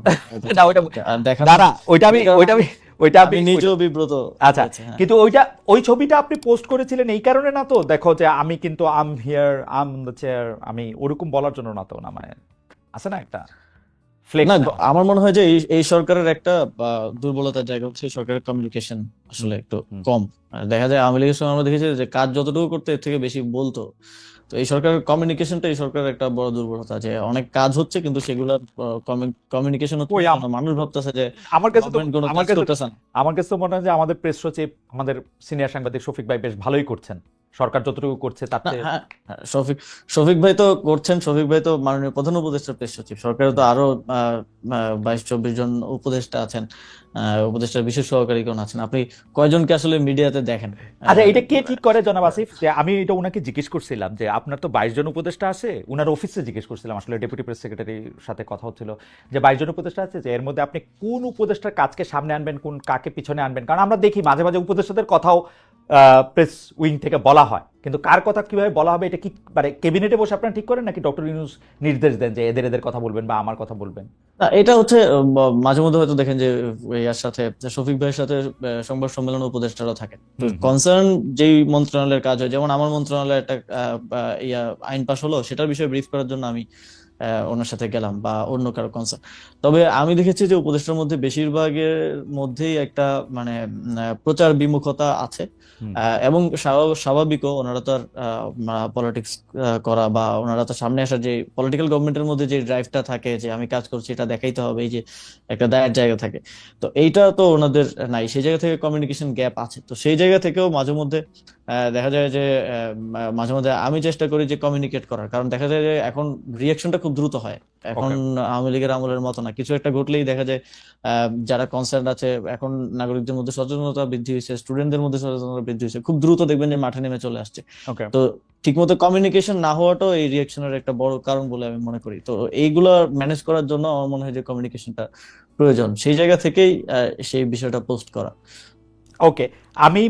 না ওইটা, দেখানো, না না, ওইটা যে আমি, কারণে ওইটা আমি আমি, ওইটা আমি আমি নিজেও বিব্রত আচ্ছা, হয়েছে। হ্যাঁ, কিন্তু ওইটা, ওই ছবিটা আপনি পোস্ট করেছিলেন এই কারণে না তো? দেখো যে আমি কিন্তু আম হিয়ার, আম দ্য চেয়ার, আমি ওরকম বলার জন্য না তো? না মানে আছে না একটা না, ফ্লেক্স নেওয়া? আমার মনে হয় যে এই সরকারের একটা দুর্বলতার জায়গা হচ্ছে এই সরকারের কমিউনিকেশন হুম, আসলে একটু হুম। কম। দেখা যায় আওয়ামী লীগের সময় আমরা দেখেছি যে কাজ যতটুকু করতে এর থেকে বেশি বলতো। তো এই সরকারের কমিউনিকেশনটা এই সরকারের একটা বড় দুর্বলতা, যে অনেক কাজ হচ্ছে কিন্তু সেগুলোর কমিউনিকেশন হচ্ছে কই না। মানুষ ভাবতেছে যে আমার কাছে তো, গভর্নমেন্ট কোনো আমার কাজ কাছে করতেছে না। আমার কাছে তো মনে হয় যে আমাদের প্রেস সচিব, আমাদের সিনিয়র সাংবাদিক শফিক ভাই বেশ ভালোই করছেন, সরকার যতটুকু করছে তার না, চেয়ে। হ্যাঁ, হ্যাঁ, শফিক ভাই তো করছেন। শফিক ভাই তো মাননীয় প্রধান উপদেষ্টা প্রেস সচিব, সরকারে তো আরো 22-24 জন উপদেষ্টা আছেন, উপদেষ্টার বিশেষ সহকারী কোন আছেন। আপনি কয়জনকে আসলে মিডিয়াতে দেখেন? আচ্ছা, এটা কে ঠিক করে জনাব আসিফ? যে আমি এটা উনাকে জিজ্ঞেস করছিলাম যে আপনার তো 22 জন উপদেষ্টা আছে, উনার অফিসে জিজ্ঞেস করছিলাম, আসলে ডেপুটি প্রেস সেক্রেটারির সাথে কথা হচ্ছিল, যে 22 জন উপদেষ্টা আছে, যে এর মধ্যে আপনি কোন উপদেষ্টার কাজকে সামনে আনবেন, কোন কাকে পিছনে আনবেন? কারণ আমরা দেখি মাঝে মাঝে উপদেষ্টাদের কথাও প্রেস উইং থেকে বলা হয়, কিন্তু কার কথা কিভাবে বলা হবে এটা কি মানে ক্যাবিনেটে বসে আপনারা ঠিক করেন, নাকি ডক্টর ইউনূস নির্দেশ দেন যে এদের এদের কথা বলবেন বা আমার কথা বলবেন? না, এটা হচ্ছে মাঝে মধ্যে হয়তো দেখেন যে ইয়ার সাথে, শফিক ভাইয়ের সাথে সংবাদ সম্মেলনে উপদেষ্টারা থাকেন। তো হুম, হুম। কনসার্ন যেই মন্ত্রণালয়ের কাজ হয়, যেমন আমার মন্ত্রণালয়ে একটা ইয়া আইন পাশ হলো, সেটার বিষয়ে ব্রিফ করার জন্য আমি ওনার সাথে গেলাম, বা অন্য কারো কনসার্ন। তবে আমি দেখেছি যে উপদেষ্টার মধ্যে বেশিরভাগের মধ্যেই একটা মানে প্রচার বিমুখতা আছে। হুম। এবং স্বাভাবিকও, ওনারা তো আর পলিটিক্স করা, বা ওনারা তো সামনে আসার যে পলিটিক্যাল গভর্নমেন্টের মধ্যে যে ড্রাইভটা থাকে, যে আমি কাজ করছি এটা দেখাইতে হবে, এই যে একটা দায়ের জায়গা থাকে, তো এইটা তো ওনাদের নাই। সেই জায়গা থেকে কমিউনিকেশন গ্যাপ আছে। তো সেই জায়গা থেকেও মাঝে মধ্যে দেখা যায় যে মাঝে মধ্যে আমি চেষ্টা করি যে কমিউনিকেট করার, কারণ দেখা যায় যে এখন রিয়াকশনটা খুব দ্রুত হয়। এখন ওকে। আওয়ামী লীগের আমলের মতো না, কিছু একটা ঘটলেই দেখা যায় যারা কনসার্ন আছে, এখন নাগরিকদের মধ্যে সচেতনতা বৃদ্ধি হয়েছে, স্টুডেন্টদের মধ্যে সচেতনতা বৃদ্ধি হয়েছে, খুব দ্রুত দেখবেন যে মাঠে নেমে চলে আসছে। ওকে। তো ঠিকমতো কমিউনিকেশন না হওয়াটাও এই রিয়াকশনের একটা বড় কারণ বলে আমি মনে করি। তো এইগুলা ম্যানেজ করার জন্য আমার মনে হয় যে কমিউনিকেশনটা প্রয়োজন, সেই জায়গা থেকেই সেই বিষয়টা পোস্ট করা। ওকে। আমি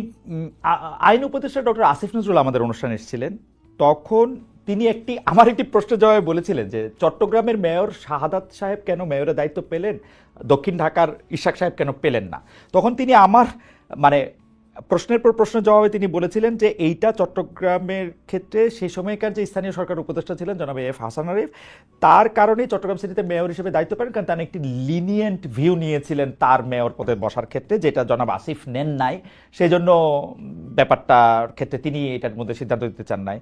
আইন উপদেষ্টা ডক্টর আসিফ নজরুল আমাদের অনুষ্ঠানে এসেছিলেন, তখন তিনি আমার একটি প্রশ্নের জবাবে বলেছিলেন যে চট্টগ্রামের মেয়র শাহাদাত সাহেব কেন মেয়রের দায়িত্ব পেলেন, দক্ষিণ ঢাকার ইশাক সাহেব কেন পেলেন না? তখন তিনি আমার মানে প্রশ্নের পর প্রশ্নের জবাবে তিনি বলেছিলেন যে এইটা চট্টগ্রামের ক্ষেত্রে সেই সময়কার যে স্থানীয় সরকার উপদেষ্টা ছিলেন জনাব এফ হাসান আরিফ, তার কারণেই চট্টগ্রাম সিটিতে মেয়র হিসেবে দায়িত্ব পান, কারণ তিনি একটি লিনিয়েন্ট ভিউ নিয়েছিলেন তার মেয়র পদে বসার ক্ষেত্রে, যেটা জনাব আসিফ নেন নাই। সেই জন্য ব্যাপারটার ক্ষেত্রে তিনি এটার মধ্যে সিদ্ধান্ত দিতে চান নাই।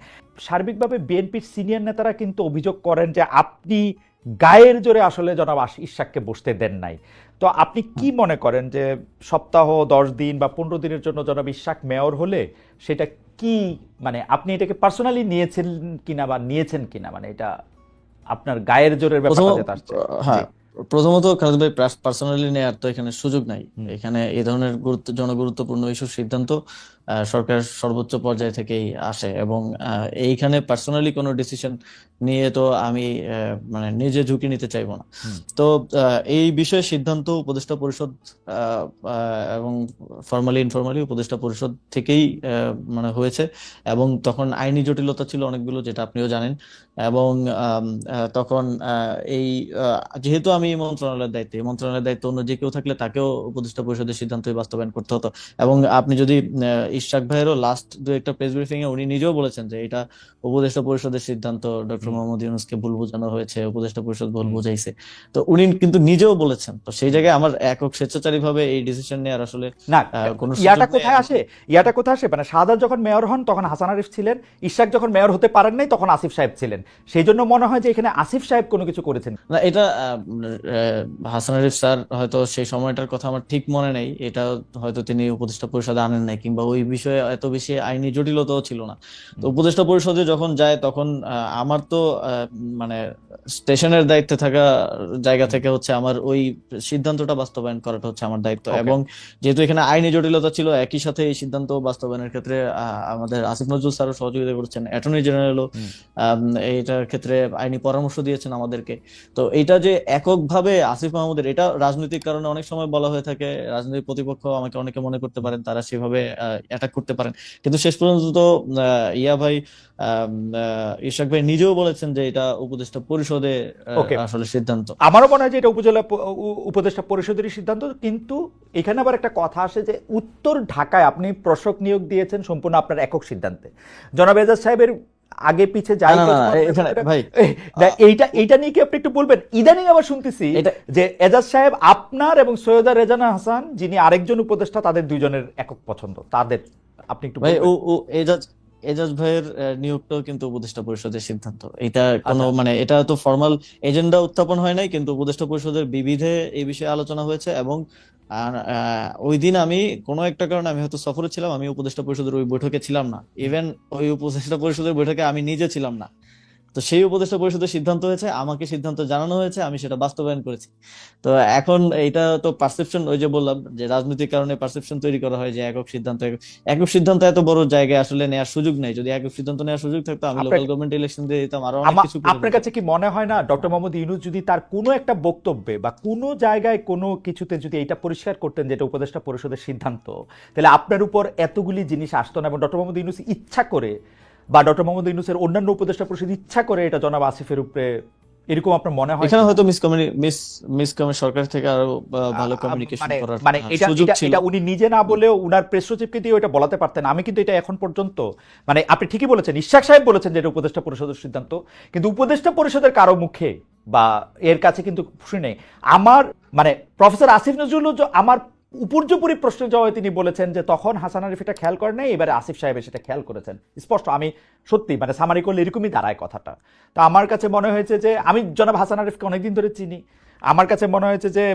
সার্বিকভাবে বিএনপির সিনিয়র নেতারা কিন্তু অভিযোগ করেন যে আপনি গায়ের জোরে আসলে জনাব ইশাককে বসতে দেন নাই। তো আপনি কি মনে করেন যে সপ্তাহ 10 দিন বা 15 দিনের জন্য জনাব ইশরাক মেয়র হলে সেটা কি, মানে আপনি এটাকে পার্সোনালি নিয়েছেন কিনা বা নিয়েছেন কিনা, মানে এটা আপনার গায়ের জোরের প্রথম ব্যাপারটা যেটা আসছে? জি। হ্যাঁ, প্রথমত খালেদ ভাই পার্সোনালি নেয়ার তো এখানে সুযোগ নাই। হুম। এখানে এই ধরনের জনগুরুত্বপূর্ণ ইস্যুর সিদ্ধান্ত সরকার সর্বোচ্চ পর্যায় থেকেই আসে, এবং এইখানে পার্সোনালি কোনো ডিসিশন নিয়ে তো আমি মানে নিজে ঝুঁকি নিতে চাইবো না। হুম। তো এই বিষয়ে সিদ্ধান্ত উপদেষ্টা পরিষদ এবং ফর্মালি ইনফর্মালি উপদেষ্টা পরিষদ থেকেই মানে হয়েছে, এবং তখন আইনি জটিলতা ছিল অনেকগুলো, যেটা আপনিও জানেন। এবং তখন এই যেহেতু আমি এই মন্ত্রণালয়ের দায়িত্বে, এই মন্ত্রণালয়ের দায়িত্ব অন্য যে কেউ থাকলে তাকেও উপদেষ্টা পরিষদের সিদ্ধান্তই বাস্তবায়ন করতে হতো। এবং আপনি যদি ইশরাক ভাইয়েরও লাস্ট দু একটা প্রেস ব্রিফিং এ উনি নিজেও বলেছেন যে এটা উপদেষ্টা পরিষদের সিদ্ধান্ত, ডক্টর হুম। মোহাম্মদ ইউনূসকে ভুল বোঝানো হয়েছে, উপদেষ্টা পরিষদ ভুল হুম। বুঝাইছে। তো উনি কিন্তু নিজেও বলেছেন, তো সেই হুম। জায়গায় আমার একক স্বেচ্ছাচারী ভাবে এই ডিসিশন নেওয়ার আসলে না, কোনো সুযোগ ইয়াটা নেই। কোথায় আসে, ইয়াটা কোথায় আসে, মানে শাহাদাত যখন মেয়র হন তখন হাসান আরিফ ছিলেন, ইশরাক যখন মেয়র হতে পারেন নাই তখন আসিফ সাহেব ছিলেন। সেই জন্য মনে হয় যে এখানে আসিফ সাহেব কোনো কিছু করেছেন। না, এটা হাসান আরিফ স্যার হয়তো সেই সময়টার কথা আমার ঠিক মনে নেই, এটা হয়তো তিনি উপদেষ্টা পরিষদে আনেন নাই, কিংবা ওই বিষয়ে এত বেশি আইনি জটিলতাও ছিল না। তো হুম। উপদেষ্টা পরিষদে যখন যায় তখন আমার তো মানে স্টেশনের দায়িত্বে থাকা জায়গা হুম। থেকে হচ্ছে আমার ওই সিদ্ধান্তটা বাস্তবায়ন করাটা হচ্ছে আমার দায়িত্ব। ওকে। এবং যেহেতু এখানে আইনি জটিলতা ছিল, একই সাথে এই সিদ্ধান্ত বাস্তবায়নের ক্ষেত্রে আমাদের আসিফ নজরুল স্যারও সহযোগিতা করেছেন, অ্যাটর্নি জেনারেলও হুম। এইটার ক্ষেত্রে আইনি পরামর্শ দিয়েছেন আমাদেরকে। তো এটা যে এককভাবে আসিফ মাহমুদের, এটা রাজনৈতিক কারণে অনেক সময় বলা হয়ে থাকে, রাজনৈতিক প্রতিপক্ষ আমাকে অনেকে মনে করতে পারেন, তারা সেভাবে অ্যাটাক করতে পারেন, কিন্তু শেষ পর্যন্ত তো ইয়া ভাই, ইশরাক ভাই নিজেও বলেছেন যে এটা উপদেষ্টা পরিষদে ওকে। আসলে সিদ্ধান্ত। আমারও মনে হয় যে এটা উপদেষ্টা পরিষদেরই সিদ্ধান্ত, কিন্তু এখানে আবার একটা কথা আসে যে উত্তর ঢাকায় আপনি প্রশাসক নিয়োগ দিয়েছেন সম্পূর্ণ আপনার একক সিদ্ধান্তে। জনাব এজাজ সাহেবের আগে পিছে না যাই না না কিছু না, মনে এখানে করেন, ভাই এইটা এইটা নিয়ে কি আপনি একটু বলবেন? ইদানিং আবার শুনতেছি এটা যে এজাজ সাহেব আপনার এবং সৈয়দা রেজানা হাসান যিনি আরেকজন উপদেষ্টা, তাদের দুইজনের একক পছন্দ তাদের, আপনি একটু ভাই বলবেন? ও এজাজ এজাজ ভাইয়ের নিয়োগটাও কিন্তু উপদেষ্টা পরিষদের সিদ্ধান্ত। এটা কোনো আচ্ছা। মানে এটা তো ফর্মাল এজেন্ডা উত্থাপন হয় নাই, কিন্তু উপদেষ্টা পরিষদের বিবিধে এই বিষয়ে আলোচনা হয়েছে। এবং ওই দিন আমি কোনো একটা কারণে আমি হয়তো সফরে ছিলাম, আমি উপদেষ্টা পরিষদের ওই বৈঠকে ছিলাম না। ইভেন ওই উপদেষ্টা পরিষদের বৈঠকে আমি নিজে ছিলাম না। তো সেই উপদেষ্টা পরিষদের সিদ্ধান্ত হয়েছে, আমাকে সিদ্ধান্ত জানানো হয়েছে, আমি সেটা বাস্তবায়ন করেছি। তো এখন এইটা তো পারসেপশন, ওই যে বললাম যে রাজনৈতিক কারণে পারসেপশন তৈরি করা হয় যে একক সিদ্ধান্ত এত বড় জায়গায় আসলে নেওয়ার সুযোগ নেই। যদি একক সিদ্ধান্ত নেওয়ার সুযোগ থাকতো, আমি আপনার লোকাল গভর্নমেন্ট ইলেকশন দিয়ে দিতাম, আরো অনেক কিছু করে আপনার দিতাম। কাছে কি মনে হয় না ডক্টর মোহাম্মদ ইউনূস যদি তার কোনো একটা বক্তব্যে বা কোনো জায়গায় কোনো কিছুতে যদি এটা পরিষ্কার করতেন যেটা উপদেষ্টা পরিষদের সিদ্ধান্ত, তাহলে আপনার উপর এতগুলি জিনিস আসতো না, এবং ডক্টর মোহাম্মদ ইউনূস ইচ্ছা করে বা ডক্টর মোহাম্মদ ইউনূসের অন্যান্য উপদেষ্টা পরিষদ ইচ্ছা করে এটা জনাব আসিফের উপরে, এরকম আপনার মনে হয় এখানে কিনা? হয়তো সরকার থেকে আরো ভালো কমিউনিকেশন মানে করার মানে এটা সুযোগ এটা ছিল। এটা উনি নিজে না বলেও উনার প্রেস সচিবকে দিয়ে ওটা বলাতে পারতেন। আমি কিন্তু এটা এখন পর্যন্ত, মানে আপনি ঠিকই বলেছেন, ইশরাক সাহেব বলেছেন যে এটা উপদেষ্টা পরিষদের সিদ্ধান্ত, কিন্তু উপদেষ্টা পরিষদের কারো মুখে বা এর কাছে কিন্তু শুনে আমার, মানে প্রফেসর আসিফ নজরুল আমার উপর্যুপরি প্রশ্নের জবাবে তিনি বলেছেন যে তখন হাসান আরিফ এটা খেয়াল করেন নাই, এবারে আসিফ সাহেব সেটা খেয়াল করেছেন। স্পষ্ট, আমি সত্যি মানে সামারি করলে এরকমই দাঁড়ায় কথাটা। তো আমার কাছে মনে হয়েছে যে আমি জনাব হাসান আরিফকে অনেকদিন ধরে চিনি, আমার কাছে মনে হয়েছে যে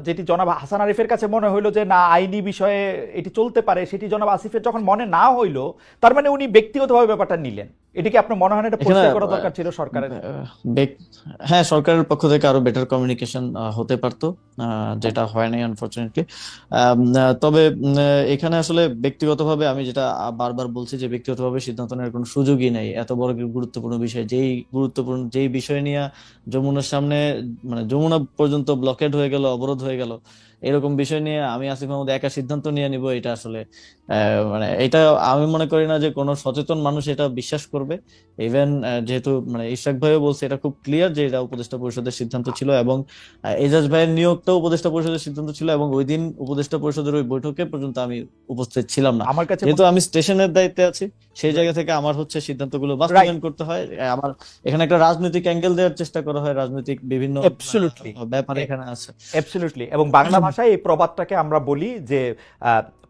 যেটি জনাব হাসান আরিফের কাছে মনে হইলো যে না আইনি বিষয়ে এটি চলতে পারে, সেটি জনাব আসিফের যখন মনে না হইলো, তার মানে উনি ব্যক্তিগতভাবে ব্যাপারটা নিলেন। এটি কি আপনার মনে হয় না এটা এখানে পরিষ্কার করা দরকার ছিল সরকারের? হ্যাঁ, সরকারের পক্ষ থেকে আরো বেটার কমিউনিকেশন হতে পারতো, যেটা হয় নাই আনফরচুনেটলি। তবে এখানে আসলে ব্যক্তিগতভাবে আমি যেটা বারবার বলছি যে ব্যক্তিগতভাবে সিদ্ধান্ত নেওয়ার কোনো সুযোগই নেই। এত বড় গুরুত্বপূর্ণ বিষয়, যেই বিষয় নিয়ে যমুনার সামনে, মানে যমুনা পর্যন্ত ব্লকেড হয়ে গেল, অবরোধ হয়ে গেল, এরকম বিষয় নিয়ে আমি আসিফ মাহমুদ একা সিদ্ধান্ত নিয়ে নিব, এটা আসলে মানে এটা আমি মনে করি না যে কোনো সচেতন মানুষ এটা বিশ্বাস করবে। ইভেন যেহেতু মানে ইশরাক ভাইও বলছে, এটা খুব ক্লিয়ার যে এটা উপদেষ্টা পরিষদের সিদ্ধান্ত ছিল, এবং এজাজ ভাইয়ের নিয়োগটাও উপদেষ্টা পরিষদের সিদ্ধান্ত ছিল, এবং ওই দিন উপদেষ্টা পরিষদের ওই বৈঠকে পর্যন্ত আমি উপস্থিত ছিলাম না। আমার কাছে যেহেতু আমি স্টেশনের দায়িত্বে আছি, সেই জায়গা থেকে আমার হচ্ছে সিদ্ধান্তগুলো রাইট, বাস্তবায়ন করতে হয়। আমার এখানে একটা রাজনৈতিক অ্যাঙ্গেল দেওয়ার চেষ্টা করা হয়, রাজনৈতিক বিভিন্ন অ্যাবসলিউটলি, ব্যাপার এখানে আছে। অ্যাবসলিউটলি। এবং বাংলা ভাষায় এই প্রবাদটাকে আমরা বলি যে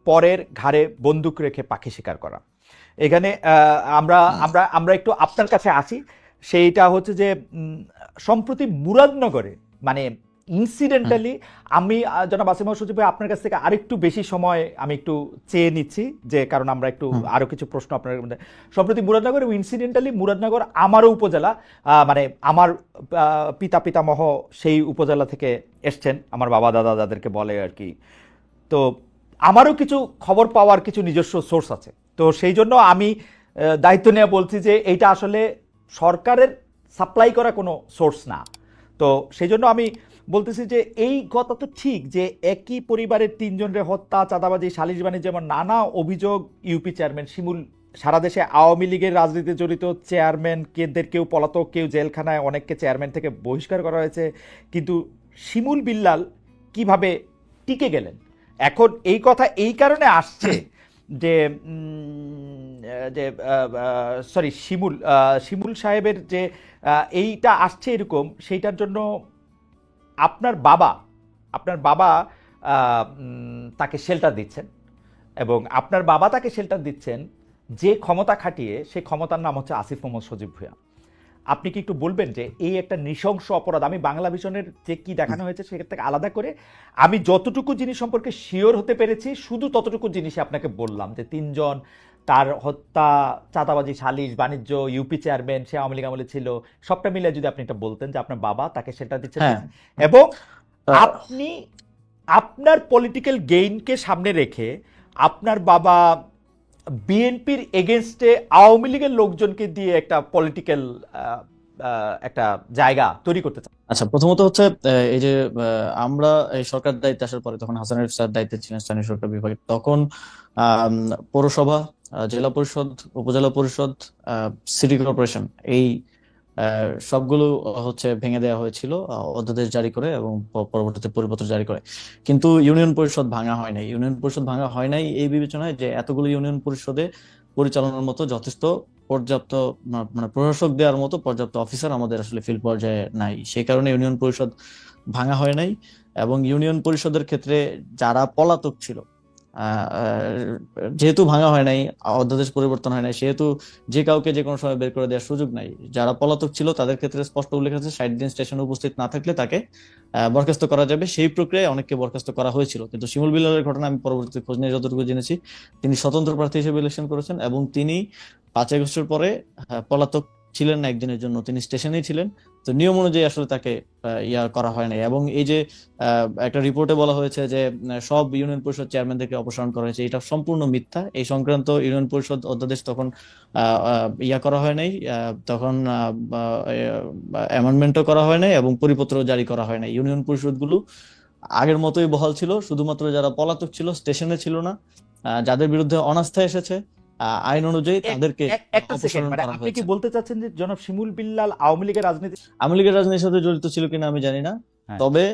পরের ঘাড়ে বন্দুক রেখে পাখি শিকার করা। এখানে আমরা আমরা আমরা একটু আপনার কাছে আসি। সেইটা হচ্ছে যে সম্প্রতি মুরাদনগরে, মানে ইনসিডেন্টালি আমি জনাব আসিফ মাহমুদ সজীব ভাই আপনার কাছ থেকে আরেকটু বেশি সময় আমি একটু চেয়ে নিচ্ছি, যে কারণ আমরা একটু হুম। আরো কিছু প্রশ্ন আপনার মধ্যে। সম্প্রতি মুরাদনগর এবং ইনসিডেন্টালি মুরাদনগর আমারও উপজেলা, মানে আমার পিতা পিতামহ সেই উপজেলা থেকে এসছেন, আমার বাবা দাদা যাদেরকে বলে আর কি। তো আমারও কিছু খবর পাওয়ার কিছু নিজস্ব সোর্স আছে। তো সেই জন্য আমি দায়িত্ব নিয়ে বলছি যে এইটা আসলে সরকারের সাপ্লাই করা কোনো সোর্স না। তো সেই জন্য আমি বলতেছি যে এই কথা তো ঠিক যে একই পরিবারের তিনজনের হত্যা, চাঁদাবাজি, সালিশ বাণিজ্য, যেমন নানা অভিযোগ। ইউপি চেয়ারম্যান শিমুল, সারা দেশে আওয়ামী লীগের রাজনীতিতে জড়িত চেয়ারম্যান কেদের কেউ পলাতক, কেউ জেলখানায়, অনেককে চেয়ারম্যান থেকে বহিষ্কার করা হয়েছে। কিন্তু শিমুল বিল্লাল কিভাবে টিকে গেলেন? এখন এই কথা এই কারণে আসছে যে যে সরি শিমুল শিমুল সাহেবের যে এইটা আসছে এরকম, সেইটার জন্য আপনার বাবা আপনার বাবা তাকে শেল্টার দিচ্ছেন, এবং আপনার বাবা তাকে শেল্টার দিচ্ছেন যে ক্ষমতা খাটিয়ে, সেই ক্ষমতার নাম হচ্ছে আসিফ মোহাম্মদ সজীব ভুঁইয়া। আপনি কি একটু বলবেন যে এই একটা নৃশংস অপরাধ, আমি বাংলা ভিশনের যে কি দেখানো হয়েছে সেক্ষেত্রে থেকে আলাদা করে আমি যতটুকু জিনিস সম্পর্কে শিওর হতে পেরেছি শুধু ততটুকু জিনিসই আপনাকে বললাম, যে তিনজন, তার হত্যা, চাঁদাবাজি, সালিশ বাণিজ্য, ইউপি চেয়ারম্যান, সে আওয়ামী লীগ আমলে ছিল, সবটা মিলে যদি আপনি এটা বলতেন যে আপনার বাবা তাকে সেটা দিচ্ছেন, হ্যাঁ। এবং আহ, আপনি আপনার পলিটিক্যাল গেইনকে সামনে রেখে আপনার বাবা বিএনপির এগেনস্টে আওয়ামী লীগের লোকজনকে দিয়ে একটা পলিটিক্যাল একটা জায়গা তৈরি করতে চান। আচ্ছা, প্রথমত হচ্ছে এই যে আমরা এই সরকার দায়িত্বে আসার পরে, তখন হাসান আরিফ স্যার দায়িত্বে ছিলেন স্থানীয় সরকার বিভাগে, তখন আম, পৌরসভা, জেলা পরিষদ, উপজেলা পরিষদ, সিটি কর্পোরেশন, এই সবগুলো হচ্ছে ভেঙে দেওয়া হয়েছিল অধ্যাদেশ জারি করে এবং পরবর্তীতে পরিপত্র জারি করে। কিন্তু ইউনিয়ন পরিষদ ভাঙা হয় নাই। ইউনিয়ন পরিষদ ভাঙা হয় নাই এই বিবেচনায় যে এতগুলো ইউনিয়ন পরিষদে পরিচালনার মতো যথেষ্ট পর্যাপ্ত মানে প্রশাসক দেওয়ার মতো পর্যাপ্ত অফিসার আমাদের আসলে ফিল্ড পর্যায়ে নাই, সেই কারণে ইউনিয়ন পরিষদ ভাঙা হয় নাই। এবং ইউনিয়ন পরিষদের ক্ষেত্রে যারা পলাতক ছিল, যেহেতু ভাঙা হয় নাই, অধ্যাদেশ পরিবর্তন হয় নাই, সেহেতু যে কাউকে যে কোনো সময় বের করে দেওয়ার সুযোগ নাই। যারা পলাতক ছিল তাদের ক্ষেত্রে স্পষ্ট উল্লেখ আছে 60 দিন স্টেশনে উপস্থিত না থাকলে তাকে বরখাস্ত করা যাবে। সেই প্রক্রিয়ায় অনেককে বরখাস্ত করা হয়েছিল। কিন্তু শিমুল বিল্লালের ঘটনা আমি পরবর্তী খোঁজ নিয়ে যতটুকু জেনেছি, তিনি স্বতন্ত্র প্রার্থী হিসেবে ইলেকশন করেছেন এবং তিনি 5 আগস্টের পরে পলাতক ছিলেন না একদিনের জন্য, তিনি স্টেশনেই ছিলেন। তো নিয়ম অনুযায়ী আসলে তাকে ইয়া করা হয় নাই। এবং এই যে একটা রিপোর্টে বলা হয়েছে যে সব ইউনিয়ন পরিষদ চেয়ারম্যানদেরকে অপসারণ করা হয়েছে, এটা সম্পূর্ণ মিথ্যা। এই সংক্রান্ত ইউনিয়ন পরিষদ অধ্যাদেশ তখন ইয়া করা হয় নাই, তখন অ্যামেন্ডমেন্টও করা হয় নাই এবং পরিপত্র জারি করা হয় নাই। ইউনিয়ন পরিষদগুলো আগের মতোই বহাল ছিল। শুধুমাত্র যারা পলাতক ছিল, স্টেশনে ছিল না, যাদের বিরুদ্ধে অনাস্থা এসেছে, আইন অনুযায়ী তাদেরকে একটা সেকেন্ড, অপসারণ মানে করা আপনি কি হয়েছে। বলতে চাচ্ছেন যে জনাব শিমুল বিল্লাল আওয়ামী লীগের রাজনীতি? আওয়ামী লীগের রাজনীতির সাথে জড়িত ছিল কিনা আমি জানি না, হ্যাঁ, তবে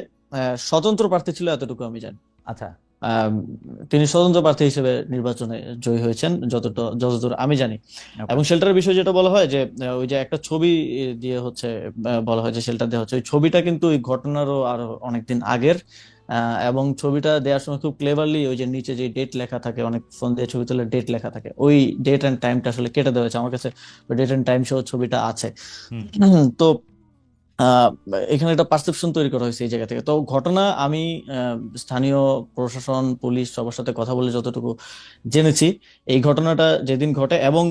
স্বতন্ত্র প্রার্থী ছিল এতটুকু আমি জানি। আচ্ছা, আম, তিনি স্বতন্ত্র প্রার্থী হিসেবে নির্বাচনে জয়ী হয়েছেন যতদূর আমি জানি। ওকে, এবং শেল্টারের বিষয় যেটা বলা হয় যে ওই যে একটা ছবি দিয়ে হচ্ছে বলা হয় যে শেল্টার দেওয়া হচ্ছে, ওই ছবিটা কিন্তু ওই ঘটনারও আরো অনেকদিন আগের। এবং ছবিটা দেওয়ার সময় খুব ক্লেভারলি ওই যে নিচে যে ডেট লেখা থাকে, অনেক ফোন দিয়ে ছবি তুলে ডেট লেখা থাকে, ওই ডেট এন্ড টাইমটা আসলে কেটে দেওয়া হয়েছে। আমার কাছে ডেট এন্ড টাইম সহ ছবিটা আছে। হুম, তো আহ, এখানে একটা পারসেপশন তৈরি করা হয়েছে এই জায়গা থেকে। তো ঘটনা আমি স্থানীয় প্রশাসন, পুলিশ সবার সাথে কথা বলে যতটুকু জেনেছি, এই ঘটনাটা যেদিন ঘটে এবং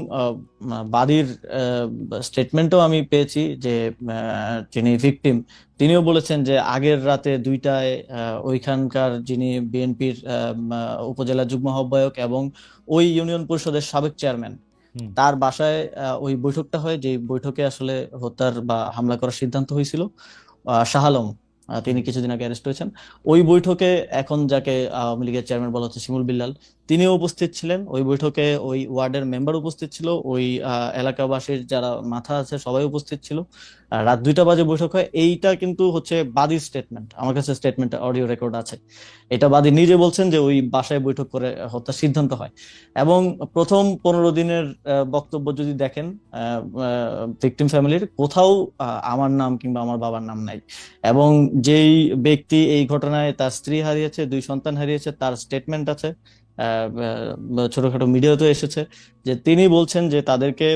বাদীর স্টেটমেন্টও আমি পেয়েছি যে যিনি ভিকটিম, তিনিও বলেছেন যে আগের রাতে 2টায় ওইখানকার যিনি বিএনপির উপজেলা যুগ্ম আহ্বায়ক এবং ওই ইউনিয়ন পরিষদের সাবেক চেয়ারম্যান, হুম, তার বাসায় ওই বৈঠকটা হয়, যে বৈঠকে আসলে হত্যার বা হামলা করার সিদ্ধান্ত হয়েছিল। শাহ আলম, তিনি হুম, কিছুদিন আগে অ্যারেস্ট হয়েছেন। ওই বৈঠকে এখন যাকে আওয়ামী লীগের চেয়ারম্যান বলা হচ্ছে শিমুল বিল্লাল, তিনিও উপস্থিত ছিলেন ওই বৈঠকে। ওই ওয়ার্ডের মেম্বার উপস্থিত ছিল, ওই এলাকাবাসীর যারা মাথা আছে সবাই উপস্থিত ছিল। রাত 2টা বাজে বৈঠক হয়। এইটা কিন্তু হচ্ছে বাদীর স্টেটমেন্ট, আমার কাছে স্টেটমেন্ট অডিও রেকর্ড আছে। এটা বাদী নিজে বলছেন যে ওই বাসায় বৈঠক করে হত্যার সিদ্ধান্ত হয়। এবং প্রথম 15 দিনের বক্তব্য যদি দেখেন, ভিকটিম ফ্যামিলির কোথাও আমার নাম কিংবা আমার বাবার নাম নাই। এবং যেই ব্যক্তি এই ঘটনায় তার স্ত্রী হারিয়েছে, 2 সন্তান হারিয়েছে, তার স্টেটমেন্ট আছে, ছোটখাটো মিডিয়াতে এসেছে, যে তিনি বলছেন যে তাদেরকে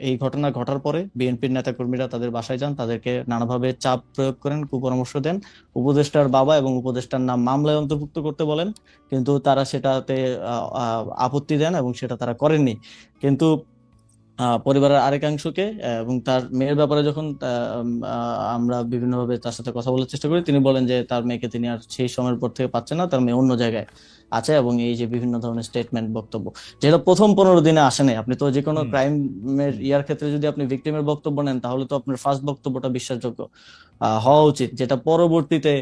এই ঘটনা ঘটার পরে বিএনপির নেতাকর্মীরা তাদের বাসায় যান, তাদেরকে নানাভাবে চাপ প্রয়োগ করেন, কুপরামর্শ দেন, উপদেষ্টার বাবা এবং উপদেষ্টার নাম মামলায় অন্তর্ভুক্ত করতে বলেন, কিন্তু তারা সেটাতে আপত্তি দেন এবং সেটা তারা করেননি। কিন্তু পরিবারের আরেকাংশকে এবং তার মেয়ের ব্যাপারে যখন আমরা বিভিন্নভাবে তার সাথে কথা বলার চেষ্টা করি, তিনি বলেন যে তার মেয়েকে তিনি আর সেই সময়ের পর থেকে পাচ্ছেন না, তার মেয়ে অন্য জায়গায় আছে। এবং এই যে বিভিন্ন ধরনের স্টেটমেন্ট, বক্তব্য, যেটা প্রথম 15 দিনে আসে নাই। আপনি তো যে কোনো হুম ক্রাইমের ইয়ার ক্ষেত্রে যদি আপনি ভিকটিমের বক্তব্য নেন, তাহলে তো আপনার ফার্স্ট বক্তব্যটা বিশ্বাসযোগ্য হওয়া উচিত, যেটা পরবর্তীতে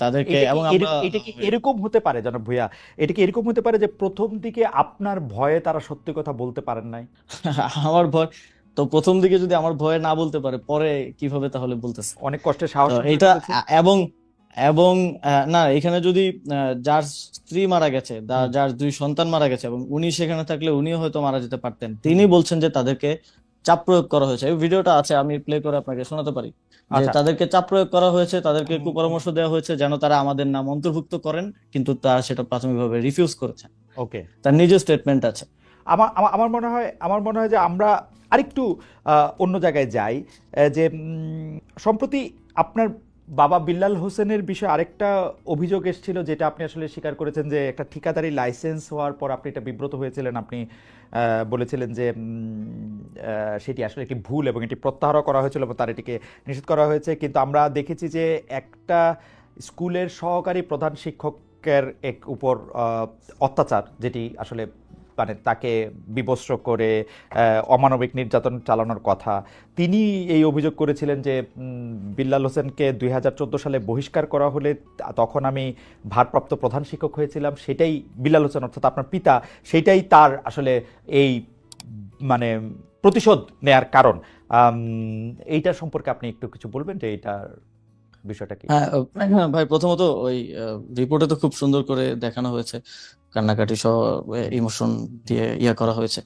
তাদেরকে, এবং আমরা এটা কি এরকম হতে পারে জনাব ভূঁইয়া, এটা কি এরকম হতে পারে যে প্রথম দিকে আপনার ভয়ে তারা সত্যি কথা বলতে পারেন নাই? আমার ভয়, তো প্রথম দিকে যদি আমার ভয়ে না বলতে পারে, পরে কিভাবে তাহলে বলতেছে? অনেক কষ্টে তো সাহস করে এইটা বলেছেন। এবং এবং না, এখানে যদি যার স্ত্রী মারা গেছে, হুম যার 2 সন্তান মারা গেছে, এবং উনি সেখানে থাকলে উনিও হয়তো মারা যেতে পারতেন, হুম তিনি বলছেন যে তাদেরকে চাপ প্রয়োগ করা হয়েছে। এই ভিডিওটা আছে, আমি প্লে করে আপনাকে শোনাতে পারি, যে আচ্ছা। তাদেরকে চাপ প্রয়োগ করা হয়েছে, তাদেরকে উম, কুপরামর্শ দেওয়া হয়েছে যেন তারা আমাদের নাম অন্তর্ভুক্ত করেন, কিন্তু তারা সেটা প্রাথমিকভাবে রিফিউজ করেছেন। ওকে। তার নিজের স্টেটমেন্ট আছে। আমার মনে হয় যে আমরা আরেকটু অন্য জায়গায় যাই। যে সম্প্রতি আপনার বাবা বিল্লাল হোসেনের বিষয়ে আরেকটা অভিযোগ এসেছিল, যেটা আপনি আসলে স্বীকার করেছেন, যে একটা ঠিকাদারি লাইসেন্স হওয়ার পর আপনি এটা বিব্রত হয়েছিলেন। আপনি বলেছিলেন যে সেটি আসলে একটি ভুল এবং এটি প্রত্যাহারও করা হয়েছিল এবং তার এটিকে নিষেধ করা হয়েছে। কিন্তু আমরা দেখেছি যে একটা স্কুলের সহকারী প্রধান শিক্ষকের উপর অত্যাচার, যেটি আসলে মানে তাকে বিবস্ত্র করে অমানবিক নির্যাতন চালানোর কথা, তিনি এই অভিযোগ করেছিলেন যে বিল্লাল হোসেনকে 2014 সালে বহিষ্কার করা হলে তখন আমি ভারপ্রাপ্ত প্রধান শিক্ষক হয়েছিলাম, সেটাই বিল্লাল হোসেন অর্থাৎ আপনার পিতা, সেটাই তার আসলে এই মানে প্রতিশোধ নেয়ার কারণ। আম, এইটা সম্পর্কে আপনি একটু কিছু বলবেন যে এইটার বিষয়টা কি? হ্যাঁ, হ্যাঁ ভাই, প্রথমত ওই রিপোর্টে তো খুব সুন্দর করে দেখানো হয়েছে, কান্নাকাটি সহ ইমোশন দিয়ে ইয়া করা হয়েছে।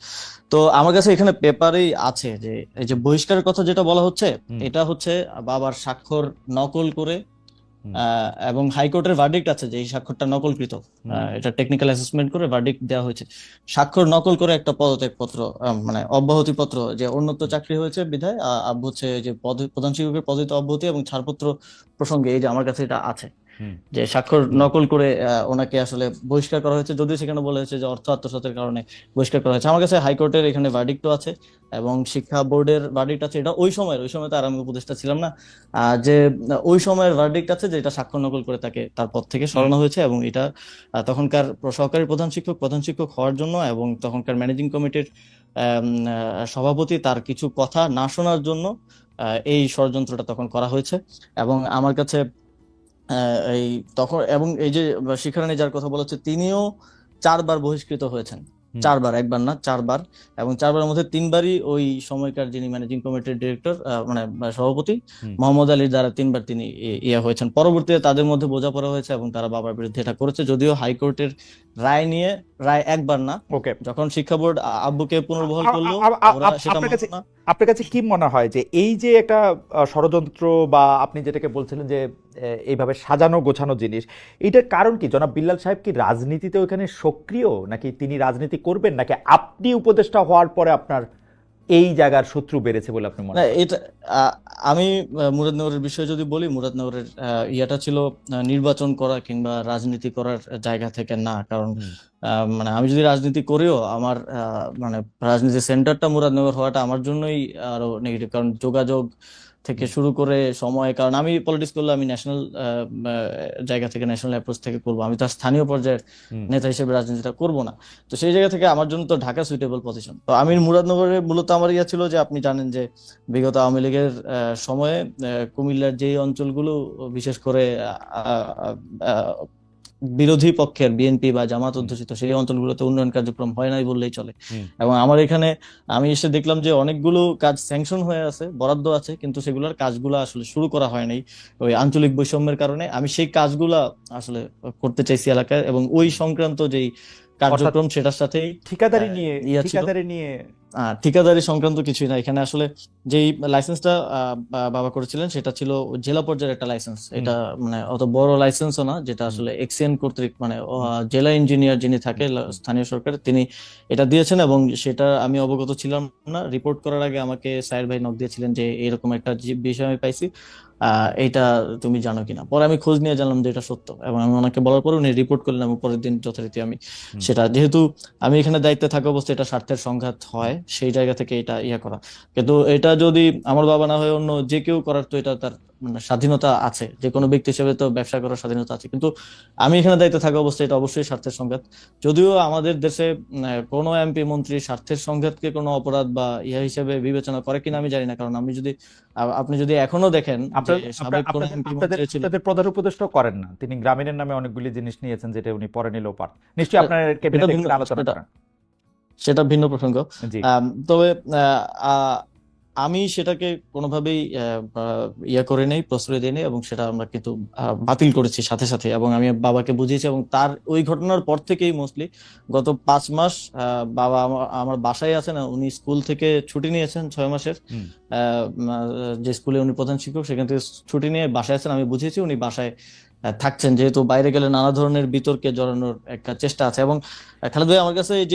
তো আমার কাছে এখানে পেপারেই আছে যে এই যে বহিষ্কারের কথা যেটা বলা হচ্ছে, হুম এটা হচ্ছে বাবার স্বাক্ষর নকল করে, হুম এবং হাইকোর্টের ভার্ডিক্ট আছে যে এই স্বাক্ষরটা নকলকৃত। হুম এটা টেকনিক্যাল অ্যাসেসমেন্ট করে ভার্ডিক্ট দেওয়া হয়েছে। স্বাক্ষর নকল করে একটা পদত্যাগ পত্র, মানে অব্যাহতি পত্র, যে উন্নত চাকরি হয়েছে বিধায় আব্বু হচ্ছে যে প্রধান শিক্ষকের পদে অব্যাহতি এবং ছাড়পত্র প্রসঙ্গে, এই যে আমার কাছে এটা আছে, হুম যে স্বাক্ষর নকল করে ওনাকে আসলে বহিষ্কার করা হয়েছে, যদিও সেখানে বলা হয়েছে যে অর্থ আত্মসাতের কারণে বহিষ্কার করা হয়েছে। আমার কাছে হাইকোর্টের এখানে ভার্ডিক্টও আছে এবং শিক্ষা বোর্ডের ভার্ডিক্ট আছে। এটা ওই সময় তো আর আমি উপদেষ্টা ছিলাম না, যে ওই সময়ের ভার্ডিক্ট আছে যে এটা স্বাক্ষর নকল করে তাকে তার পদ থেকে সরানো হয়েছে। এবং এটা তখনকার সহকারী প্রধান শিক্ষক হওয়ার জন্য এবং তখনকার ম্যানেজিং কমিটির সভাপতি তার কিছু কথা না শোনার জন্য এই ষড়যন্ত্রটা তখন করা হয়েছে। এবং আমার কাছে এই তখন, এবং এই যে শিখারানী যার কথা বলা হচ্ছে, তিনিও 4বার বহিষ্কৃত হয়েছেন। হুম 4বার, একবার না 4বার। এবং 4বারের মধ্যে 3বারই ওই সময়কার যিনি ম্যানেজিং কমিটির ডিরেক্টর, মানে সভাপতি হুম মোহাম্মদ আলীর দ্বারা 3বার তিনি ইয়া হয়েছেন। পরবর্তীতে তাদের মধ্যে বোঝাপড়া হয়েছে এবং তারা বাবার বিরুদ্ধে এটা করেছে, যদিও হাইকোর্টের রায় নিয়ে, রায় একবার না, ওকে। যখন শিক্ষা বোর্ড আব্বুকে পুনর্বহাল করলো, ওরা সেটা আপনার কাছে মানলো না। আপনার কাছে কি মনে হয় যে এই যে একটা ষড়যন্ত্র, বা আপনি যেটাকে বলছিলেন যে এইভাবে সাজানো গোছানো জিনিস, এইটার কারণ কি? জনাব বিল্লাল সাহেব কি রাজনীতিতে ওখানে সক্রিয়, নাকি তিনি রাজনীতি করবেন, নাকি আপনি উপদেষ্টা হওয়ার পরে আপনার এই জায়গার শত্রু বেড়েছে বলে আপনি মনে না, করেন? এটা আমি মুরাদনগরের বিষয়ে যদি বলি, মুরাদনগরের ইয়াটা ছিল নির্বাচন করা কিংবা রাজনীতি করার জায়গা থেকে না। কারণ হুম মানে আমি যদি রাজনীতি করিও, আমার মানে রাজনীতির সেন্টারটা মুরাদনগর হওয়াটা আমার জন্যই আরো নেগেটিভ। কারণ যোগাযোগ থেকে হুম শুরু করে সময়, কারণ আমি পলিটিক্স করলে আমি ন্যাশনাল জায়গা থেকে, ন্যাশনাল অ্যাপ্রোচ থেকে করবো, আমি তার স্থানীয় পর্যায়ের হুম নেতা হিসেবে রাজনীতিটা করব না। তো সেই জায়গা থেকে আমার জন্য তো ঢাকা সুইটেবল পজিশন। তো আমি মুরাদনগরে মূলত আমার ইয়া ছিল যে, আপনি জানেন যে বিগত আওয়ামী লীগের সময়ে কুমিল্লার যেই অঞ্চলগুলো বিশেষ করে বিরোধী পক্ষের বিএনপি বা জামাত হুম অধ্যুষিত, সেই অঞ্চলগুলোতে উন্নয়ন কার্যক্রম হয় নাই বললেই চলে। হুম এবং আমার এখানে আমি এসে দেখলাম যে অনেকগুলো কাজ স্যাংশন হয়ে আছে, বরাদ্দ আছে, কিন্তু সেগুলোর কাজগুলো আসলে শুরু করা হয় নাই ওই আঞ্চলিক বৈষম্যের কারণে। আমি সেই কাজগুলা আসলে করতে চাইছি এলাকায়, এবং ওই সংক্রান্ত যেই কার্যক্রম সেটার সাথেই ঠিকাদারি নিয়ে ইয়া ছিল। ঠিকাদারি নিয়ে ঠিকাদারি সংক্রান্ত কিছুই না এখানে আসলে। যেই লাইসেন্সটা বাবা করেছিলেন সেটা ছিল জেলা পর্যায়ের একটা লাইসেন্স। এটা মানে অত বড় লাইসেন্সও না, যেটা আসলে এক্সিএন কর্তৃক মানে জেলা ইঞ্জিনিয়ার যিনি থাকে স্থানীয় সরকারে তিনি এটা দিয়েছেন, এবং সেটা আমি অবগত ছিলাম না। রিপোর্ট করার আগে আমাকে সাইর ভাই নক দিয়েছিলেন যে এরকম একটা বিষয় আমি পাইছি, এইটা তুমি জানো কিনা। পরে আমি খোঁজ নিয়ে জানলাম যে এটা সত্য, এবং আমি ওনাকে বলার পরে উনি রিপোর্ট করলেন, এবং পরের দিন যথারীতি আমি সেটা, যেহেতু আমি এখানে দায়িত্বে থাকা অবস্থায় এটা স্বার্থের সংঘাত হয়, সেই জায়গা থেকে এটা ইয়ে করা। কিন্তু এটা যদি আমার বাবা না হয় অন্য যে কেউ করার, তো এটা তার মানে স্বাধীনতা আছে, যে কোনো ব্যক্তি হিসেবে তো ব্যবসা করার স্বাধীনতা আছে। কিন্তু আমি এখানে দায়িত্বে থাকা অবস্থায় এটা অবশ্যই স্বার্থের সংঘাত। যদিও আমাদের দেশে কোনো এমপি মন্ত্রী স্বার্থের সংঘাতকে কোনো অপরাধ বা ইয়া হিসেবে বিবেচনা করে কিনা আমি জানি না, কারণ আমি যদি আপনি যদি এখনো দেখেন যে সাবেক কোন এমপি মন্ত্রী ছিল। আপনাদের প্রধান উপদেষ্টাও করেন না, তিনি গ্রামীণের নামে অনেকগুলি জিনিস নিয়েছেন যেটা উনি পরে নিলেও পারেন। নিশ্চয়ই আপনার ক্যাবিনেটে একটু আলোচনা করেন। সেটা ভিন্ন প্রসঙ্গ। জি তবে আমি সেটাকে কোনোভাবেই ইয়া করে নেই, প্রশ্রয় দিই নেই, এবং সেটা আমরা কিন্তু বাতিল করেছি সাথে সাথে, এবং আমি বাবাকে বুঝিয়েছি। এবং তার ওই ঘটনার পর থেকেই মোস্টলি গত 5 মাস বাবা আমার বাসায় আছে না, উনি স্কুল থেকে ছুটি নিয়েছেন 6 মাসের। যে স্কুলে উনি প্রধান শিক্ষক, সেখান থেকে ছুটি নিয়ে বাসায় আছেন। আমি বুঝিয়েছি উনি বাসায় থাকছেন, যেহেতু বাইরে গেলে নানা ধরনের বিতর্কে জড়ানোর একটা চেষ্টা আছে। এবং খালেদ ভাই, আমার কাছে এই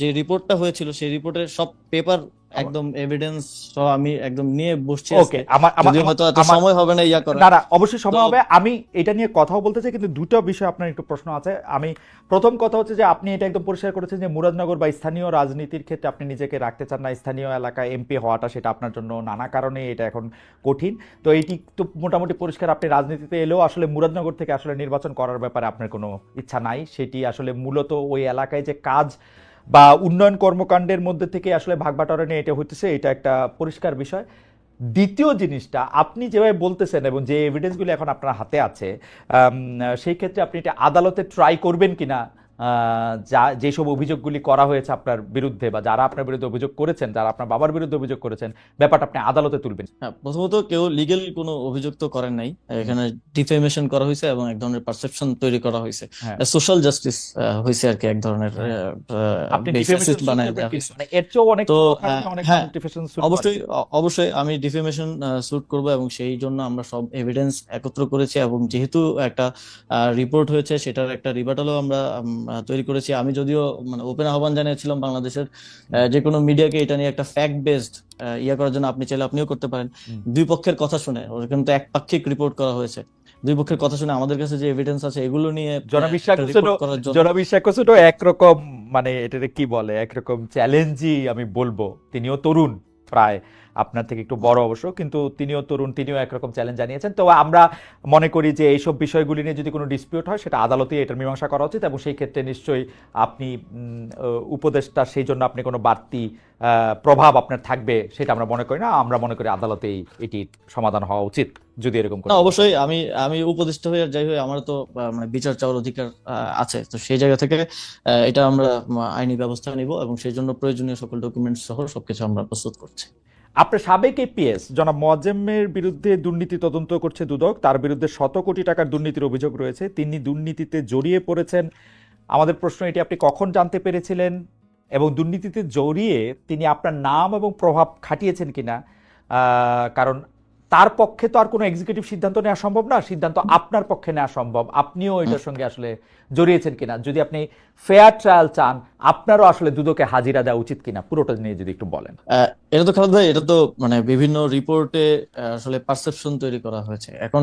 যে রিপোর্টটা হয়েছিল সেই রিপোর্টের সব পেপার একদম এভিডেন্স সহ আমি একদম নিয়ে বসছি ওকে, আজকে। যদিও হয়তো এত সময় হবে না ইয়া করা। না না, অবশ্যই সময় হবে। আমি এটা নিয়ে কথাও বলতে চাই, কিন্তু দুটো বিষয় আপনার একটু প্রশ্ন আছে। আমি প্রথম কথা হচ্ছে যে আপনি এটা একদম পরিষ্কার করেছেন যে মুরাদনগর বা স্থানীয় রাজনীতির ক্ষেত্রে আপনি নিজেকে রাখতে চান না, স্থানীয় এলাকায় এমপি হওয়াটা সেটা আপনার জন্য নানা কারণে এটা এখন কঠিন। তো এইটি তো মোটামুটি পরিষ্কার, আপনি রাজনীতিতে এলেও আসলে মুরাদনগর থেকে আসলে নির্বাচন করার ব্যাপারে আপনার কোনো ইচ্ছা নাই। সেটি আসলে মূলত ওই এলাকায় যে কাজ বা উন্নয়ন কর্মকাণ্ডের মধ্যে থেকে আসলে ভাগবাটোয়ারা নিয়ে এটা হইতেছে, এটা একটা পরিষ্কার বিষয়। দ্বিতীয় জিনিসটা, আপনি যেভাবে বলতেছেন এবং যে এভিডেন্সগুলো এখন আপনার হাতে আছে, সেই ক্ষেত্রে আপনি এটা আদালতে ট্রাই করবেন কিনা, যা যেসব অভিযোগগুলি করা হয়েছে আপনার বিরুদ্ধে বা যারা আপনার বিরুদ্ধে অভিযোগ করেছেন, যারা আপনার বাবার বিরুদ্ধে অভিযোগ করেছেন, ব্যাপারটা আপনি আদালতে তুলবেন। হ্যাঁ, প্রথমত কেউ লিগেল কোনো অভিযোগ তো করেন নাই। এখানে ডিফেমেশন করা হয়েছে এবং এক ধরনের পারসেপশন তৈরি করা হয়েছে, হ্যাঁ, সোশ্যাল জাস্টিস হয়েছে আর কি, এক ধরনের আপনি ডিফেমেশন বেসিস বানায় সুট দেওয়া করবেন হয়েছে। মানে এর চেয়েও অনেক তো অনেক হ্যাঁ, ডিফেমেশন সুট করে। অবশ্যই অবশ্যই আমি ডিফেমেশন স্যুট করব, এবং সেই জন্য আমরা সব এভিডেন্স একত্র করেছি। এবং যেহেতু একটা রিপোর্ট হয়েছে, সেটার একটা রিবাটালও আমরা তৈরি করেছি। আমি যদিও মানে ওপেন আহ্বান জানিয়েছিলাম বাংলাদেশের যে কোনো মিডিয়াকে এটা নিয়ে একটা ফ্যাক্ট বেসড ইয়া করার জন্য। আপনি চাইলে আপনিও করতে পারেন। দুই পক্ষের কথা শুনে, ওর কিন্তু একপাক্ষিক রিপোর্ট করা হয়েছে। দুই পক্ষের কথা শুনে আমাদের কাছে যে এভিডেন্স আছে এগুলো নিয়ে জনবিশ্বাস রিপোর্ট করার জন্য। জনবিশ্বাস ছিল একরকম, মানে এটাকে কি বলে, একরকম চ্যালেঞ্জই আমি বলবো। তিনিও তরুণ, প্রায় আপনার থেকে একটু বড় অবশ্য, কিন্তু তিনিও তরুণ, তিনিও একরকম চ্যালেঞ্জ জানিয়েছেন। তো আমরা মনে করি যে এইসব বিষয়গুলি নিয়ে যদি কোনো ডিসপিউট হয় সেটা আদালতেই এটার মীমাংসা করা উচিত, এবং সেই ক্ষেত্রে নিশ্চয়ই আপনি উপদেষ্টা, সেই জন্য আপনি কোনো বাড়তি প্রভাব আপনার থাকবে সেটা আমরা মনে করি না। আমরা মনে করি আদালতেই এটির সমাধান হওয়া উচিত যদি এরকম না, অবশ্যই আমি আমি উপদেষ্টা হয়ে আর যাই হই, আমার তো মানে বিচার চাওয়ার অধিকার আছে। তো সেই জায়গা থেকে এটা আমরা আইনি ব্যবস্থা নিব, এবং সেই জন্য প্রয়োজনীয় সকল ডকুমেন্টস সহ সবকিছু আমরা প্রস্তুত করছি। আপনার সাবেক এপিএস জনাব মোয়াজ্জেমের বিরুদ্ধে দুর্নীতি তদন্ত করছে দুদক। তার বিরুদ্ধে 100 কোটি টাকার দুর্নীতির অভিযোগ রয়েছে, তিনি দুর্নীতিতে জড়িয়ে পড়েছেন। আমাদের প্রশ্ন, এটি আপনি কখন জানতে পেরেছিলেন, এবং দুর্নীতিতে জড়িয়ে তিনি আপনার নাম এবং প্রভাব খাটিয়েছেন কিনা? কারণ তার পক্ষে তো আর কোনো এক্সিকিউটিভ সিদ্ধান্ত নেওয়া সম্ভব না, সিদ্ধান্ত আপনার পক্ষে নেওয়া সম্ভব। আপনিও এটার সঙ্গে আসলে জড়িয়েছেন কিনা, যদি আপনি ফেয়ার ট্রায়াল চান, আপনারও আসলে দুদকে হাজিরা দেওয়া উচিত কিনা, পুরোটা নিয়ে যদি একটু বলেন। এটা তো খালেদ ভাই, এটা তো মানে বিভিন্ন রিপোর্টে আসলে পারসেপশন তৈরি করা হয়েছে। এখন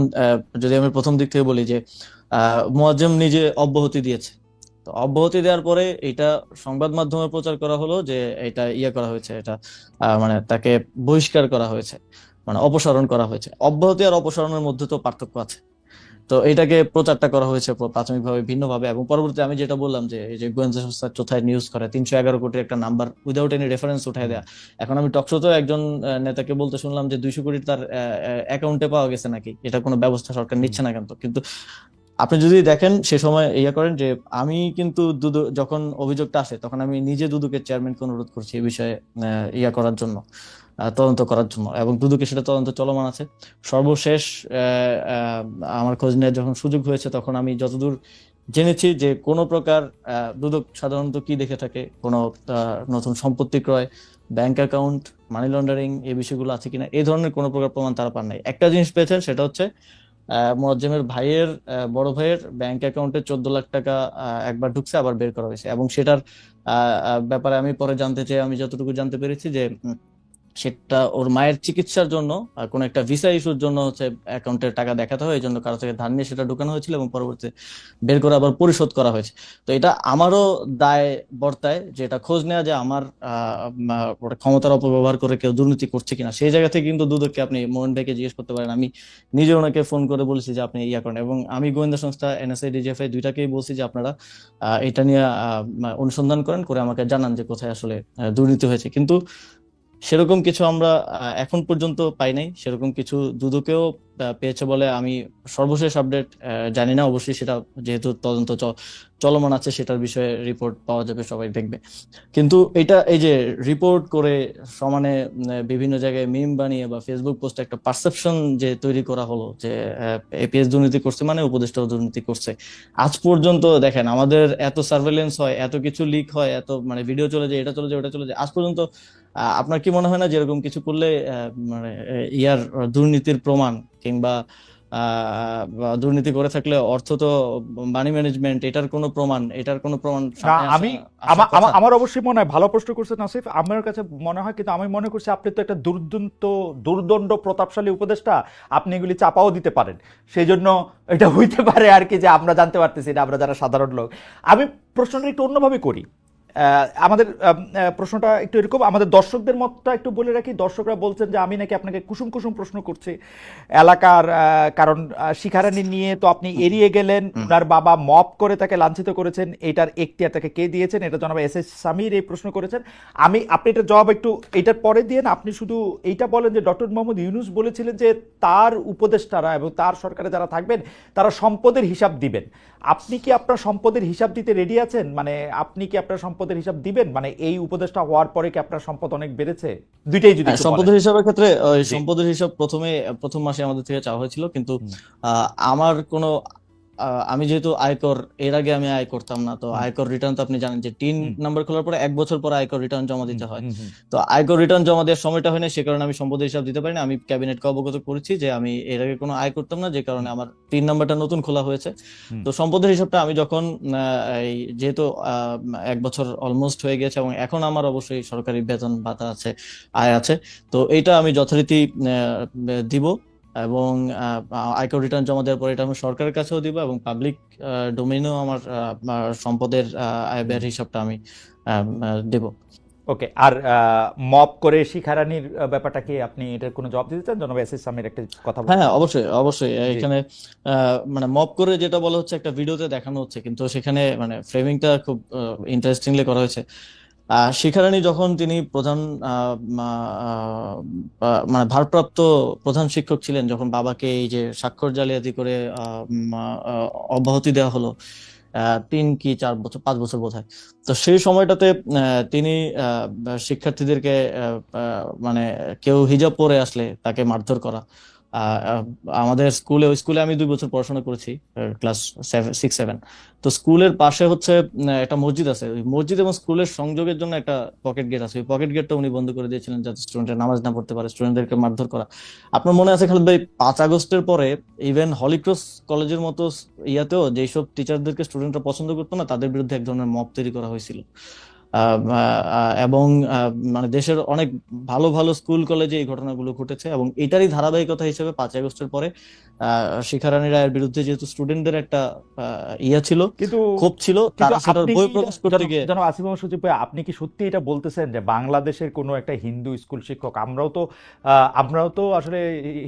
যদি আমি প্রথম দিক থেকে বলি যে মোয়াজ্জেম নিজে অব্যাহতি দিয়েছে। তো অব্যাহতি দেওয়ার পরে এটা সংবাদ মাধ্যমে প্রচার করা হলো যে এটা ইয়ে করা হয়েছে, এটা মানে তাকে বহিষ্কার করা হয়েছে, মানে অপসারণ করা হয়েছে। অব্যাহতি আর অপসারণের মধ্যে তো পার্থক্য আছে। তো এটাকে প্রচারটা করা হয়েছে প্রাথমিকভাবে ভিন্নভাবে, এবং পরবর্তীতে আমি যেটা বললাম যে এই যে গোয়েন্দা সংস্থা চোথায় নিউজ করে 311 কোটির একটা নাম্বার উইদাউট এনি রেফারেন্স উঠায় দেয়া। এখন আমি টকশোতেও একজন নেতাকে বলতে শুনলাম যে 200 কোটি তার অ্যাকাউন্টে পাওয়া গেছে নাকি, এটা কোনো ব্যবস্থা সরকার নিচ্ছে না কেন। কিন্তু আপনি যদি দেখেন সে সময় ইয়া করেন যে আমি কিন্তু যখন অভিযোগটা আসে তখন আমি নিজে দুদকের চেয়ারম্যানকে অনুরোধ করছি এই বিষয়ে ইয়া করার জন্য, তদন্ত করার জন্য, এবং দুদকে সেটা তদন্ত চলমান আছে। সর্বশেষ আমার খোঁজ নেওয়ার যখন সুযোগ হয়েছে তখন আমি যতদূর জেনেছি যে কোনো প্রকার দুদক সাধারণত কি দেখে থাকে, কোনো নতুন সম্পত্তি ক্রয়, ব্যাংক অ্যাকাউন্ট, মানি লন্ডারিং, এই বিষয়গুলো আছে কিনা, এই ধরনের কোনো প্রকার প্রমাণ তারা পান নাই। একটা জিনিস পেয়েছেন, সেটা হচ্ছে মোয়াজ্জেমের ভাইয়ের বড় ভাইয়ের ব্যাংক অ্যাকাউন্টে 14 লাখ টাকা একবার ঢুকছে, আবার বের করা হয়েছে, এবং সেটার ব্যাপারে আমি পরে জানতে চাই, আমি যতটুকু জানতে পেরেছি যে সেটা ওর মায়ের চিকিৎসার জন্য কোনো একটা ভিসা ইস্যুর জন্য হচ্ছে অ্যাকাউন্টের টাকা দেখাতে হয়, এই জন্য কারো থেকে ধার নিয়ে সেটা ঢুকানো হয়েছিল এবং পরবর্তীতে বের করে আবার পরিশোধ করা হয়েছে। তো এটা আমারও দায় বর্তায়, যে এটা খোঁজ নেওয়া, যে আমার ওটা ক্ষমতার অপব্যবহার করে কেউ দুর্নীতি করছে কিনা। সেই জায়গা থেকে কিন্তু দুদককে আপনি মোহন ভাইকে জিজ্ঞেস করতে পারেন। আমি নিজে ওনাকে ফোন করে বলেছি যে আপনি ইয়া করেন, এবং আমি গোয়েন্দা সংস্থা এনএসআই ডিজিএফআই দুইটাকেই বলছি যে আপনারা এটা নিয়ে অনুসন্ধান করেন, করে আমাকে জানান যে কোথায় আসলে দুর্নীতি হয়েছে। কিন্তু সেরকম কিছু আমরা এখন পর্যন্ত পাই নাই। সেরকম কিছু দুদকেও পেয়েছে বলে আমি সর্বশেষ আপডেট জানি না। অবশ্যই সেটা যেহেতু তদন্ত চলমান আছে, সেটার বিষয়ে রিপোর্ট পাওয়া যাবে, সবাই দেখবে। কিন্তু এটা এই যে রিপোর্ট করে সমানে বিভিন্ন জায়গায় মিম বানিয়ে বা ফেসবুক পোস্টে একটা পারসেপশন যে তৈরি করা হলো যে এপিএস দুর্নীতি করছে মানে উপদেষ্টাও দুর্নীতি করছে। আজ পর্যন্ত দেখেন, আমাদের এত সার্ভেলেন্স হয়, এত কিছু লিক হয়, এত মানে ভিডিও চলে যায়, এটা চলে যায়, ওটা চলে যায়, আজ পর্যন্ত আপনার কি মনে হয় না যেরকম কিছু করলে মানে ইয়ার দুর্নীতির প্রমাণ, কিংবা বা দুর্নীতি করে থাকলে অর্থ তো মানি ম্যানেজমেন্ট, এটার কোনো প্রমাণ না, সামনে আসা আমি আসার কথা? আমার অবশ্যই মনে হয়, ভালো প্রশ্ন করছেন আসিফ, আমার কাছে মনে হয়, কিন্তু আমি মনে করছি আপনি তো একটা দুর্দণ্ড প্রতাপশালী উপদেষ্টা, আপনি এগুলি চাপাও দিতে পারেন। সেই জন্য এটা হইতে পারে আর কি, যে আমরা জানতে পারতেছি না, আমরা যারা সাধারণ লোক। আমি প্রশ্নটা একটু অন্যভাবে করি। আমাদের প্রশ্নটা একটু এরকম, আমাদের দর্শকদের মতটা একটু বলে রাখি। দর্শকরা বলছেন যে আমি নাকি আপনাকে কুসুম কুসুম প্রশ্ন করছি এলাকার, কারণ শিখারানি নিয়ে তো আপনি এড়িয়ে গেলেন, হুম। ওনার বাবা মপ করে তাকে লাঞ্ছিত করেছেন, এটার এখতিয়ার তাকে কে দিয়েছেন, এটা জনাব এস এস সামির এই প্রশ্ন করেছেন। আপনি এটার জবাব একটু এটার পরে দিয়ে, আপনি শুধু এইটা বলেন যে ডক্টর মোহাম্মদ ইউনূস বলেছিলেন যে তার উপদেষ্টারা এবং তার সরকারে যারা থাকবেন তারা সম্পদের হিসাব দিবেন। আপনি কি আপনার সম্পদের হিসাব দিতে রেডি আছেন? মানে আপনি কি আপনার সম্পদের হিসাব দিবেন? মানে এই উপদেষ্টা হওয়ার পরে কি আপনার সম্পদ অনেক বেড়েছে? দুইটাই যদি হ্যাঁ, একটু বলেন। সম্পদের হিসাবের ক্ষেত্রে ওই জি। সম্পদের হিসাব প্রথম মাসে আমাদের থেকে চাওয়া হয়েছিল, কিন্তু হুম, আমার কোনো আমি যেহেতু আয়কর, এর আগে আমি আয় করতাম না, তো হুম, আয়কর রিটার্ন তো আপনি জানেন যে হুম, নাম্বার খোলার পরে 1 বছর পরে আয়কর রিটার্ন জমা হুম, দিতে হয়। হুম, হুম, তো আয়কর রিটার্ন জমা দেওয়ার সময়টা হয় না, সে কারণে আমি সম্পদের হিসাব দিতে পারি না। আমি ক্যাবিনেটকে অবগত করেছি যে আমি এর আগে কোনো আয় করতাম না, যে কারণে আমার নাম্বারটা নতুন খোলা হয়েছে। হুম। তো সম্পদের হিসাবটা আমি যখন এই যেহেতু 1 বছর অলমোস্ট হয়ে গেছে, এবং এখন আমার অবশ্যই সরকারি বেতন ভাতা আছে, আয় আছে, তো এটা আমি যথারীতি দিব। এবং আয়কর রিটার্ন জমা দেওয়ার পরে এটা আমি সরকারের কাছেও দিব, এবং পাবলিক ডোমেইনেও আমার সম্পদের আয় ব্যয়ের হিসাবটা আমি দেব। ওকে। আর মপ করে শিখারানির ব্যাপারটা কি, আপনি এটার কোনো জবাব দিতে চান? জনাব এস এস সামির একটা কথা হ্যাঁ, হ্যাঁ, বলছিলেন। অবশ্যই অবশ্যই। জি। এখানে মানে মপ করে যেটা বলা হচ্ছে, একটা ভিডিওতে দেখানো হচ্ছে, কিন্তু সেখানে মানে ফ্রেমিংটা খুব ইন্টারেস্টিংলি করা হয়েছে। শিখারানী যখন তিনি প্রধান মানে ভারপ্রাপ্ত প্রধান শিক্ষক ছিলেন, যখন বাবাকে এই যে স্বাক্ষর জালিয়াতি করে অব্যাহতি দেওয়া হলো 3 কি 4 বছর 5 বছর বোধহয়। তো সেই সময়টাতে তিনি শিক্ষার্থীদেরকে মানে কেউ হিজাব পরে আসলে তাকে মারধর করা। আমাদের ওই স্কুলে আমি 2 বছর পড়াশোনা করেছি, ক্লাস 6 7। তো স্কুলের পাশে হচ্ছে একটা মসজিদ আছে, ওই মসজিদ এবং স্কুলের সংযোগের জন্য একটা পকেট গেট আছে। ওই পকেট গেটটা উনি বন্ধ করে দিয়েছিলেন যাতে স্টুডেন্টরা নামাজ না পড়তে পারে, স্টুডেন্টদেরকে মারধর করা। আপনার মনে আছে খালেদ ভাই, 5 আগস্টের পরে ইভেন হলিক্রস কলেজের মতো ইয়াতেও যেসব টিচারদেরকে স্টুডেন্টরা পছন্দ করতো না, তাদের বিরুদ্ধে এক ধরনের মব তৈরি করা হয়েছিল। এবং মানে দেশের অনেক ভালো ভালো স্কুল কলেজে এই ঘটনাগুলো ঘটেছে, এবং এটারই ধারাবাহিকতা হিসেবে 5 আগস্টের পরে শিখারানী রায়ের বিরুদ্ধে যেহেতু স্টুডেন্টদের একটা ইয়া ছিল, কিন্তু ক্ষোভ ছিল, কিন্তু তারা সেটার আপনি কি বহিঃপ্রকাশ করতে গিয়ে। যেন আসিফ মোহাম্মদ সজীব ভাই, আপনি কি সত্যি এটা বলতেছেন যে বাংলাদেশের কোনো একটা হিন্দু স্কুল শিক্ষক, আমরাও তো আসলে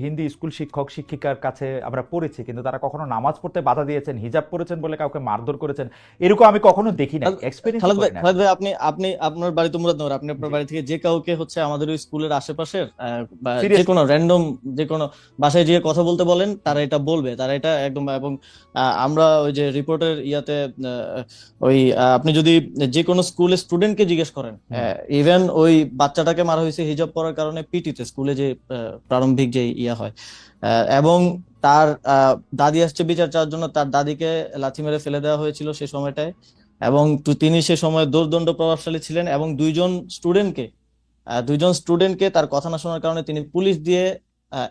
হিন্দি স্কুল শিক্ষক শিক্ষিকার কাছে আমরা পড়েছি, কিন্তু তারা কখনো নামাজ পড়তে বাধা দিয়েছেন, হিজাব পরেছেন বলে কাউকে মারধর করেছেন, এরকম আমি কখনো দেখি নাই, এক্সপেরিয়েন্সও খালেদ ভাই, করি না আসলে। আপনি আপনি আপনার বাড়ি তো মুরাদনগর, আপনি আপনার জি। বাড়ি থেকে যে কাউকে হচ্ছে আমাদের ওই স্কুলের আশেপাশের বা যে সিরিয়াসলি। কোনো র্যান্ডম যে কোনো বাসায় গিয়ে কথা বলতে বলেন, তারা এটা বলবে, তারা এটা একদম। এবং আমরা ওই যে রিপোর্টের ইয়াতে ওই আপনি যদি যে কোনো স্কুলের স্টুডেন্টকে জিজ্ঞেস করেন, হুম, ইভেন ওই বাচ্চাটাকে মারা হয়েছে হিজাব পরার কারণে পিটিতে, স্কুলে যে প্রারম্ভিক যে ইয়া হয়, এবং তার দাদি আসছে বিচার চাওয়ার জন্য, তার দাদিকে লাথি মেরে ফেলে দেওয়া হয়েছিল সে সময়টায়। এবং তিনি সে সময় দোর্দণ্ড প্রভাবশালী ছিলেন, এবং দুইজন স্টুডেন্টকে তার কথা না শোনার কারণে তিনি পুলিশ দিয়ে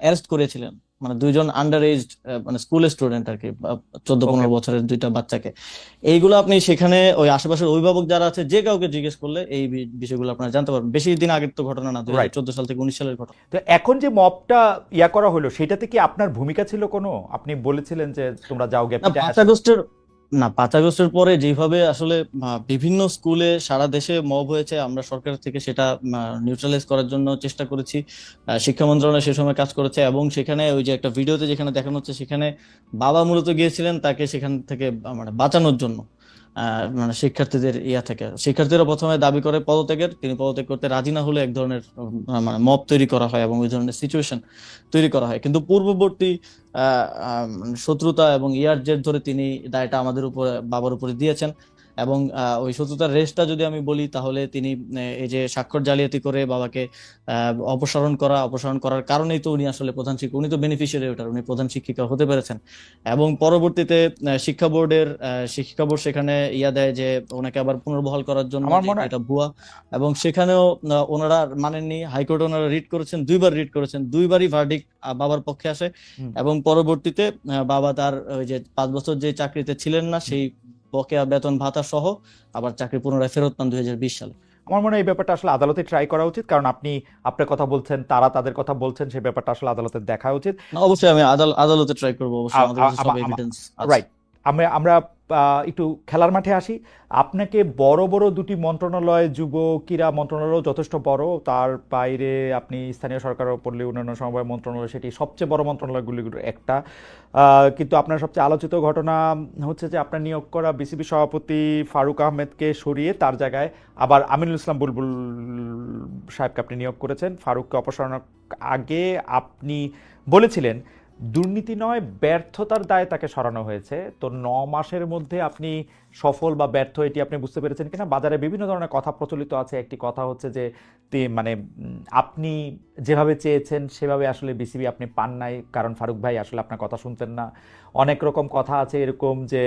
অ্যারেস্ট করেছিলেন। মানে দুইজন আন্ডার এজ, মানে স্কুলের স্টুডেন্ট আর কি, 14-15 ওকে। বছরের দুইটা বাচ্চাকে। এইগুলো আপনি সেখানে ওই আশেপাশের অভিভাবক যারা আছে, যে কাউকে জিজ্ঞেস করলে এই বিষয়গুলো আপনারা জানতে পারবেন। বেশি দিন আগের তো ঘটনা না, রাইট। 2014 সাল থেকে 19 সালের ঘটনা। তো এখন যে মবটা করা হলো, সেটাতে কি আপনার ভূমিকা ছিল কোনো? আপনি বলেছিলেন যে তোমরা যাও গে না, পিটায় 5 আসো। আগস্টের না 5 আগস্টের পরে যেভাবে আসলে বিভিন্ন স্কুলে সারা দেশে মব হয়েছে, আমরা সরকার থেকে সেটা নিউট্রালাইজ করার জন্য চেষ্টা করেছি। শিক্ষা মন্ত্রণালয় সে সময় কাজ করেছে, এবং সেখানে ওই যে একটা ভিডিওতে যেখানে দেখানো হচ্ছে, সেখানে বাবা মূলত গিয়েছিলেন তাকে সেখান থেকে মানে বাঁচানোর জন্য। মানে শিক্ষার্থীদের থেকে শিক্ষার্থীরা প্রথমে দাবি করে পদত্যাগের, তিনি পদত্যাগ করতে রাজি না হলে এক ধরনের মানে মব তৈরি করা হয় এবং ওই ধরনের সিচুয়েশন তৈরি করা হয়। কিন্তু পূর্ববর্তী শত্রুতা এবং জের ধরে তিনি দায়টা আমাদের উপর, বাবার উপরে দিয়েছেন। এবং ওই শত্রুতার রেশটা যদি আমি বলি, তাহলে তিনি এই যে স্বাক্ষর জালিয়াতি করে বাবাকে অপসারণ করার কারণেই তো উনি আসলে প্রধান শিক্ষক, উনি তো বেনিফিশিয়ারি ওটার, উনি প্রধান শিক্ষিকা হতে পেরেছেন। এবং পরবর্তীতে শিক্ষা বোর্ড সেখানে দেয় যে ওনাকে আবার পুনর্বহাল করার জন্য, আমার যে মনে হয় এটা ভুয়া। এবং সেখানেও ওনারা মানেননি, হাইকোর্টে ওনারা দুইবার রিট করেছেন, দুইবারই ভার্ডিক্ট বাবার পক্ষে আসে। হুম, এবং পরবর্তীতে বাবা তার ওই যে 5 বছর যে চাকরিতে ছিলেন না, হুম। সেই বকেয়া বেতন ভাতা সহ আবার চাকরি পুনরায় ফেরত পান 2020 সালে। আমার মনে হয় এই ব্যাপারটা আসলে আদালতে ট্রাই করা উচিত, কারণ আপনি আপনার কথা বলছেন, তারা তাদের কথা বলছেন, সেই ব্যাপারটা আসলে আদালতে দেখা উচিত। না, অবশ্যই আমি আদালতে ট্রাই করবো, অবশ্যই আমাদের কাছে সব এভিডেন্স আছে। রাইট। আমরা আমরা একটু খেলার মাঠে আসি। আপনাকে বড় বড় দুটি মন্ত্রণালয়, যুব ক্রীড়া মন্ত্রণালয় যথেষ্ট বড়, তার বাইরে আপনি স্থানীয় সরকার ও পল্লী উন্নয়ন সমবায় মন্ত্রণালয়, সেটি সবচেয়ে বড় মন্ত্রণালয়গুলির একটা। কিন্তু আপনার সবচেয়ে আলোচিত ঘটনা হচ্ছে যে আপনার নিয়োগ করা বিসিবি সভাপতি ফারুক আহমেদকে সরিয়ে তার জায়গায় আবার আমিনুল ইসলাম বুলবুল সাহেবকে আপনি নিয়োগ করেছেন। ফারুককে অপসারণের আগে আপনি বলেছিলেন দুর্নীতি নয়, ব্যর্থতার দায়ে তাকে সরানো হয়েছে। তো 9 মাসের মধ্যে আপনি সফল বা ব্যর্থ এটি আপনি বুঝতে পেরেছেন কিনা? বাজারে বিভিন্ন ধরনের কথা প্রচলিত আছে। একটি কথা হচ্ছে যে মানে আপনি যেভাবে চেয়েছেন সেভাবে আসলে বিসিবি আপনি পান নাই, কারণ ফারুক ভাই আসলে আপনার কথা শুনতেন না। অনেক রকম কথা আছে এরকম যে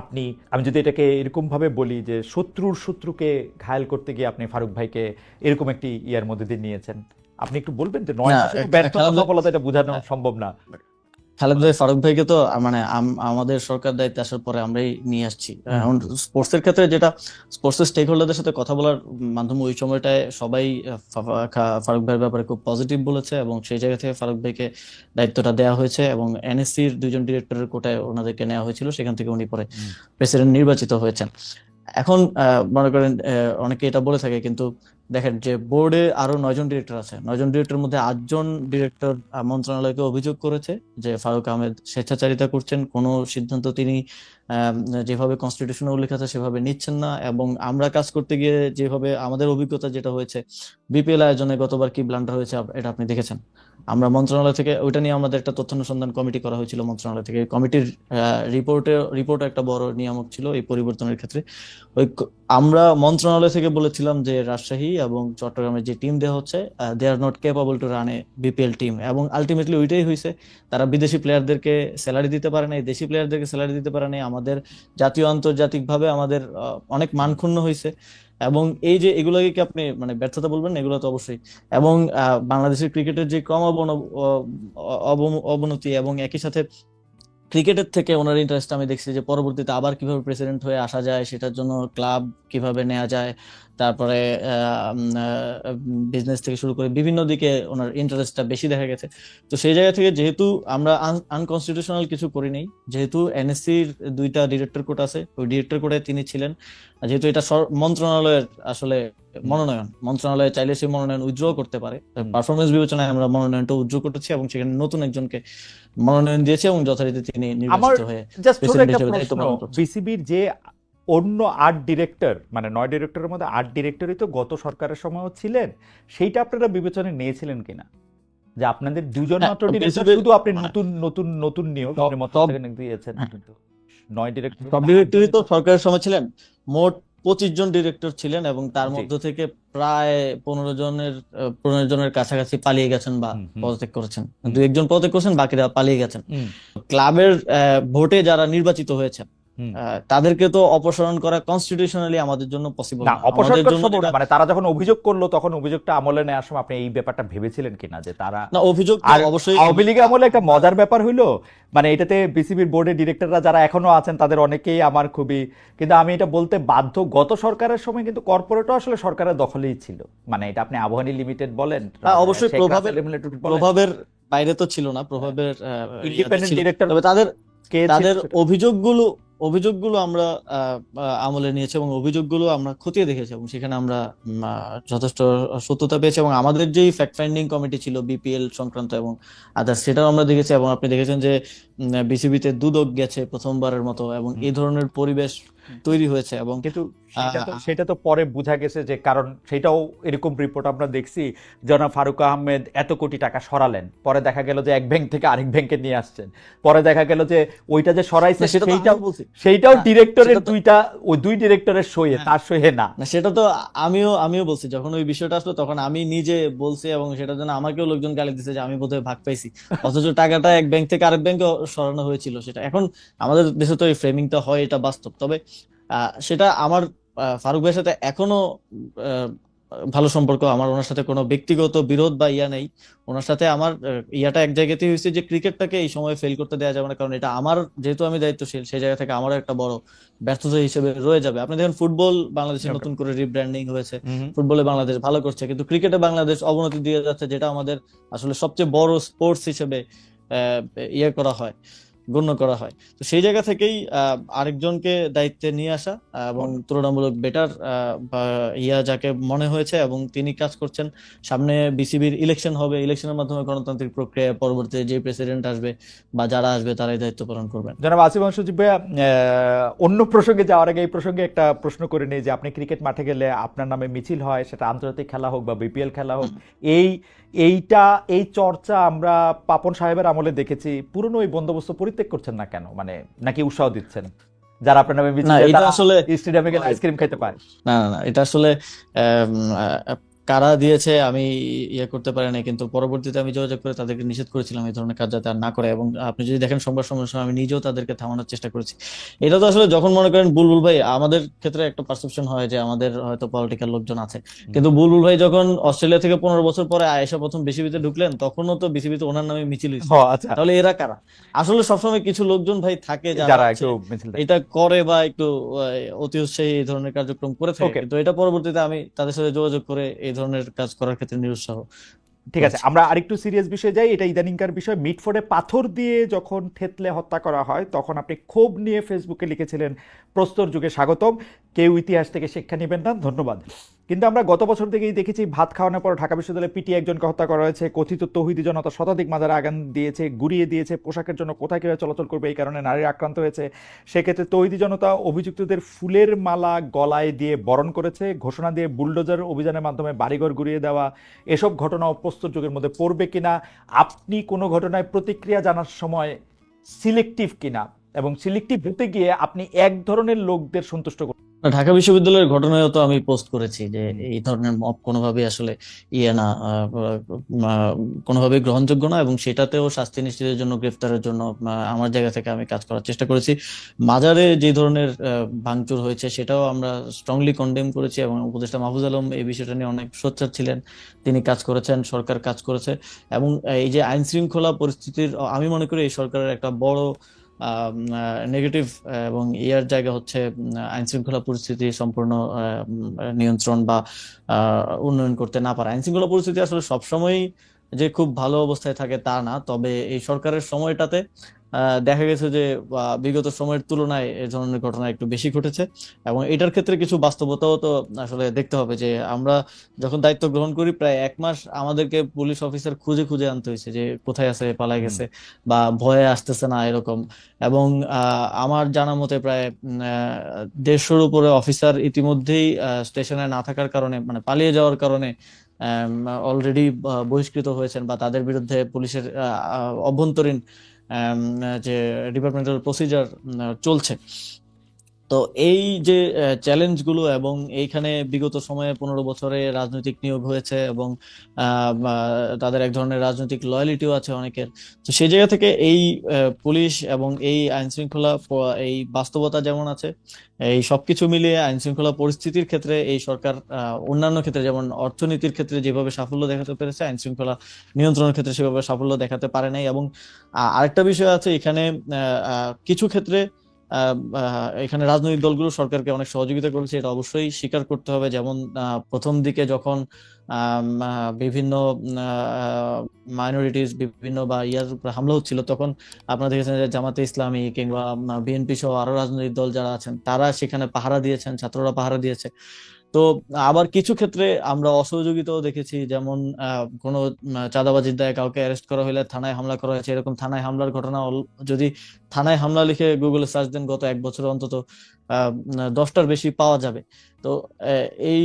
আপনি, আমি যদি এটাকে এরকমভাবে বলি যে শত্রুর শত্রুকে ঘায়েল করতে গিয়ে আপনি ফারুক ভাইকে এরকম একটি ইয়ার মধ্যে দিয়ে নিয়েছেন। আপনি একটু বলবেন যে 9 মাসে তো ব্যর্থতা সফলতা এটা বোঝানো সম্ভব না। খালেদ ভাই, ফারুক ভাইকে তো মানে আমাদের সরকার দায়িত্বে আসার পরে আমরাই নিয়ে আসছি। এখন স্পোর্টসের ক্ষেত্রে যেটা, স্পোর্টসের স্টেক হোল্ডারদের সাথে কথা বলার মাধ্যমে ওই সময়টায় সবাই ফারুক ভাইয়ের ব্যাপারে খুব পজিটিভ বলেছে, এবং সেই জায়গা থেকে ফারুক ভাইকে দায়িত্বটা দেওয়া হয়েছে। এবং এনএসসির 2জন ডিরেক্টরের কোটায় ওনাদেরকে নেওয়া হয়েছিল, সেখান থেকে উনি পরে প্রেসিডেন্ট নির্বাচিত হয়েছেন। এখন মনে করেন অনেকে এটা বলে থাকে, কিন্তু দেখেন যে বোর্ডে আরো 9জন ডিরেক্টর আছে, 9জন ডিরেক্টরের মধ্যে 8জন ডিরেক্টর মন্ত্রণালয়কে অভিযোগ করেছে যে ফারুক আহমেদ স্বেচ্ছাচারিতা করছেন, কোনো সিদ্ধান্ত তিনি যেভাবে কনস্টিটিউশনে উল্লেখ আছে সেভাবে নিচ্ছেন না। এবং আমরা কাজ করতে গিয়ে যেভাবে আমাদের অভিজ্ঞতা যেটা হয়েছে, বিপিএল আয়োজনে গতবার কি ব্লান্ডার হয়েছে এটা আপনি দেখেছেন। আমরা মন্ত্রণালয় থেকে ওইটা নিয়ে আমাদের একটা তথ্য অনুসন্ধান কমিটি করা হয়েছিল মন্ত্রণালয় থেকে। কমিটির রিপোর্ট একটা বড় নিয়ামক ছিল এই পরিবর্তনের ক্ষেত্রে। ওই আমরা মন্ত্রণালয় থেকে বলেছিলাম যে রাজশাহী এবং চট্টগ্রামের যে টিম দেওয়া হচ্ছে, they are not capable to run a BPL team. এবং আলটিমেটলি ওইটাই হয়েছে, তারা বিদেশি প্লেয়ারদেরকে স্যালারি দিতে পারে নাই, দেশি প্লেয়ারদেরকে স্যালারি দিতে পারে নাই। আমাদের জাতীয় আন্তর্জাতিক ভাবে আমাদের অনেক মান ক্ষুণ্ণ হয়েছে। এবং এই যে এগুলোকে কি আপনি মানে ব্যর্থতা বলবেন না? এগুলো তো অবশ্যই। এবং বাংলাদেশের ক্রিকেটের যে ক্রম অবনতি, এবং একই সাথে ক্রিকেটের থেকে ওনার ইন্টারেস্ট আমি দেখছি যে পরবর্তীতে আবার কিভাবে প্রেসিডেন্ট হয়ে আসা যায়, সেটার জন্য ক্লাব কিভাবে নেওয়া যায়, তারপরে বিজনেস থেকে শুরু করে বিভিন্ন দিকে ওনার ইন্টারেস্টটা বেশি দেখা গেছে। তো সেই জায়গা থেকে যেহেতু আমরা আনকনস্টিটিউশনাল কিছু করি নাই, যেহেতু এনএসসির 2টা ডিরেক্টর কোর্ট আছে, ওই ডিরেক্টর কোর্টে তিনি ছিলেন, যেহেতু এটা মন্ত্রণালয়ের আসলে মনোনয়ন, মন্ত্রণালয় চাইলে সেই মনোনয়ন উইথড্র করতে পারে। পারফরমেন্স বিবেচনায় আমরা মনোনয়নটা উইথড্র করেছি, এবং সেখানে নতুন একজনকে মনোনয়ন দিয়েছে, এবং যথারীতি তিনি আমার নির্বাচিত হয়ে জাস্ট ছোট প্রেসিডেন্ট একটা হিসেবে দায়িত্ব প্রশ্ন, পালন করছেন। বিসিবির যে অন্য 8 ডিরেক্টর, মানে 9 ডিরেক্টরের মধ্যে 8 ডিরেক্টরই তো গত সরকারের সময়ও ছিলেন, সেইটা আপনারা বিবেচনায় নিয়েছিলেন কিনা? যে আপনাদের 2জন মাত্র ডিরেক্টর, শুধু আপনি নতুন নতুন নতুন নিয়োগ আপনি মন্ত্রণ থেকে দিয়েছেন, কিন্তু 9 ডিরেক্টর সব ডিরেক্টরই তো সরকারের সময় ছিলেন। মোট 25 জন ডিরেক্টর ছিলেন এবং তার জি। মধ্য থেকে প্রায় 15 জনের কাছাকাছি পালিয়ে গেছেন বা হুম হুম পদত্যাগ করেছেন। হুম 2-1 জন পদত্যাগ করেছেন, বাকিরা পালিয়ে গেছেন। হুম ক্লাবের ভোটে যারা নির্বাচিত হয়েছেন হুম। তাদেরকে তো অপসারণ করা কনস্টিটিউশনালি আমাদের জন্য পসিবল না, না। অপসারণ আমাদের করা জন্য সম্ভব না, যেটা, মানে তারা যখন অভিযোগ করলো তখন অভিযোগটা আমলে নেওয়ার সময় আপনি এই ব্যাপারটা ভেবেছিলেন কিনা যে তারা, না, অভিযোগ তো আর অবশ্যই আওয়ামী লীগ আমলে একটা আমরা মজার ব্যাপার হইলো, মানে এটাতে বিসিবির বোর্ডের ডিরেক্টররা যারা এখনো আছেন তাদের অনেকেই আমার খুবই, কিন্তু আমি এটা বলতে বাধ্য, গত সরকারের সময় কিন্তু কর্পোরেটও আসলে সরকারের দখলেই ছিল, মানে এটা আপনি আবাহনী লিমিটেড বলেন, অবশ্যই শেখ রাসেল প্রভাবের লিমিটেড বলেন, প্রভাবের বাইরে তো ছিল না, প্রভাবের ইয়াতে ইন্ডিপেন্ডেন্ট ছিল। ডিরেক্টর তবে তাদের কে ছিল তাদের সেটা। অভিযোগগুলো অভিযোগগুলো আমরা আমলে নিয়েছি এবং অভিযোগগুলো আমরা খতিয়ে দেখেছি এবং সেখানে আমরা যথেষ্ট সত্যতা পেয়েছি এবং আমাদের যেই ফ্যাক্ট ফাইন্ডিং কমিটি ছিল বিপিএল সংক্রান্ত এবং আদার্স, সেটাও আমরা দেখেছি। এবং আপনি দেখেছেন যে বিসিবিতে দুদক গেছে প্রথমবারের মতো এবং হুম। এই ধরনের পরিবেশ তৈরি হয়েছে এবং কিন্তু আহ, সেটা তো পরে বোঝা গেছে যে, কারণ সেটাও এরকম রিপোর্ট আমরা দেখছি, জনাব ফারুক আহমেদ এত কোটি টাকা সরালেন, পরে দেখা গেল যে এক ব্যাংক থেকে আরেক ব্যাংকে নিয়ে আসছেন, পরে দেখা গেল যে ওইটা যে সরাইছে না, সেটা তো সেইটাও আমিও বলছি। সেইটাও হ্যাঁ, ডিরেক্টরের সেটা তো দুইটা, ওই দুই ডিরেক্টরের সইয়ে, হ্যাঁ, তার সইয়ে না। না, সেটা তো আমিও বলছি। যখন ওই বিষয়টা আসলো তখন আমি নিজে বলছি এবং সেটার জন্য আমাকেও লোকজন গালি দিচ্ছে যে আমি বোধহয় ভাগ পাইছি, অথচ টাকাটা এক ব্যাংক থেকে আরেক ব্যাংকে সরানো হয়েছিল। সেটা এখন আমাদের দেশে তো এই ফ্রেমিংটা হয়, এটা বাস্তব। তবে সেটা আমার ফারুক ভাইয়ের সাথে এখনো আহ, ভালো সম্পর্ক। আমার ওনার সাথে কোনো ব্যক্তিগত বিরোধ বা ইয়া নেই। ওনার সাথে আমার ইয়াটা এক জায়গাতেই হয়েছে যে ক্রিকেটটাকে এই সময় ফেল করতে দেওয়া যাবে না, কারণ এটা আমার, যেহেতু আমি দায়িত্বশীল, সেই জায়গা থেকে আমারও একটা বড় ব্যর্থতা হিসেবে রয়ে যাবে। আপনি দেখেন ফুটবল বাংলাদেশে Okay. নতুন করে রিব্র্যান্ডিং হয়েছে, হুম ফুটবলে বাংলাদেশ ভালো করছে, কিন্তু ক্রিকেটে বাংলাদেশ অবনতি দিয়ে যাচ্ছে, যেটা আমাদের আসলে সবচেয়ে বড় স্পোর্টস হিসেবে আহ, ইয়ে করা হয়, গণ্য করা হয়। তো সেই জায়গা থেকেই আরেকজনকে দায়িত্বে নিয়ে আসা এবং হুম। তুলনামূলক বেটার ইয়া যাকে মনে হয়েছে এবং তিনি কাজ করছেন। সামনে বিসিবির ইলেকশন হবে, ইলেকশনের মাধ্যমে গণতান্ত্রিক প্রক্রিয়া, পরবর্তীতে যে প্রেসিডেন্ট আসবে বা যারা আসবে তারাই দায়িত্ব পালন করবেন। জনাব আসিফ সজীব ভাইয়া, অন্য প্রসঙ্গে যাওয়ার আগে এই প্রসঙ্গে একটা প্রশ্ন করে নিই যে, আপনি ক্রিকেট মাঠে গেলে আপনার নামে মিছিল হয়, সেটা আন্তর্জাতিক খেলা হোক বা বিপিএল খেলা হোক, এই এইটা এই চর্চা আমরা পাপন সাহেবের আমলে দেখেছি, পুরনো ওই বন্দোবস্ত পরিত্যাগ করছেন না কেন, মানে নাকি উৎসাহ দিচ্ছেন যারা আপনার নামে মিছিল না, দেয় এটা তারা আসলে স্টেডিয়ামে গেলে আইসক্রিম খাইতে পারে? না, না, না, এটা আসলে কারা দিয়েছে আমি ইয়ে করতে পারি না, কিন্তু পরবর্তীতে আমি যোগাযোগ করে তাদেরকে নিষেধ করেছিলাম এই ধরনের কাজ যাতে আর না করে। এবং আপনি যদি দেখেন সংবাদ সম্মেলনের সময় আমি নিজেও তাদেরকে থামানোর চেষ্টা করেছি। এটা তো আসলে যখন মনে করেন বুলবুল ভাই, আমাদের ক্ষেত্রে একটা পারসেপশন হয় যে আমাদের হয়তো পলিটিক্যাল লোকজন আছে, হুম। কিন্তু বুলবুল ভাই যখন অস্ট্রেলিয়া থেকে 15 বছর পরে আয়েশা প্রথম বিসিবিতে ঢুকলেন, তখনও তো বিসিবিতে ওনার নামে মিছিল হয়েছে। ও আচ্ছা, তাহলে এরা কারা? আসলে সবসময় কিছু লোকজন ভাই থাকে যারা যারা হচ্ছে একটু মিছিল দেয়। এটা করে বা একটু অতি উৎসাহী এই ধরনের কার্যক্রম করে থাকে, ওকে, কিন্তু এটা পরবর্তীতে আমি তাদের সাথে যোগাযোগ করে এই ধরনের কাজ করার ক্ষেত্রে নিরুৎসাহ ঠিক আছে, করেছি। আমরা আরেকটু সিরিয়াস বিষয়ে যাই। এটা ইদানিংকার বিষয়, মিটফোর্ডে পাথর দিয়ে যখন থেতলে হত্যা করা হয় তখন আপনি ক্ষোভ নিয়ে ফেসবুকে লিখেছিলেন, প্রস্তর যুগে স্বাগতম, কেউ ইতিহাস থেকে শিক্ষা নেবেন না, ধন্যবাদ। কিন্তু আমরা গত বছর থেকেই দেখেছি ভাত খাওয়ানোর পর ঢাকা বিশ্ববিদ্যালয়ে পিটিয়ে একজনকে হত্যা করা হয়েছে, কথিত তৌহিদি জনতা শতাধিক মাজারে আগুন দিয়েছে, গুড়িয়ে দিয়েছে, পোশাকের জন্য কোথায় কিভাবে চলাচল করবে এই কারণে নারীরা আক্রান্ত হয়েছে। সেক্ষেত্রে তৌহিদি জনতা অভিযুক্তদের ফুলের মালা গলায় দিয়ে বরণ করেছে, ঘোষণা দিয়ে বুলডোজার অভিযানের মাধ্যমে বাড়িঘর গুড়িয়ে দেওয়া, এসব ঘটনা প্রস্তর যুগের মধ্যে পড়বে কিনা, আপনি কোনো ঘটনায় প্রতিক্রিয়া জানার সময় সিলেক্টিভ কিনা, এবং সিলেক্টিভ হতে গিয়ে আপনি এক ধরনের লোকদের সন্তুষ্ট করুন। না, ঢাকা বিশ্ববিদ্যালয়ের ঘটনায়ও তো আমি পোস্ট করেছি যে হুম। এই ধরনের মব কোনোভাবেই আসলে ইয়ে না, কোনোভাবেই গ্রহণযোগ্য না, এবং সেটাতেও শাস্তি নিশ্চিতের জন্য, গ্রেফতারের জন্য আমার জায়গা থেকে আমি কাজ করার চেষ্টা করেছি। মাজারে যে ধরনের ভাঙচুর হয়েছে সেটাও আমরা স্ট্রংলি কন্ডেম করেছি এবং উপদেষ্টা মাহফুজ আলম এই বিষয়টা নিয়ে অনেক সোচ্চার ছিলেন, তিনি কাজ করেছেন, সরকার কাজ করেছে। এবং এই যে আইন শৃঙ্খলা পরিস্থিতির, আমি মনে করি এই সরকারের একটা বড় নেগেটিভ এবং ইয়ার জায়গা হচ্ছে আইন শৃঙ্খলা পরিস্থিতি সম্পূর্ণ নিয়ন্ত্রণ বা উন্নয়ন করতে না পারা। আইন শৃঙ্খলা পরিস্থিতি আসলে সবসময় যে খুব ভালো অবস্থায় থাকে তা না, তবে এই সরকারের সময়টাতে দেখা গেছে যে বিগত সময়ের তুলনায় এই ধরনের ঘটনা একটু বেশি ঘটেছে। এবং এটার ক্ষেত্রে কিছু বাস্তবতাও তো আসলে দেখতে হবে যে আমরা যখন দায়িত্ব গ্রহণ করি প্রায় 1 মাস আমাদেরকে পুলিশ অফিসার খুঁজে খুঁজে আনতে হয়েছে যে কোথায় আছে, পালায় হুম। গেছে বা ভয়ে আসতেছে না এরকম। এবং আমার জানা মতে প্রায় 150-র উপরে অফিসার ইতিমধ্যেই স্টেশনে না থাকার কারণে, মানে পালিয়ে যাওয়ার কারণে অলরেডি বহিষ্কৃত হয়েছেন বা তাদের বিরুদ্ধে পুলিশের অভ্যন্তরীণ যে ডিপার্টমেন্টাল প্রসিজার চলছে। তো এই যে চ্যালেঞ্জগুলো এবং এইখানে বিগত সময়ে 15 বছরে রাজনৈতিক নিয়োগ হয়েছে এবং তাদের এক ধরনের রাজনৈতিক লয়ালিটিও আছে অনেকের। তো সেই জায়গা থেকে এই পুলিশ এবং এই আইন শৃঙ্খলা এই বাস্তবতা যেমন আছে, এই সবকিছু মিলিয়ে আইন শৃঙ্খলা পরিস্থিতির ক্ষেত্রে এই সরকার অন্যান্য ক্ষেত্রে যেমন অর্থনীতির ক্ষেত্রে যেভাবে সাফল্য দেখাতে পেরেছে, আইন শৃঙ্খলা নিয়ন্ত্রণের ক্ষেত্রে সেভাবে সাফল্য দেখাতে পারে নাই। এবং আরেকটা বিষয় আছে এখানে, কিছু ক্ষেত্রে এখানে রাজনৈতিক দলগুলো সরকারকে অনেক সহযোগিতা করেছে, এটা অবশ্যই স্বীকার করতে হবে। যেমন প্রথম দিকে যখন বিভিন্ন মাইনরিটিস বিভিন্ন বা ইয়ার উপর হামলা হচ্ছিল, তখন আপনারা দেখেছেন যে জামাতে ইসলামী কিংবা বিএনপি সহ আরো রাজনৈতিক দল যারা আছেন তারা সেখানে পাহারা দিয়েছেন, ছাত্ররা পাহারা দিয়েছে। তো আবার কিছু ক্ষেত্রে আমরা অসহযোগিতাও দেখেছি, যেমন কোনো চাঁদাবাজির দায়ে কাউকে অ্যারেস্ট করা হলে থানায় হামলা করা হয়েছে। এরকম থানায় হামলার ঘটনা যদি থানায় হামলা লিখে গুগলে সার্চ দেন গত এক বছরে অন্তত 10টার বেশি পাওয়া যাবে। তো এই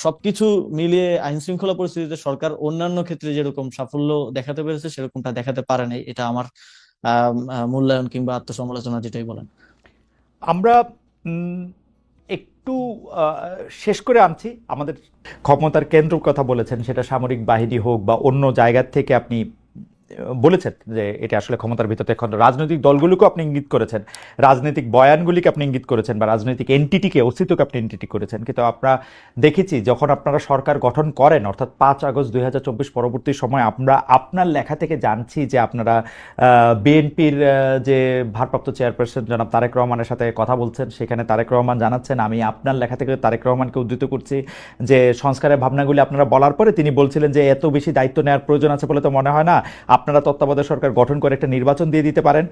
সবকিছু মিলিয়ে আইন শৃঙ্খলা পরিস্থিতিতে সরকার অন্যান্য ক্ষেত্রে যেরকম সাফল্য দেখাতে পেরেছে সেরকমটা দেখাতে পারে নাই। এটা আমার মূল্যায়ন কিংবা আত্মসমালোচনা যেটাই বলেন। আমরা উম, একটু শেষ করে আনছি আমাদের ক্ষমতার কেন্দ্র কথা বলেছেন, সেটা সামরিক বাহিনী হোক বা অন্য জায়গার থেকে আপনি বলেছেন যে এটা আসলে ক্ষমতার ভিতরে এখন রাজনৈতিক দলগুলোকে আপনি ইঙ্গিত করেছেন, রাজনৈতিক বয়ানগুলিকে আপনি ইঙ্গিত করেছেন বা রাজনৈতিক এন্টিটিকে অস্তিত্বকে আপনি এন্টিটি করেছেন। কিন্তু আমরা দেখেছি যখন আপনারা সরকার গঠন করেন অর্থাৎ 5 আগস্ট 2024 পরবর্তী সময় আমরা আপনার লেখা থেকে জানছি যে আপনারা বিএনপির যে ভারপ্রাপ্ত চেয়ারপারসন জনাব তারেক রহমানের সাথে কথা বলছেন। সেখানে তারেক রহমান জানাচ্ছেন, আমি আপনার লেখা থেকে তারেক রহমানকে উদ্ধৃত করছি, যে সংস্কারের ভাবনাগুলি আপনারা বলার পরে তিনি বলছিলেন যে এত বেশি দায়িত্ব নেওয়ার প্রয়োজন আছে বলে তো মনে হয় না, আপনারা তত্ত্বাবধায়ক সরকার গঠন করে একটা নির্বাচন দিয়ে দিতে পারেন।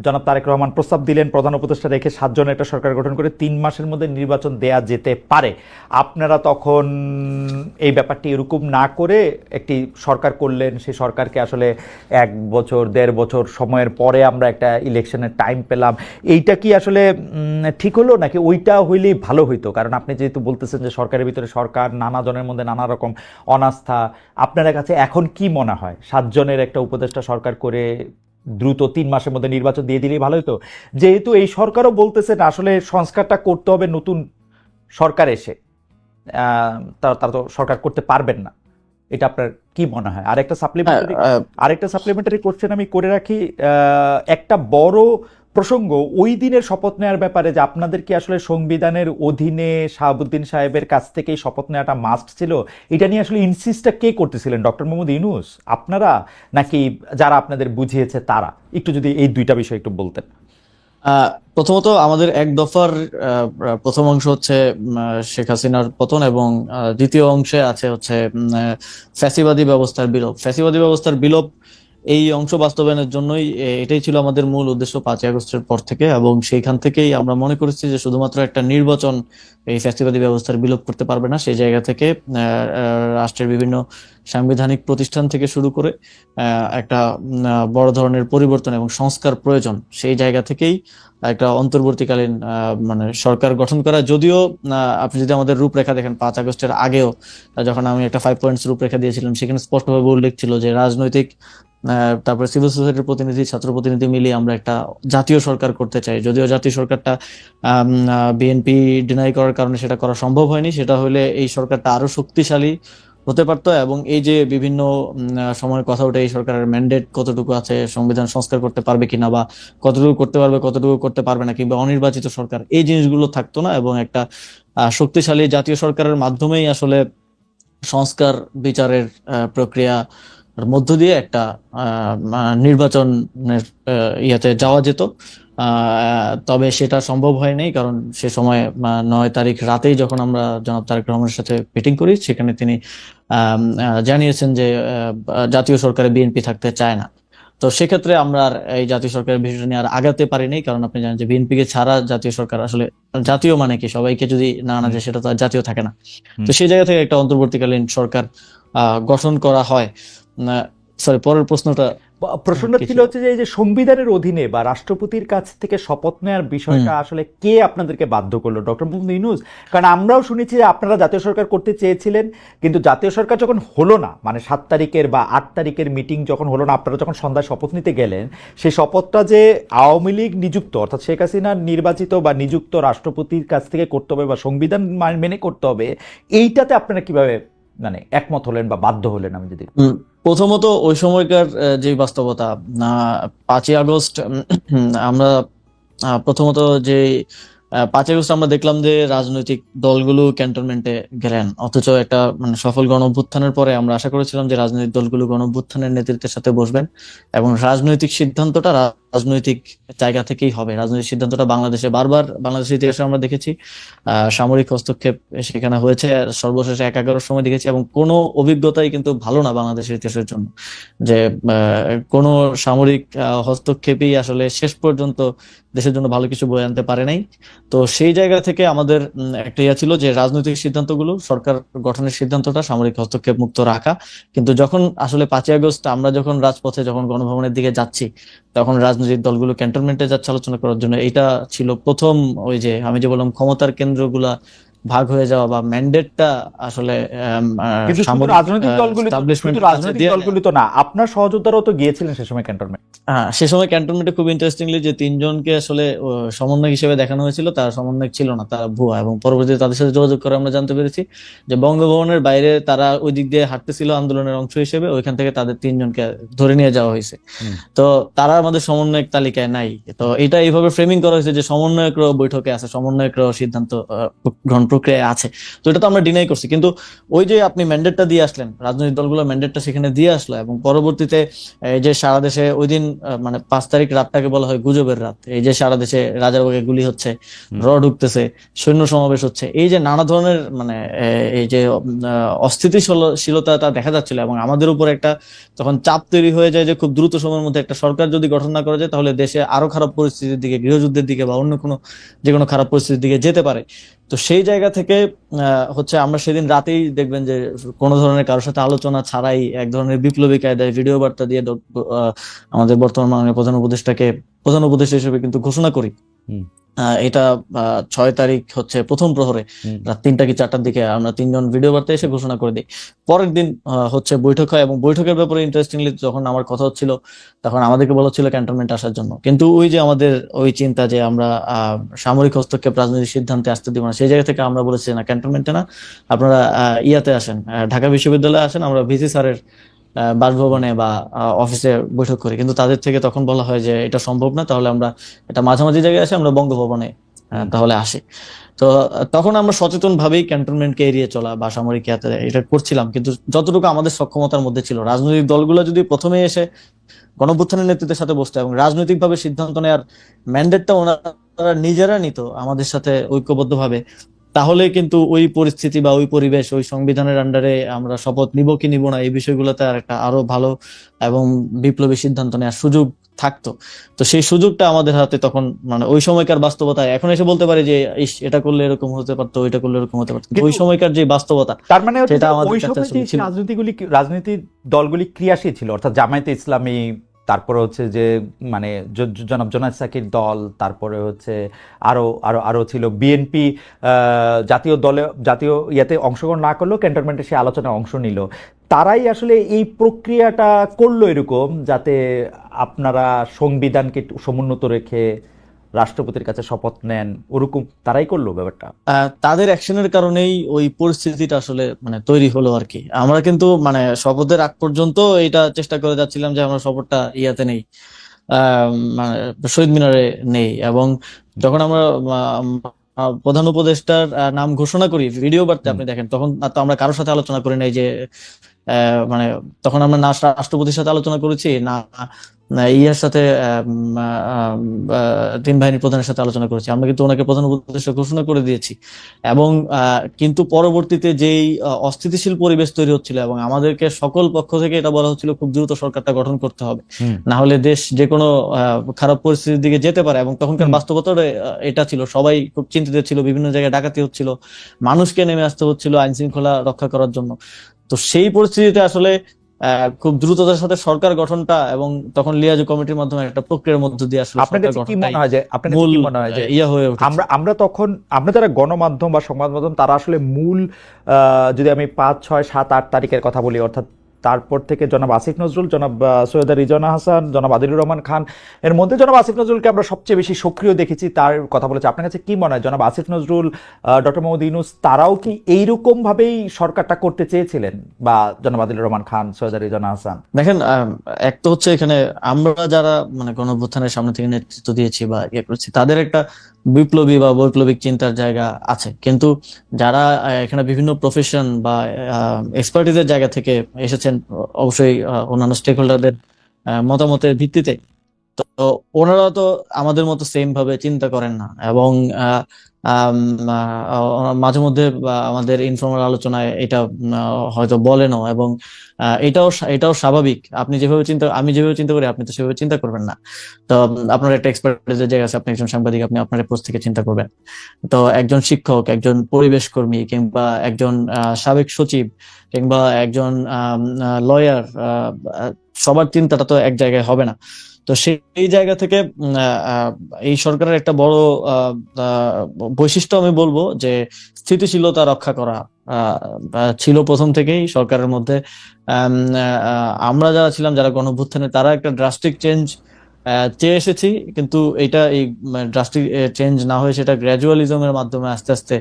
জনাব তারেক রহমান প্রস্তাব দিলেন প্রধান উপদেষ্টা রেখে 7 জনের একটা সরকার গঠন করে 3 মাসের মধ্যে নির্বাচন দেয়া যেতে পারে। আপনারা তখন এই ব্যাপারটি এরকম না করে একটি সরকার করলেন, সেই সরকারকে আসলে 1 বছর 1.5 বছর সময়ের পরে আমরা একটা ইলেকশনের টাইম পেলাম। এইটা কি আসলে ঠিক হলো নাকি ওইটা হইলেই ভালো হইতো? কারণ আপনি যেহেতু বলতেছেন যে সরকারের ভিতরে সরকার, নানা জনের মধ্যে নানা রকম অনাস্থা, আপনার কাছে এখন কি মনে হয় 7 জনের একটা উপদেষ্টা সরকার করে দ্রুত 3 মাসের মধ্যে নির্বাচন দিয়ে দিলেই ভালো হতো? যেহেতু এই সরকারও বলতেছেন আসলে সংস্কারটা করতে হবে নতুন সরকার এসে, তারা তো সরকার করতে পারবেন না, এটা আপনার কি মনে হয়? আরেকটা সাপ্লিমেন্টারি কোশ্চেন আমি করে রাখি। একটা বড় প্রসঙ্গ ওই দিনের শপথ নেওয়ার ব্যাপারে, যে আপনাদের কি আসলে সংবিধানের অধীনে শাহাবুদ্দিন সাহেবের কাছ থেকেই শপথ নেওয়াটা মাস্ট ছিল? এটা নিয়ে আসলে ইনসিস্টটা কে করতেছিলেন, ডক্টর মোহাম্মদ ইউনূস আপনারা নাকি যারা আপনাদের বুঝিয়েছে তারা? একটু যদি এই দুইটা বিষয় একটু বলতেন। প্রথমত আমাদের এক দফার প্রথম অংশ হচ্ছে শেখ হাসিনার পতন এবং দ্বিতীয় অংশে আছে হচ্ছে ফ্যাসিবাদী ব্যবস্থার বিলোপ। ফ্যাসিবাদী ব্যবস্থার বিলোপ এই অংশ বাস্তবায়নের জন্যই এটাই ছিল আমাদের মূল উদ্দেশ্য 5 আগস্টের পর থেকে। এবং সেইখান থেকেই আমরা মনে করেছি যে শুধুমাত্র একটা নির্বাচন এই ফ্যাসিবাদী ব্যবস্থার বিলোপ করতে পারবে না। সেই জায়গা থেকে রাষ্ট্রের বিভিন্ন সাংবিধানিক প্রতিষ্ঠান থেকে শুরু করে একটা বড় ধরনের পরিবর্তন এবং সংস্কার প্রয়োজন। সেই জায়গা থেকেই একটা অন্তর্বর্তীকালীন মানে সরকার গঠন করা। যদিও আপনি যদি আমাদের রূপরেখা দেখেন 5 আগস্টের আগেও যখন আমি একটা 5 পয়েন্টস রূপরেখা দিয়েছিলাম, সেখানে স্পষ্টভাবে উল্লেখ ছিল যে রাজনৈতিক তারপরে সিভিল সোসাইটির প্রতিনিধি, ছাত্র প্রতিনিধি মিলিয়ে আমরা একটা জাতীয় সরকার করতে চাই। যদিও জাতীয় সরকারটা বিএনপি ডিনাই করার কারণে সেটা করা সম্ভব হয়নি, সেটা হলে এই সরকারটা আরো শক্তিশালী হতে পারতো। এবং এই যে বিভিন্ন সময় কথা ওঠে এই সরকারের ম্যান্ডেট কতটুকু আছে, সংবিধান সংস্কার করতে পারবে কিনা বা কতটুকু করতে পারবে কতটুকু করতে পারবে না, কিংবা অনির্বাচিত সরকার, এই জিনিসগুলো থাকতো না। এবং একটা শক্তিশালী জাতীয় সরকারের মাধ্যমেই আসলে সংস্কার বিচারের প্রক্রিয়া মধ্য দিয়ে একটা নির্বাচনের ইয়াতে যাওয়া যেত। তবে সেটা সম্ভব হয়নি, কারণ সে সময় 9 তারিখ রাতেই যখন আমরা জনাব তারেক রহমানের সাথে মিটিং করি, সেখানে তিনি জানিয়েছেন যে জাতীয় সরকারে বিএনপি থাকতে চায় না। তো সেক্ষেত্রে আমরা আর এই জাতীয় সরকারের বিষয়টা নিয়ে আর আগাতে পারিনি, কারণ আপনি জানেন যে বিএনপি কে ছাড়া জাতীয় সরকার আসলে, জাতীয় মানে কি সবাইকে যদি না আনা যায় সেটা তো আর জাতীয় থাকে না। তো সেই জায়গা থেকে একটা অন্তর্বর্তীকালীন সরকার গঠন করা হয়। সরি, পরের প্রশ্নটা। প্রশ্নটা ছিল কিছু হচ্ছে যে এই যে সংবিধানের অধীনে বা রাষ্ট্রপতির কাছ থেকে শপথ নেওয়ার বিষয়টা আসলে কে আপনাদেরকে বাধ্য করলো, ডক্টর মোহাম্মদ ইউনূস? কারণ আমরাও শুনেছি যে আপনারা জাতীয় সরকার করতে চেয়েছিলেন, কিন্তু জাতীয় সরকার যখন হলো না, মানে 7 তারিখের বা 8 তারিখের মিটিং যখন হলো না, আপনারা যখন সন্ধ্যায় শপথ নিতে গেলেন, সেই শপথটা যে আওয়ামী লীগ নিযুক্ত অর্থাৎ শেখ হাসিনার নির্বাচিত বা নিযুক্ত রাষ্ট্রপতির কাছ থেকে করতে হবে বা সংবিধান মেনে করতে হবে, এইটাতে আপনারা কিভাবে মানে একমত হলেন বা বাধ্য হলেন, আমি যদি প্রথমত ওই সময়কার যে বাস্তবতা, 5ই আগস্ট আমরা প্রথমত যে 5ই আগস্ট আমরা দেখলাম যে রাজনৈতিক দলগুলো ক্যান্টনমেন্টে গেলেন, অথচ একটা মানে সফল গণঅভ্যুত্থানের পরে আমরা আশা করেছিলাম যে রাজনৈতিক দলগুলো গণঅভ্যুত্থানের নেতৃত্বের সাথে বসবেন এবং রাজনৈতিক সিদ্ধান্তটা রাজনৈতিক জায়গা থেকেই হবে। রাজনৈতিক সিদ্ধান্তটা বাংলাদেশে বারবার বাংলাদেশের ইতিহাসে আমরা দেখেছি, সামরিক হস্তক্ষেপ সেখানে হয়েছে, সর্বশেষে 1/11 সময় দেখেছি, এবং কোনো অভিজ্ঞতাই কিন্তু ভালো না বাংলাদেশের ইতিহাসের জন্য, যে কোনো সামরিক হস্তক্ষেপই আসলে শেষ পর্যন্ত দেশের জন্য ভালো কিছু বয়ে আনতে পারে নাই। তো সেই জায়গা থেকে আমাদের একটা ইয়া ছিল যে রাজনৈতিক সিদ্ধান্তগুলো, সরকার গঠনের সিদ্ধান্তটা সামরিক হস্তক্ষেপ মুক্ত রাখা। কিন্তু যখন আসলে 5ই আগস্ট আমরা যখন রাজপথে যখন গণভবনের দিকে যাচ্ছি, তখন রাজনৈতিক দলগুলো ক্যান্টনমেন্টে যাচ্ছে আলোচনা করার জন্য। এটা ছিল প্রথম, ওই যে আমি যে বললাম ক্ষমতার কেন্দ্রগুলা ভাগ হয়ে যাওয়া বা ম্যান্ডেটটা আসলে কিন্তু শুধু সামরিক রাজনৈতিক দলগুলি তো, এস্টাবলিশমেন্ট শুধু কাছে রাজনৈতিক দিয়ে। দলগুলি তো না, আপনার সহযোদ্ধারাও তো গিয়েছিলেন সে সময় ক্যান্টনমেন্ট। হ্যাঁ, সে সময় ক্যান্টনমেন্টে খুব ইন্টারেস্টিংলি যে 3জনকে আসলে সমন্বয়ক হিসেবে দেখানো হয়েছিল, তারা সমন্বয়ক ছিল না, তারা ভুয়া। এবং পরবর্তীতে তাদের সাথে যোগাযোগ করে আমরা জানতে পেরেছি যে বঙ্গভবনের বাইরে তারা ওই দিক দিয়ে হাঁটতেছিল আন্দোলনের অংশ হিসেবে, ওইখান থেকে তাদের 3জনকে ধরে নিয়ে যাওয়া হয়েছে। তো তারা আমাদের সমন্বয়ক তালিকায় নাই। তো এটা এইভাবে ফ্রেমিং করা হয়েছে যে সমন্বয়করাও বৈঠকে আছে, সমন্বয়করাও সিদ্ধান্ত গ্রহণ প্রক্রিয়ায় আছে। তো এটা তো আমরা ডিনাই করছি, কিন্তু ওই যে আপনি ম্যান্ডেটটা দিয়ে আসলেন, রাজনৈতিক দলগুলো ম্যান্ডেটটা সেখানে দিয়ে আসলো, এবং পরবর্তীতে এই যে সারা দেশে ওই দিন মানে 5 তারিখ রাতটাকে বলা হয় গুজবের রাত। এই যে সারা দেশে রাজারবাগে গুলি হচ্ছে, ঢুকতেছে, সৈন্য সমাবেশ হচ্ছে, এই যে নানা ধরনের মানে এই যে অস্থিতিশীলতা তা দেখা যাচ্ছিল, এবং আমাদের উপর একটা তখন চাপ তৈরি হয়ে যায় যে খুব দ্রুত সময়ের মধ্যে একটা সরকার যদি গঠন না করা যায়, তাহলে দেশে আরো খারাপ পরিস্থিতির দিকে, গৃহযুদ্ধের দিকে বা অন্য কোনো যে কোনো খারাপ পরিস্থিতির দিকে যেতে পারে। তো সেই জায়গা থেকে হচ্ছে আমরা সেদিন রাতেই দেখবেন যে কোনো ধরনের কারোর সাথে আলোচনা ছাড়াই এক ধরনের বিপ্লবী কায়দায় ভিডিও বার্তা দিয়ে আমাদের বর্তমান মাননীয় প্রধান উপদেষ্টা হিসেবে কিন্তু ঘোষণা করি। এটা 6 তারিখ হচ্ছে প্রথম প্রহরে রাত 3টা কি 4টার দিকে আমরা 3জন ভিডিও বার্তা এসে ঘোষণা করে দিই। পরের দিন হচ্ছে বৈঠক হয়, এবং বৈঠকের ব্যাপারে ইন্টারেস্টিংলি যখন আমার কথা হচ্ছিল, তখন আমাদেরকে বলা হচ্ছিল ক্যান্টনমেন্ট আসার জন্য। কিন্তু ওই যে আমাদের ওই চিন্তা যে আমরা সামরিক হস্তক্ষেপ রাজনৈতিক সিদ্ধান্তে আসতে দিব না, সেই জায়গা থেকে আমরা বলেছি না, ক্যান্টনমেন্টে না, আপনারা ইয়াতে আসেন, ঢাকা বিশ্ববিদ্যালয়ে আসেন, আমরা ভিসি স্যারের বাসভবনে বা অফিসে বৈঠক করি। কিন্তু তাদের থেকে তখন বলা হয় যে এটা সম্ভব না, তাহলে আমরা এটা মাঝামাঝি জায়গায় আসি, আমরা বঙ্গভবনে তাহলে আসি। তো তখন আমরা সচেতন ভাবেই ক্যান্টনমেন্টকে এড়িয়ে চলা বা সামরিক ইয়াতে এটা করছিলাম, কিন্তু যতটুকু আমাদের সক্ষমতার মধ্যে ছিল। রাজনৈতিক দলগুলো যদি প্রথমে এসে গণঅভ্যুত্থানের নেতৃত্বের সাথে বসতো এবং রাজনৈতিক ভাবে সিদ্ধান্ত নেওয়ার ম্যান্ডেটটা ওনারা নিজেরা নিত আমাদের সাথে ঐক্যবদ্ধভাবে, তাহলে কিন্তু ওই পরিস্থিতি বা ওই পরিবেশ, ওই সংবিধানের আন্ডারে আমরা শপথ নিব কি নিব না, এই বিষয়গুলোতে আর একটা আরো ভালো এবং বিপ্লবী সিদ্ধান্ত নেওয়ার সুযোগ থাকতো। তো সেই সুযোগটা আমাদের হাতে তখন মানে ওই সময়কার বাস্তবতায় এখন এসে বলতে পারি যে এটা করলে এরকম হতে পারতো, ওইটা করলে এরকম হতে পারতো, ওই সময়কার যে বাস্তবতা তার মানে হচ্ছে সেটা যে আমাদের ওই কাছে সময় আসলে যে ছিল। রাজনৈতিক দলগুলি ক্রিয়াশীল ছিল, অর্থাৎ জামায়াতে ইসলামী, তারপরে হচ্ছে যে মানে জনাব জোনায়েদ সাকির দল, তারপরে হচ্ছে আরো আরো আরো ছিল বিএনপি, জাতীয় ইয়াতে অংশগ্রহণ না করলেও ক্যান্টনমেন্টে সে আলোচনায় অংশ নিল, তারাই আসলে এই প্রক্রিয়াটা করলো এরকম, যাতে আপনারা সংবিধানকে একটু সমুন্নত রেখে রাষ্ট্রপতির কাছে শপথ নেন, ওরকম তারাই করলো ব্যাপারটা। তাদের অ্যাকশনের কারণেই ওই পরিস্থিতিটা আসলে মানে তৈরি হলো আর কি। আমরা কিন্তু মানে শপথের আগ পর্যন্ত এটা চেষ্টা করে যাচ্ছিলাম যে আমরা শপথটা ইয়াতে নেই, মানে শহীদ মিনারে নেই। এবং যখন আমরা প্রধান উপদেষ্টার নাম ঘোষণা করি ভিডিও বার্তা আপনি দেখেন, তখন তো আমরা কারোর সাথে আলোচনা করি নাই যে মানে তখন আমরা না রাষ্ট্রপতির সাথে আলোচনা করেছি, না ইয়ার সাথে তিন বাহিনী প্রধানের সাথে আলোচনা করেছি, আমরা কিন্তু ওনাকে প্রধান উপদেষ্টা ঘোষণা করে দিয়েছি। এবং কিন্তু পরবর্তীতে যেই অস্থিতিশীল পরিবেশ তৈরি হচ্ছিল এবং আমাদেরকে সকল পক্ষ থেকে এটা বলা হচ্ছিল খুব দ্রুত সরকারটা গঠন করতে হবে, না হলে দেশ যে কোনো খারাপ পরিস্থিতির দিকে যেতে পারে। এবং তখনকার বাস্তবতাটা এটা ছিল, সবাই খুব চিন্তিত ছিল, বিভিন্ন জায়গায় ডাকাতি হচ্ছিল, মানুষকে নেমে আসতে হচ্ছিল আইন শৃঙ্খলা রক্ষা করার জন্য। তো সেই পরিস্থিতিতে আসলে খুব দ্রুততার সাথে সরকার গঠনটা এবং তখন লিয়াজু কমিটির মাধ্যমে একটা প্রক্রিয়ার মধ্য দিয়ে আসলে আপনার সরকার কাছে কি গঠনটাই মনে হয় যে আপনার কাছে মূল কি মনে হয় যে ইয়ে হয়ে উঠেছে। আমরা যারা গণমাধ্যম বা সংবাদ মাধ্যম তারা আসলে মূল যদি আমি 5, 6, 7, 8 তারিখের কথা বলি, অর্থাৎ তারপর থেকে জনাব আসিফ নজরুল, জনাব সৈয়দা রিজওয়ানা হাসান, জনাব আদিলুর রহমান খান, এর মধ্যে জনাব আসিফ নজরুলকে আমরা সবচেয়ে বেশি সক্রিয় দেখেছি, তার কথা বলেছে। আপনার কাছে কি মনে হয় জনাব আসিফ নজরুল, ডক্টর মোহাম্মদ ইউনূস তারাও কি এইরকম ভাবেই সরকারটা করতে চেয়েছিলেন, বা জনাব আদিলুর রহমান খান, সৈয়দা রিজওয়ানা হাসান? দেখেন, এক তো হচ্ছে এখানে আমরা যারা মানে গণঅভ্যুত্থানের সামনে থেকে নেতৃত্ব দিয়েছি বা ইয়ে করেছি তাদের একটা বিপ্লবী বা বৈপ্লবিক চিন্তার জায়গা আছে, কিন্তু যারা এখানে বিভিন্ন প্রফেশন বা এক্সপার্টিজের জায়গা থেকে এসেছেন, অবশ্যই অন্যান্য স্টেক হোল্ডারদের মতামতের ভিত্তিতে, তো ওনারা তো আমাদের মতো সেম ভাবে চিন্তা করেন না। এবং মাঝে মধ্যে আমাদের ইনফর্মাল আলোচনায় এটা হয়তো বলেনও। এবং এটাও স্বাভাবিক। আমি যেভাবে চিন্তা করি আপনি তো সেভাবে চিন্তা করবেন না। তো আপনার একটা এক্সপার্টিজের জায়গা আছে, আপনি একজন সাংবাদিক, আপনি আপনার অ্যাপ্রোচ থেকে চিন্তা করবেন। তো একজন শিক্ষক, একজন পরিবেশ কর্মী, কিংবা একজন সাবেক সচিব, কিংবা একজন লয়ার, সবার চিন্তাটা তো এক জায়গায় হবে না। তো সেই জায়গা থেকে এই সরকারের একটা বড় বৈশিষ্ট্য আমি বলবো যে স্থিতিশীলতা রক্ষা করা ছিল প্রথম থেকেই সরকারের মধ্যে। আমরা যারা ছিলাম, যারা গণঅভ্যুত্থানে, তারা একটা ড্রাস্টিক চেঞ্জ চেয়ে এসেছি, কিন্তু এই ড্রাস্টিক চেঞ্জ না হয়ে সেটা গ্র্যাজুয়ালিজমের মাধ্যমে আস্তে আস্তে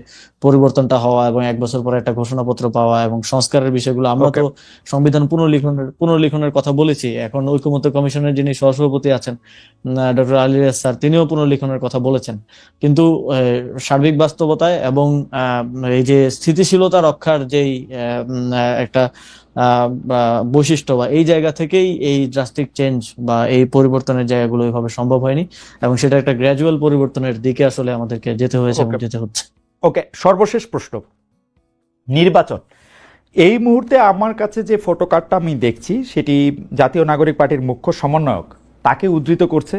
পরিবর্তনটা হওয়া এবং 1 বছর পরে একটা ঘোষণাপত্র পাওয়া এবং সংস্কারের বিষয়গুলো। আমরা ওকে, তো সংবিধান পুনর্লিখনের কথা বলেছি। এখন ঐকমত্য কমিশনের যিনি সহসভাপতি আছেন, ডক্টর আলী রিয়াজ স্যার, তিনিও পুনর্লিখনের কথা বলেছেন। কিন্তু সার্বিক বাস্তবতায় এবং এই যে স্থিতিশীলতা রক্ষার যেই একটা বৈশিষ্ট্য, বা এই জায়গা থেকেই এই ড্রাস্টিক চেঞ্জ বা এই পরিবর্তনের জায়গাগুলো এইভাবে সম্ভব হয়নি, এবং সেটা একটা গ্র্যাজুয়াল পরিবর্তনের দিকে আসলে আমাদেরকে যেতে হয়েছে এবং ওকে, যেতে হচ্ছে। ওকে। সর্বশেষ প্রশ্ন, নির্বাচন। এই মুহূর্তে আমার কাছে যে ফটো কার্ডটা আমি দেখছি সেটি জাতীয় নাগরিক পার্টির মুখ্য সমন্বয়ক তাকে উদ্ধৃত করছে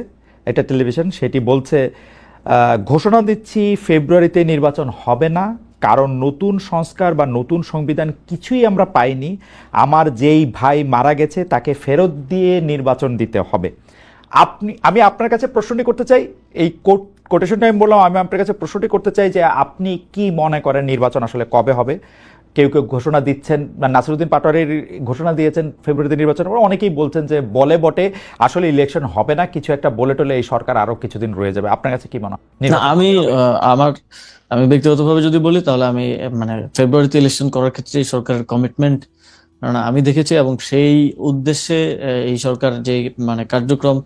এটা টেলিভিশন। সেটি বলছে, ঘোষণা দিচ্ছি ফেব্রুয়ারিতে নির্বাচন হবে না, কারণ নতুন সংস্কার বা নতুন সংবিধান কিছুই আমরা পাইনি। আমার যেই ভাই মারা গেছে তাকে ফেরত দিয়ে নির্বাচন দিতে হবে। আমি আপনার কাছে প্রশ্নটি করতে চাই, এই কোটেশনটা আমি বললাম, আমি আপনার কাছে প্রশ্নটি করতে চাই যে আপনি কি মনে করেন নির্বাচন আসলে কবে হবে? কেউ কেউ ঘোষণা দিচ্ছেন, নাসিরুদ্দিন পাটোয়ারির ঘোষণা দিয়েছেন ফেব্রুয়ারিতে নির্বাচন, অনেকেই বলছেন যে বলে বটে আসলে ইলেকশন হবে না, কিছু একটা বলে টলে এই সরকার আরো কিছুদিন রয়ে যাবে। আপনার কাছে কি মনে হয় না, নির্বাচন আমি কবে হবে? আমি ব্যক্তিগতভাবে যদি বলি, তাহলে আমি মানে ফেব্রুয়ারিতে ইলেকশন করার ক্ষেত্রে এই সরকারের কমিটমেন্ট আমি দেখেছি, এবং সেই উদ্দেশ্যে এই সরকার যে মানে কার্যক্রম,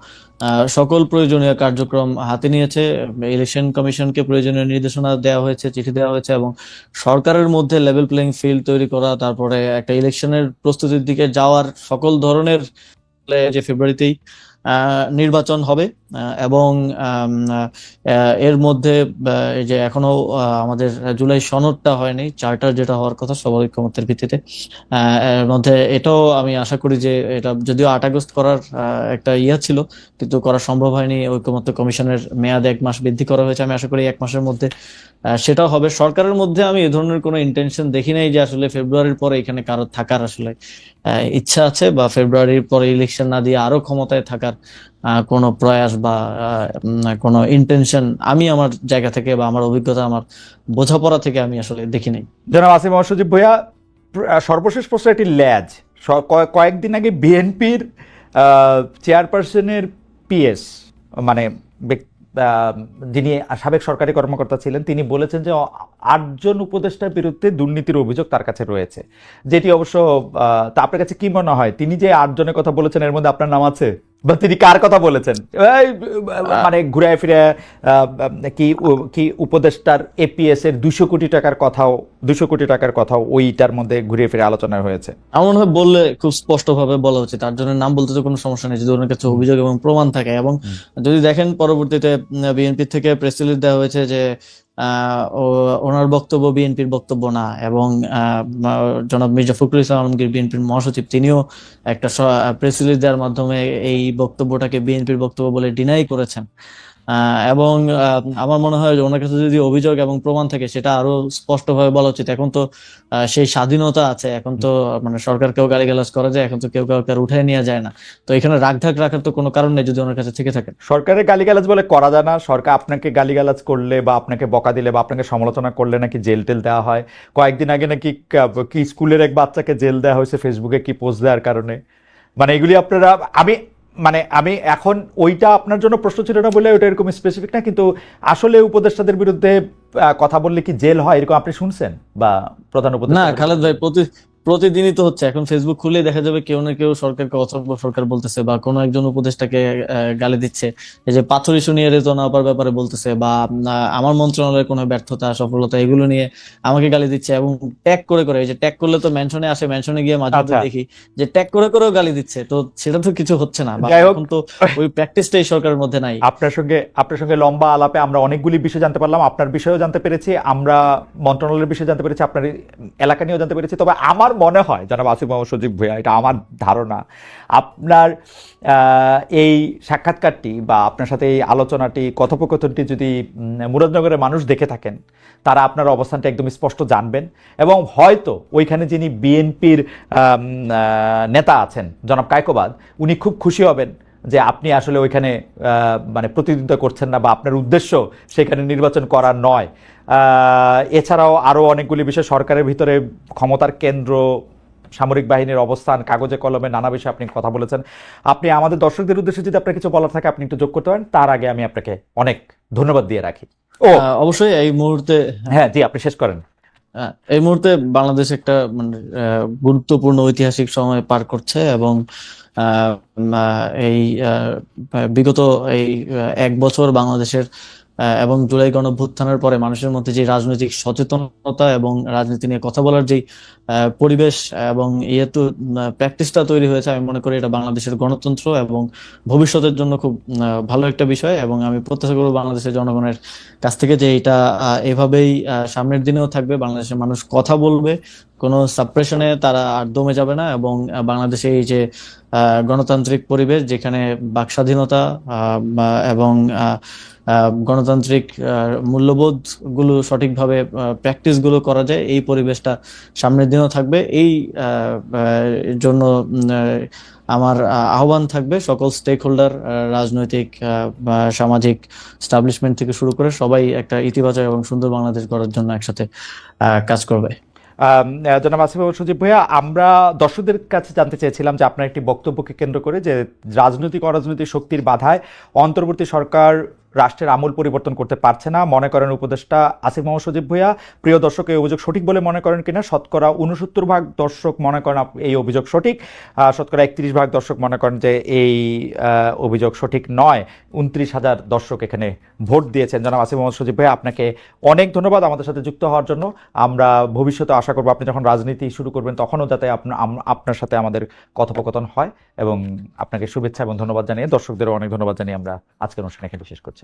সকল প্রয়োজনীয় কার্যক্রম হাতে নিয়েছে। ইলেকশন কমিশনকে প্রয়োজনীয় নির্দেশনা দেওয়া হয়েছে, চিঠি দেওয়া হয়েছে, এবং সরকারের মধ্যে লেভেল প্লেইং ফিল্ড তৈরি করা, তারপরে একটা ইলেকশনের প্রস্তুতির দিকে যাওয়ার সকল ধরনের, যে ফেব্রুয়ারিতেই নির্বাচন হবে। এবং এর মধ্যে এই যে এখনো আমাদের জুলাই সনদটা হয়নি, চার্টার যেটা হওয়ার কথা সবার ঐকমত্যের ভিত্তিতে, এর মধ্যে এটাও আমি আশা করি যে এটা যদিও 8 আগস্ট করার একটা ইয়া ছিল, কিন্তু করা সম্ভব হয়নি। ঐকমত্য কমিশনের মেয়াদ 1 মাস বৃদ্ধি করা হয়েছে। আমি আশা করি 1 মাসের মধ্যে সেটাও হবে। সরকারের মধ্যে আমি এ ধরনের কোনো ইন্টেনশন দেখি নাই যে আসলে ফেব্রুয়ারির পরে এখানে কারো থাকার আসলে ইচ্ছা আছে, বা ফেব্রুয়ারির পরে ইলেকশন না দিয়ে আরো ক্ষমতায় থাকার কোনো প্রয়াস বা কোনো ইন্টেনশন আমি আমার জায়গা থেকে বা আমার অভিজ্ঞতা, আমার বোঝাপড়া থেকে আমি আসলে দেখি নাই। জনাব আসিফ মোহাম্মদ সজীব ভুঁইয়া, সর্বশেষ প্রশ্ন একটি ল্যাজ। কয়েকদিন আগে বিএনপির চেয়ারপারসনের পিএস, মানে আহ, যিনি সাবেক সরকারি কর্মকর্তা ছিলেন, তিনি বলেছেন যে 8 জন উপদেষ্টার বিরুদ্ধে দুর্নীতির অভিযোগ তার কাছে রয়েছে, যেটি অবশ্য তা আপনার কাছে কি মনে হয়, তিনি যে 8 জনের কথা বলেছেন এর মধ্যে আপনার নাম আছে, বা তিনি কার কথা বলেছেন? মানে ঘুরে ফিরে কি উপদেষ্টার এপিএস এর 200 কোটি টাকার কথাও 200 কোটি টাকার কথাও ওইটার মধ্যে ঘুরে ফিরে আলোচনা হয়েছে। আমার মনে হয় বললে খুব স্পষ্ট ভাবে বলা উচিত। তার জন্য নাম বলতে তো কোনো সমস্যা নেই যদি ওনার কাছে অভিযোগ এবং প্রমাণ থাকে। এবং যদি দেখেন পরবর্তীতে বিএনপি থেকে প্রেস রিলিজ দেওয়া হয়েছে যে ওনার বক্তব্য বিএনপির বক্তব্য না, এবং জনাব মির্জা ফখরুল ইসলাম আলমগীর বিএনপির মহাসচিব তিনিও একটা প্রেস রিলিজ দেওয়ার মাধ্যমে এই বক্তব্যটাকে বিএনপির বক্তব্য বলে ডিনাই করেছেন। এবং আমার মনে হয় যে ওনার কাছে যদি অভিযোগ এবং প্রমাণ থাকে সেটা আরো স্পষ্টভাবে বলা উচিত। এখন তো সেই স্বাধীনতা আছে, এখন তো মানে সরকারকেও গালিগালাজ করা যায়, এখন তো কেউ কাউকে আর উঠায় নেওয়া যায় না। তো এখানে রাগঢাক রাখার তো কোনো কারণ নেই যদি ওনার কাছে থেকে থাকে। সরকারের গালিগালাজ বলে করা যায় না। সরকার আপনাকে গালিগালাজ করলে বা আপনাকে বকা দিলে বা আপনাকে সমালোচনা করলে নাকি জেল টেল দেওয়া হয়। কয়েকদিন আগে নাকি কি স্কুলের এক বাচ্চাকে জেল দেওয়া হয়েছে ফেসবুকে কি পোস্ট দেওয়ার কারণে। মানে এগুলি আপনারা, আমি এখন ওইটা আপনার জন্য প্রশ্ন ছিল না বলে ওইটা এরকম স্পেসিফিক না, কিন্তু আসলে উপদেষ্টাদের বিরুদ্ধে কথা বললে কি জেল হয় এরকম আপনি শুনছেন বা প্রধান না উপদেষ্টা? খালেদ ভাই, প্রতিদিনই তো হচ্ছে। এখন ফেসবুক খুলেই দেখা যাবে কেউ না কেউ সরকারকে অথবা সরকার বলতেছে, বা কোনো একজন উপদেষ্টাকে গালি দিচ্ছে। এই যে পাথর ইস্যু নিয়ে রেতো না পাওয়ার ব্যাপারে বলতেছে, বা আমার মন্ত্রণালয়ের কোনো ব্যর্থতা সফলতা এগুলো নিয়ে আমাকে গালি দিচ্ছে, এবং ট্যাগ করে করে, এই যে ট্যাগ করলে তো মেনশনে আসে, মেনশনে গিয়ে মাঝে মধ্যে আচ্ছা, দেখি যে ট্যাগ করে করেও গালি দিচ্ছে। তো সেটা তো কিছু হচ্ছে না, বা যাই হোক, এখন তো ওই প্র্যাকটিসটাই সরকারের মধ্যে নাই। আপনার সঙ্গে লম্বা আলাপে আমরা অনেকগুলি বিষয় জানতে পারলাম। আপনার বিষয়েও জানতে পেরেছি, আমরা মন্ত্রণালয়ের বিষয়ে জানতে পেরেছি, আপনার এলাকা নিয়েও জানতে পেরেছি। তবে আমার মনে হয় জনাব আসিফ মোহাম্মদ সজীব ভূঁইয়া, এটা আমার ধারণা, আপনার এই সাক্ষাৎকারটি বা আপনার সাথে এই আলোচনাটি, কথোপকথনটি যদি মুরাদনগরের মানুষ দেখে থাকেন, তারা আপনার অবস্থানটা একদম স্পষ্ট জানবেন, এবং হয়তো ওইখানে যিনি বিএনপির নেতা আছেন জনাব কায়কোবাদ, উনি খুব খুশি হবেন যে আপনি আসলে ওইখানে মানে প্রতিদ্বন্দ্বিতা করছেন না, বা আপনার উদ্দেশ্য সেখানে নির্বাচন করা নয়। এছাড়াও আরও অনেকগুলি বিষয়, সরকারের ভিতরে ক্ষমতার কেন্দ্র, সামরিক বাহিনীর অবস্থান, কাগজে কলমে নানা বিষয়ে আপনি কথা বলেছেন। আপনি আমাদের দর্শকদের উদ্দেশ্যে যদি আপনার কিছু বলার থাকে আপনি একটু যোগ করতে পারেন, তার আগে আমি আপনাকে অনেক ধন্যবাদ দিয়ে রাখি। ও অবশ্যই এই মুহূর্তে, হ্যাঁ, জি, আপনি শেষ করেন। এই মুহূর্তে বাংলাদেশ একটা মানে গুরুত্বপূর্ণ ঐতিহাসিক সময় পার করছে, এবং এই বিগত এই 1 বছর বাংলাদেশের এবং জুলাই গণঅভ্যুত্থানের পরে মানুষের মধ্যে যে রাজনৈতিক সচেতনতা এবং রাজনীতি নিয়ে কথা বলার যে পরিবেশ এবং তো প্র্যাকটিসটা তৈরি হয়েছে, আমি মনে করি এটা বাংলাদেশের গণতন্ত্র এবং ভবিষ্যতের জন্য খুব ভালো একটা বিষয়। এবং আমি প্রত্যাশা করব বাংলাদেশের জনগণের কাছ থেকে যে এটা এভাবেই সামনের দিনেও থাকবে। বাংলাদেশের মানুষ কথা বলবে, কোনো সাপ্রেশনে তারা আর দমে যাবে না, এবং বাংলাদেশে এই যে গণতান্ত্রিক পরিবেশ যেখানে বাক স্বাধীনতা এবং গণতান্ত্রিক মূল্যবোধ গুলো সঠিকভাবে প্র্যাকটিস গুলো করা যায়, এই পরিবেশটা সামনের দিনও থাকবে। এই জন্য আমার আহ্বান থাকবে সকল স্টেক হোল্ডার, রাজনৈতিক বা সামাজিক স্টাবলিশমেন্ট থেকে শুরু করে সবাই একটা ইতিবাচক এবং সুন্দর বাংলাদেশ গড়ার জন্য একসাথে কাজ করবে। জনাব আসিফ মোহাম্মদ সজীব ভূঁইয়া, আমরা দর্শকদের কাছে জানতে চেয়েছিলাম যে আপনার একটি বক্তব্যকে কেন্দ্র করে যে রাজনৈতিক অরাজনৈতিক শক্তির বাধায় অন্তর্বর্তী সরকার রাষ্ট্রের আমূল পরিবর্তন করতে পারছে না মনে করেন উপদেষ্টা আসিফ মোহাম্মদ সজীব ভূঁইয়া। প্রিয় দর্শক, এই অভিযোগ সঠিক বলে মনে করেন কিনা? শতকরা 69% দর্শক মনে করেন এই অভিযোগ সঠিক, শতকরা 31% দর্শক মনে করেন যে এই অভিযোগ সঠিক নয়। 29,000 দর্শক এখানে ভোট দিয়েছেন। জনাব আসিফ মোহাম্মদ সজীব ভূঁইয়া, আপনাকে অনেক ধন্যবাদ আমাদের সাথে যুক্ত হওয়ার জন্য। আমরা ভবিষ্যতে আশা করবো আপনি যখন রাজনীতি শুরু করবেন তখনও যাতে আপনার সাথে আমাদের কথোপকথন হয়, এবং আপনাকে শুভেচ্ছা এবং ধন্যবাদ জানিয়ে দর্শকদেরও অনেক ধন্যবাদ জানিয়ে আমরা আজকের অনুষ্ঠান এখানে শেষ করছি।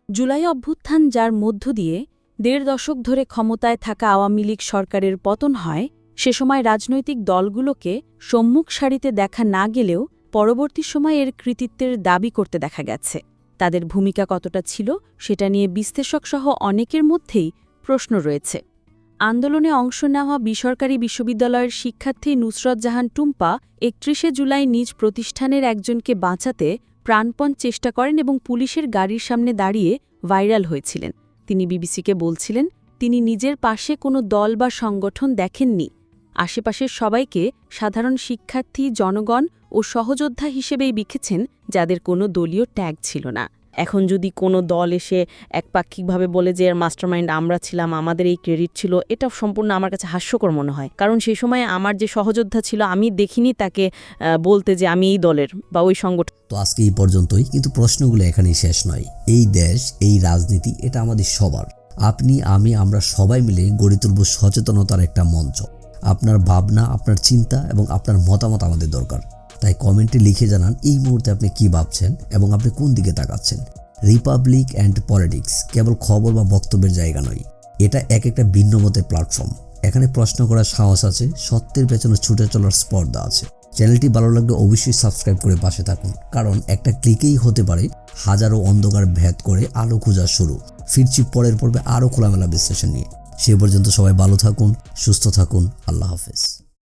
জুলাই অভ্যুত্থান, যার মধ্য দিয়ে 1.5 দশক ধরে ক্ষমতায় থাকা আওয়ামী লীগ সরকারের পতন হয়, সে সময় রাজনৈতিক দলগুলোকে সম্মুখ সারিতে দেখা না গেলেও পরবর্তী সময়ে এর কৃতিত্বের দাবি করতে দেখা গেছে। তাদের ভূমিকা কতটা ছিল সেটা নিয়ে বিশ্লেষকসহ অনেকের মধ্যেই প্রশ্ন রয়েছে। আন্দোলনে অংশ নেওয়া বেসরকারি বিশ্ববিদ্যালয়ের শিক্ষার্থী নুসরত জাহান টুম্পা 31 জুলাই নিজ প্রতিষ্ঠানের একজনকে বাঁচাতে প্রাণপণ চেষ্টা করেন এবং পুলিশের গাড়ির সামনে দাঁড়িয়ে ভাইরাল হয়েছিলেন। তিনি বিবিসিকে বলছিলেন তিনি নিজের পাশে কোনো দল বা সংগঠন দেখেননি, আশেপাশের সবাইকে সাধারণ শিক্ষার্থী, জনগণ ও সহযোদ্ধা হিসেবেই লিখেছেন, যাদের কোনো দলীয় ট্যাগ ছিল না। এখন যদি কোনো দল এসে একপাক্ষিকভাবে বলে যে এর মাস্টারমাইন্ড আমরা ছিলাম, আমাদের এই ক্রেডিট ছিল, এটা সম্পূর্ণ আমার কাছে হাস্যকর মনে হয়। কারণ সেই সময় আমার যে সহযোদ্ধা ছিল, আমি দেখিনি তাকে বলতে যে আমি এই দলের বা ওই সংগঠন। তো আজকে এই পর্যন্তই, কিন্তু প্রশ্নগুলো এখানেই শেষ নয়। এই দেশ, এই রাজনীতি, এটা আমাদের সবার। আপনি, আমি, আমরা সবাই মিলে গড়ে তুলব সচেতনতার একটা মঞ্চ। আপনার ভাবনা, আপনার চিন্তা এবং আপনার মতামত আমাদের দরকার। তাই কমেন্টে লিখে জানান এই মুহূর্তে আপনি কি ভাবছেন এবং আপনি কোন দিকে তাকাচ্ছেন। রিপাবলিক অ্যান্ড পলিটিক্স কেবল খবর বা বক্তব্যের জায়গা নয়, এটা একটা ভিন্ন মতের প্ল্যাটফর্ম। এখানে প্রশ্ন করার সাহস আছে, সত্যের পেছনে ছুটে চলার স্পর্ধা আছে। চ্যানেলটি ভালো লাগলে অবশ্যই সাবস্ক্রাইব করে পাশে থাকুন, কারণ একটা ক্লিকেই হতে পারে হাজারো অন্ধকার ভেদ করে আলো খোঁজা শুরু। ফিরছি পরের পর্বে আরও খোলামেলা বিশ্লেষণ নিয়ে। সে পর্যন্ত সবাই ভালো থাকুন, সুস্থ থাকুন। আল্লাহ হাফেজ।